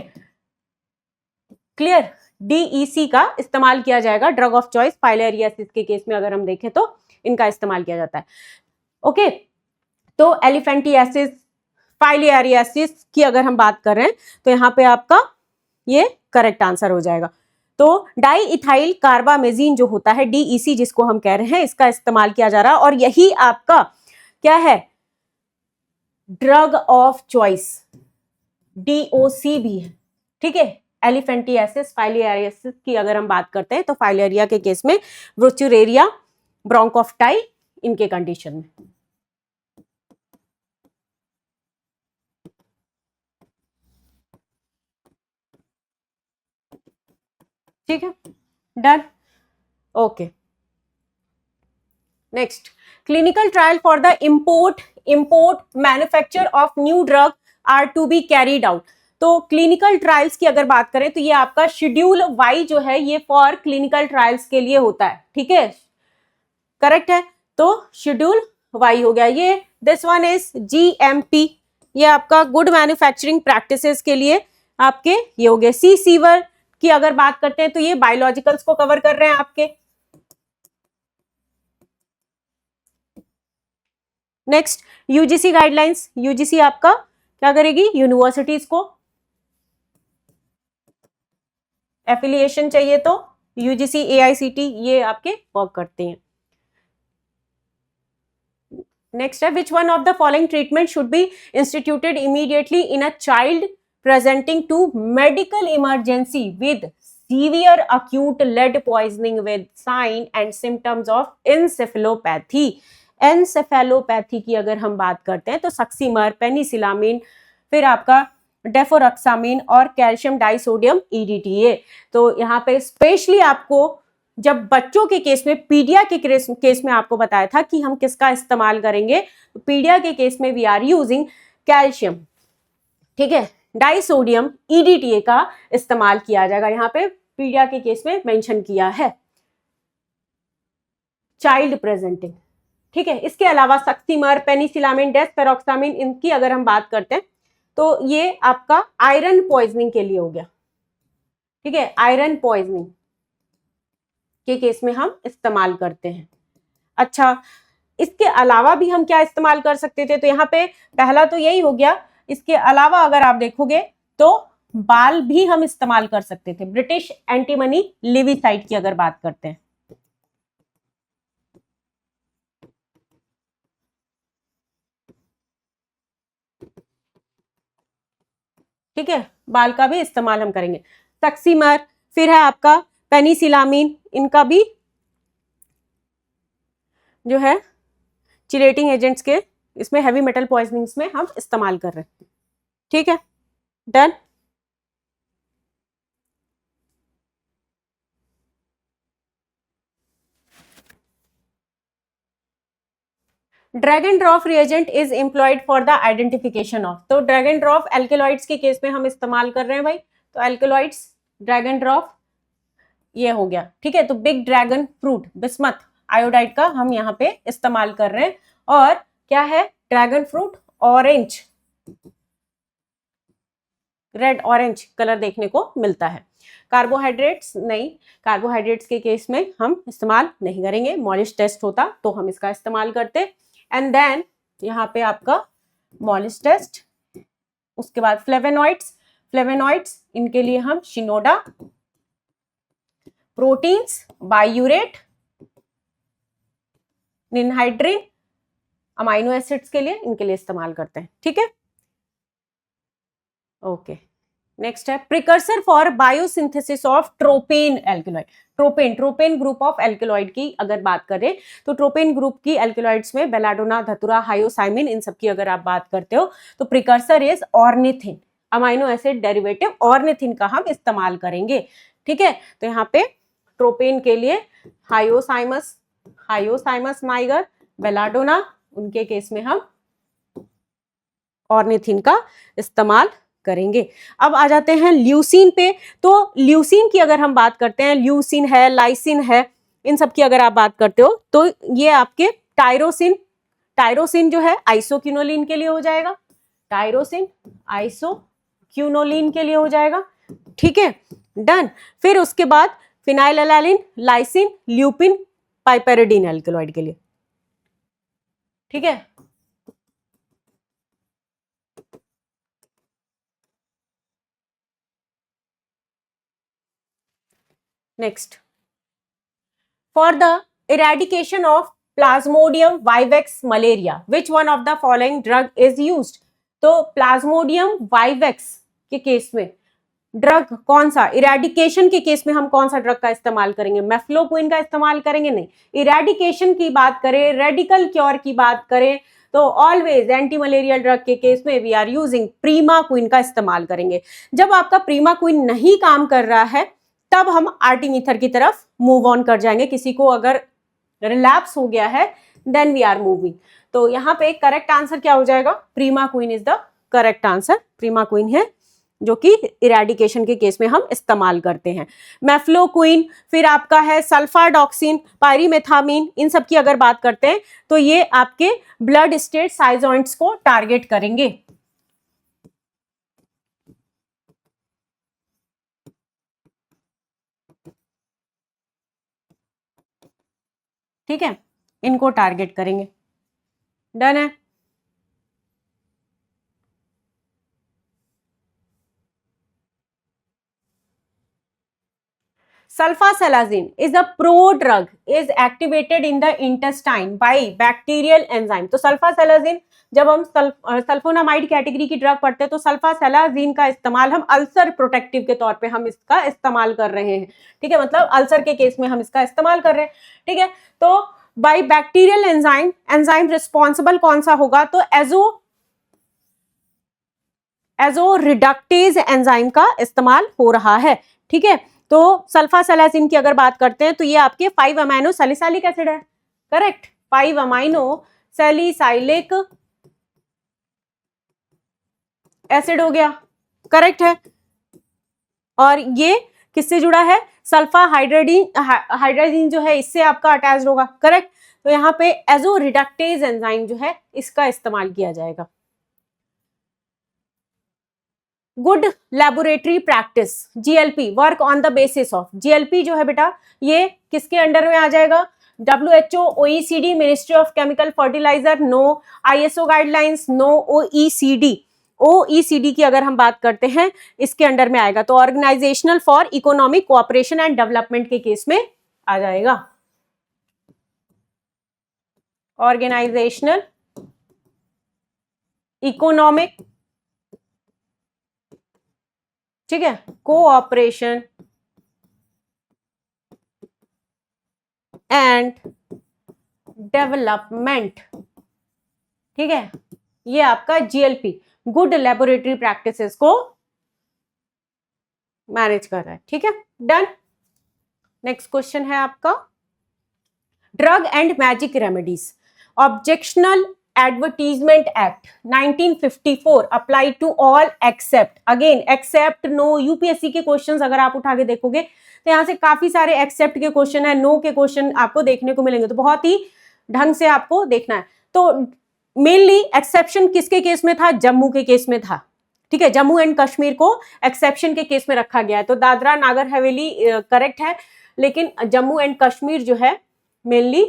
क्लियर, डीईसी का इस्तेमाल किया जाएगा ड्रग ऑफ चॉइस फाइलेरियासिस के केस में। अगर हम देखें तो इनका इस्तेमाल किया जाता है, ओके। तो एलिफेंटियासिस, फाइलेरियासिस की अगर हम बात कर रहे हैं तो यहाँ पे आपका ये करेक्ट आंसर हो जाएगा। तो डाई इथाइल कार्बामेजिन जो होता है, डीईसी जिसको हम कह रहे हैं, इसका इस्तेमाल किया जा रहा है, और यही आपका क्या है, ड्रग ऑफ चॉइस, डीओसी भी है, ठीक है। एलिफेंटियासिस, फाइलेरियासिस की अगर हम बात करते हैं तो फाइलेरिया के केस में ब्रोचुरेरिया, ब्रोंकोफ्टाई, इनके कंडीशन में, ठीक है, done, okay. Next, clinical trial for the import manufacture of new drug are to be carried out. तो क्लिनिकल ट्रायल्स की अगर बात करें तो ये आपका शेड्यूल वाई जो है, ये फॉर क्लिनिकल ट्रायल्स के लिए होता है, ठीक है, करेक्ट है। तो शेड्यूल वाई हो गया ये। दिस वन इज जीएमपी, ये आपका गुड मैन्युफैक्चरिंग प्रैक्टिसेस के लिए आपके ये हो गए। सी सीवर की अगर बात करते हैं तो ये बायोलॉजिकल्स को कवर कर रहे हैं आपके। नेक्स्ट, यूजीसी गाइडलाइंस, यूजीसी आपका क्या करेगी, यूनिवर्सिटीज को एफिलिएशन चाहिए तो यूजीसी, एआईसीटी, ये आपके वर्क करते हैं। नेक्स्ट है, which one of the following treatment should be instituted immediately in a child presenting to medical emergency with severe acute lead poisoning with sign and symptoms of encephalopathy। Encephalopathy की अगर हम बात करते हैं तो सक्सीमर, पेनिसिलामिन, फिर आपका डेफोरक्सामिन और कैल्शियम डाइसोडियम ईडीटीए। तो यहाँ पे स्पेशली आपको जब बच्चों के केस में, पीडिया के केस में आपको बताया था कि हम किसका इस्तेमाल करेंगे, तो पीडिया के केस में वी आर यूजिंग कैल्शियम, ठीक है, डाइसोडियम ईडीटीए का इस्तेमाल किया जाएगा। यहाँ पे पीडिया के केस में मेंशन किया है, चाइल्ड प्रेजेंटिंग, ठीक है। इसके अलावा सक्सीमर, पेनिसिलामिन, डेस्पेरोक्सामिन, इनकी अगर हम बात करते हैं तो ये आपका आयरन पॉइजनिंग के लिए हो गया, ठीक है, आयरन पॉइजनिंग के केस में हम इस्तेमाल करते हैं। अच्छा, इसके अलावा भी हम क्या इस्तेमाल कर सकते थे, तो यहाँ पे पहला तो यही हो गया। इसके अलावा अगर आप देखोगे तो बाल भी हम इस्तेमाल कर सकते थे। ब्रिटिश एंटीमनी लिविसाइड की अगर बात करते हैं, ठीक है, बाल का भी इस्तेमाल हम करेंगे। सक्सीमर, फिर है आपका पेनिसिलामिन, इनका भी जो है चिलेटिंग एजेंट्स के, इसमें हैवी मेटल पॉइजनिंग्स में हम इस्तेमाल कर रहे हैं, ठीक है, done. Drag and drop reagent is employed for the identification of. तो ड्रैग एंड ड्रॉप एल्केलॉइड्स के केस में हम इस्तेमाल कर रहे हैं भाई। तो एल्केलॉइड्स, ड्रैग एंड ड्रॉप ये हो गया, ठीक है। तो big dragon fruit, bismuth iodide का हम यहाँ पे इस्तेमाल कर रहे हैं। और क्या है, dragon fruit orange, red orange colour देखने को मिलता है। कार्बोहाइड्रेट्स नहीं, कार्बोहाइड्रेट्स के केस में हम इस्तेमाल नहीं करेंगे, मॉलिश टेस्ट होता तो हम इसका इस्तेमाल करते। एंड देन यहाँ पे आपका मॉलिश टेस्ट, उसके बाद फ्लेवेनॉइड्स, फ्लेवेनॉइड्स इनके लिए हम Shinoda, proteins biuret, ninhydrin, amino acids के लिए इनके लिए इस्तेमाल करते हैं, ठीक है। ओके, नेक्स्ट है precursor for biosynthesis of tropane alkaloid. Tropane, tropane group of alkaloid की अगर बात करें तो ट्रोपेन ग्रुप की एल्केलॉइड्स में बेलाडोना, धतुरा, हायोसाइमिन, इन सब की अगर आप बात करते हो तो precursor is ornithine, amino acid derivative ornithine का हम इस्तेमाल करेंगे, ठीक है। तो यहाँ पे ट्रोपेन के लिए हायोसाइमस, हायोसाइमस नाइगर, बेलाडोना, उनके केस में हम ऑर्निथिन का इस्तेमाल करेंगे। अब आ जाते हैं ल्यूसीन पे। तो ल्यूसीन की अगर हम बात करते हैं, ल्यूसीन है, लाइसिन है, इन सब की अगर आप बात करते हो तो ये आपके टायरोसिन, टायरोसिन जो है आइसोक्यूनोलिन के लिए हो जाएगा, टायरोसिन आइसोक्यूनोलिन के लिए हो जाएगा, ठीक है, डन। फिर उसके बाद फिनाइलएलानिन, लाइसिन, ल्यूपिन, पाइपेरिडीन एल्केलॉइड के लिए, ठीक है। Next, for the eradication of Plasmodium vivax malaria which one of the following drug is used. तो प्लाज्मोडियम वाइवेक्स के केस में ड्रग कौन सा, इरेडिकेशन के केस में हम कौन सा ड्रग का इस्तेमाल करेंगे, मेफ्लोक्विन का इस्तेमाल करेंगे, नहीं। इरेडिकेशन की बात करें, रेडिकल क्योर की बात करें तो ऑलवेज एंटी मलेरियल ड्रग के केस में वी आर यूजिंग प्रीमाक्विन का इस्तेमाल करेंगे। जब आपका प्रीमाक्विन नहीं काम कर रहा है तब हम आर्टिमीथर की तरफ मूव ऑन कर जाएंगे। किसी को अगर रिलैप्स हो गया है देन वी आर मूविंग। तो यहाँ पे करेक्ट आंसर क्या हो जाएगा, प्रीमाक्विन इज द करेक्ट आंसर। प्रीमाक्विन है जो कि इरेडिकेशन के केस में हम इस्तेमाल करते हैं। मेफ्लोक्विन, फिर आपका है सल्फाडॉक्सिन, पायरीमेथामीन, इन सब की अगर बात करते हैं तो ये आपके ब्लड स्टेट साइजॉइंट्स को टारगेट करेंगे, ठीक है, इनको टारगेट करेंगे, डन है। Sulfasalazine is a prodrug is activated in the intestine by bacterial enzyme। तो सल्फासेलाजीन, जब हम सल्फोनामाइड कैटेगरी की ड्रग पढ़ते हैं तो सल्फासेलाजीन का इस्तेमाल हम अल्सर प्रोटेक्टिव के तौर पे हम इसका इस्तेमाल कर रहे हैं, ठीक है, मतलब अल्सर के केस में हम इसका इस्तेमाल कर रहे हैं, ठीक है। तो bye bacterial enzyme, enzyme responsible कौन सा होगा, तो एजो रिडक्टेज एंजाइम का इस्तेमाल हो रहा है, ठीक है। तो सल्फासेलाजीन की अगर बात करते हैं तो ये आपके 5 अमाइनो सैलिसाइलिक एसिड है, करेक्ट, 5 अमाइनो सैलिसाइलिक एसिड हो गया, करेक्ट है। और ये किससे जुड़ा है, सल्फा हाइड्रोजीन जो है इससे आपका अटैच्ड होगा, करेक्ट। तो यहाँ पे एजो रिडक्टेज एंजाइम जो है इसका इस्तेमाल किया जाएगा। Good laboratory practice, GLP, work on the basis of, GLP जो है बेटा ये किसके अंडर में आ जाएगा, WHO, OECD, ministry of chemical fertilizer, no, ISO guidelines, no, OECD की अगर हम बात करते हैं इसके अंडर में आएगा, तो organisational for economic cooperation and development के केस में आ जाएगा, ऑर्गेनाइजेशनल इकोनॉमिक, ठीक है, कोऑपरेशन एंड डेवलपमेंट, ठीक है, ये आपका जीएलपी गुड लेबोरेटरी प्रैक्टिसेस को मैनेज कर रहा है, ठीक है, डन। नेक्स्ट क्वेश्चन है आपका drug and magic remedies. Objectional advertisement act 1954 apply to all except, again except, no, UPSC के क्वेश्चंस अगर आप उठा के देखोगे तो यहाँ से काफी सारे एक्सेप्ट के क्वेश्चन है, नो के क्वेश्चन आपको देखने को मिलेंगे, तो बहुत ही ढंग से आपको देखना है। तो मेनली एक्सेप्शन किसके केस में था? जम्मू के केस में था, ठीक है, जम्मू एंड कश्मीर को एक्सेप्शन के केस में रखा गया है। तो दादरा नागर हवेली करेक्ट है, लेकिन जम्मू एंड कश्मीर जो है मेनली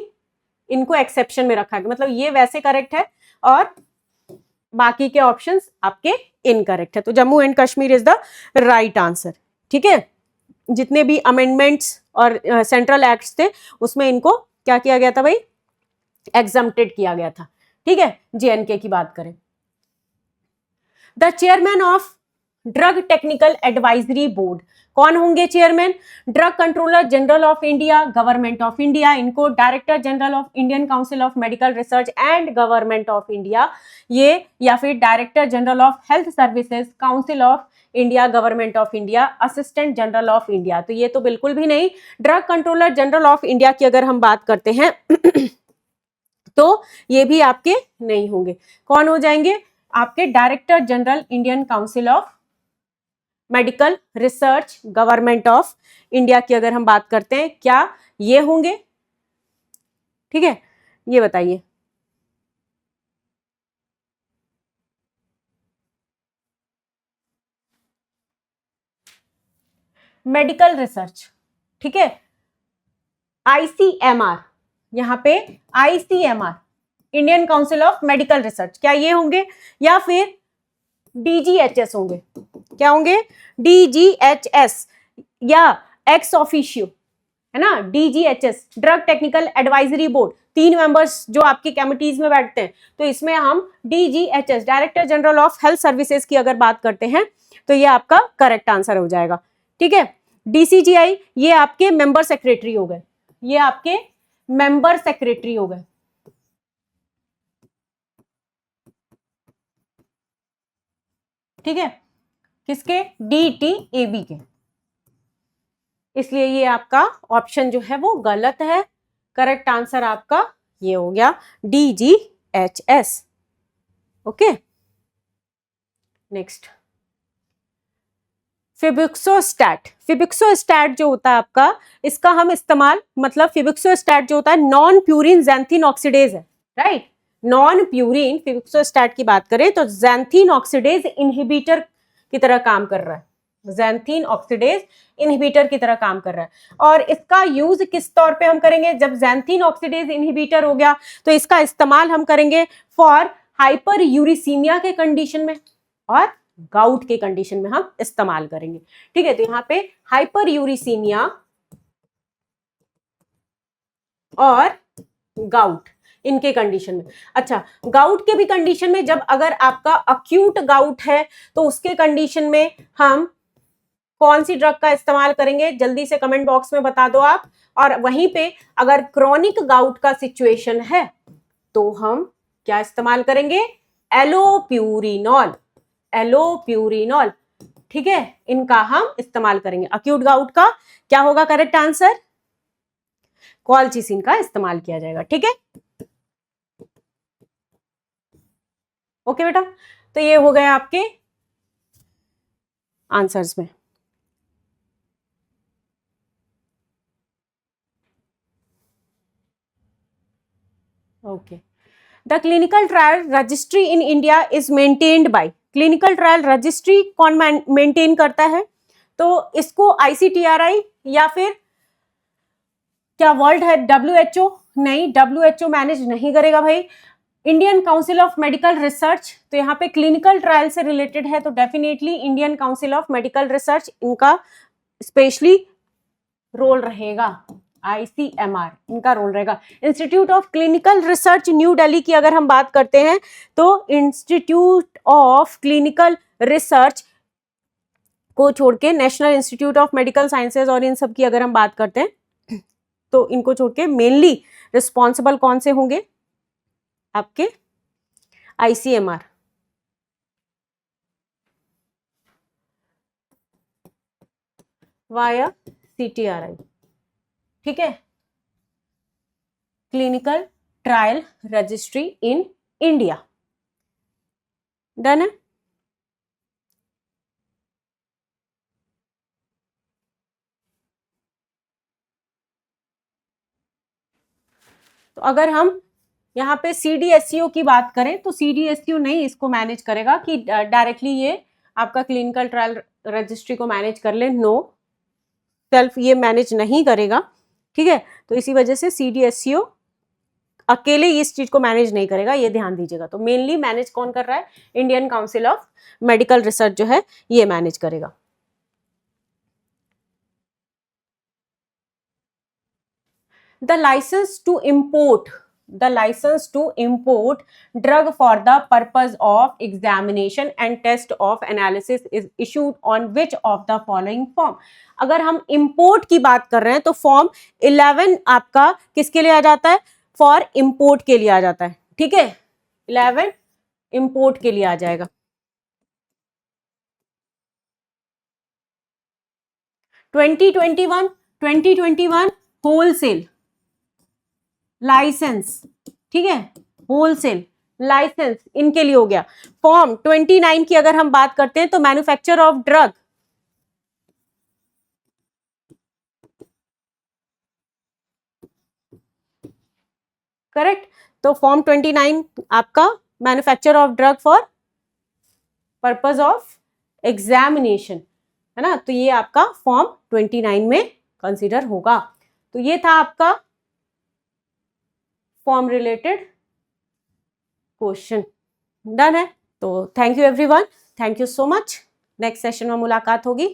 इनको एक्सेप्शन में रखा गया, मतलब ये वैसे करेक्ट है और बाकी के ऑप्शंस आपके इनकरेक्ट है। तो Jammu and Kashmir is the right answer, ठीक है। जितने भी अमेंडमेंट्स और सेंट्रल एक्ट्स थे उसमें इनको क्या किया गया था भाई? एग्जम्प्टेड किया गया था, ठीक है। जेएनके की बात करें, the chairman of drug technical advisory board कौन होंगे chairman? Drug controller general of India, government of India, इनको director general of Indian council of medical research and government of India, ये, या फिर director general of health services, council of India, government of India, assistant general of India. तो ये तो बिल्कुल भी नहीं। Drug controller general of India की अगर हम बात करते हैं तो ये भी आपके नहीं होंगे। कौन हो जाएंगे? आपके director general Indian council of medical research, government of India की अगर हम बात करते हैं, क्या ये होंगे? ठीक है, ये बताइए। मेडिकल रिसर्च, ठीक है, आईसीएमआर, यहां पे ICMR, Indian council of medical research, क्या ये होंगे? या फिर डीजीएचएस होंगे? क्या होंगे? डीजीएचएस या एक्स ऑफिशियो, है ना, DGHS, drug technical advisory board, 3 members जो आपकी कमिटीज में बैठते हैं, तो इसमें हम DGHS, director general of health services की अगर बात करते हैं तो ये आपका करेक्ट आंसर हो जाएगा, ठीक है। डीसीजीआई, ये आपके मेंबर सेक्रेटरी हो गए, ये आपके मेंबर सेक्रेटरी हो गए, ठीक है, किसके? डीटीएबी के। इसलिए ये आपका ऑप्शन जो है वो गलत है। करेक्ट आंसर आपका ये हो गया DGHS. Okay, next, febuxostat. Febuxostat जो होता है आपका, इसका हम इस्तेमाल, मतलब फिबिक्सोस्टैट जो होता है नॉन प्यूरिन ज़ैंथीन ऑक्सीडेज है, राइट। नॉन प्यूरिन फिबिक्सोस्टैट की बात करें तो ज़ैंथीन ऑक्सीडेज इनहिबिटर की तरह काम कर रहा है, ज़ैंथीन ऑक्सीडेज इनहिबिटर की तरह काम कर रहा है। और इसका यूज किस तौर पे हम करेंगे? जब ज़ैंथीन ऑक्सीडेज इनहिबिटर हो गया तो इसका इस्तेमाल हम करेंगे फॉर हाइपर यूरिसीमिया के कंडीशन में और गाउट के कंडीशन में हम इस्तेमाल करेंगे, ठीक है। तो यहाँ पे हाइपर यूरिसीमिया और गाउट, इनके कंडीशन में। अच्छा, गाउट के भी कंडीशन में, जब अगर आपका अक्यूट गाउट है तो उसके कंडीशन में हम कौन सी ड्रग का इस्तेमाल करेंगे? जल्दी से कमेंट बॉक्स में बता दो आप। और वहीं पे अगर क्रॉनिक गाउट का सिचुएशन है तो हम क्या इस्तेमाल करेंगे? एलोप्यूरिनॉल, एलोप्यूरिनॉल, ठीक है, इनका हम इस्तेमाल करेंगे। अक्यूट गाउट का क्या होगा करेक्ट आंसर? कॉलचिसिन का इस्तेमाल किया जाएगा, ठीक है। ओके बेटा, तो ये हो गए आपके आंसर्स में। Okay, the clinical trial registry in India is maintained by, clinical trial registry कौन मेंटेन करता है? तो इसको आईसीटीआरआई या फिर क्या वर्ल्ड है डब्ल्यूएचओ? नहीं, डब्ल्यूएचओ मैनेज नहीं करेगा भाई। Indian council of medical research, तो यहाँ पे क्लिनिकल ट्रायल से रिलेटेड है तो definitely Indian council of medical research, इनका स्पेशली रोल रहेगा। आईसीएमआर, इनका रोल रहेगा। Institute of clinical research new Delhi की अगर हम बात करते हैं तो इंस्टीट्यूट ऑफ क्लिनिकल रिसर्च को छोड़ के national institute of medical sciences और इन सब की अगर हम बात करते हैं तो इनको छोड़ के मेनली रिस्पॉन्सिबल कौन से होंगे? आपके आईसीएमआर, वाया सीटीआरआई, ठीक है, clinical trial registry in India. Done है। तो अगर हम यहाँ पे CDSCO की बात करें तो CDSCO नहीं इसको मैनेज करेगा कि डायरेक्टली ये आपका क्लिनिकल ट्रायल रजिस्ट्री को मैनेज कर ले। नो, सेल्फ ये मैनेज नहीं करेगा, ठीक है। तो इसी वजह से CDSCO अकेले इस चीज को मैनेज नहीं करेगा, ये ध्यान दीजिएगा। तो मेनली मैनेज कौन कर रहा है? Indian council of medical research जो है ये मैनेज करेगा। The license to import drug for the purpose of examination and test of analysis is issued on which of the following form? अगर हम import की बात कर रहे हैं तो फॉर्म 11 आपका किसके लिए आ जाता है? फॉर import के लिए आ जाता है, ठीक है। 11 import के लिए आ जाएगा। Twenty twenty one wholesale licence, ठीक है, होलसेल लाइसेंस इनके लिए हो गया। फॉर्म 29 की अगर हम बात करते हैं तो मैन्युफैक्चर ऑफ ड्रग, करेक्ट। तो फॉर्म 29 आपका manufacture of drug for purpose of examination है ना, तो ये आपका फॉर्म 29 में कंसीडर होगा। तो ये था आपका फॉर्म रिलेटेड क्वेश्चन। डन है। तो thank you everyone, thank you so much. Next session में मुलाकात होगी।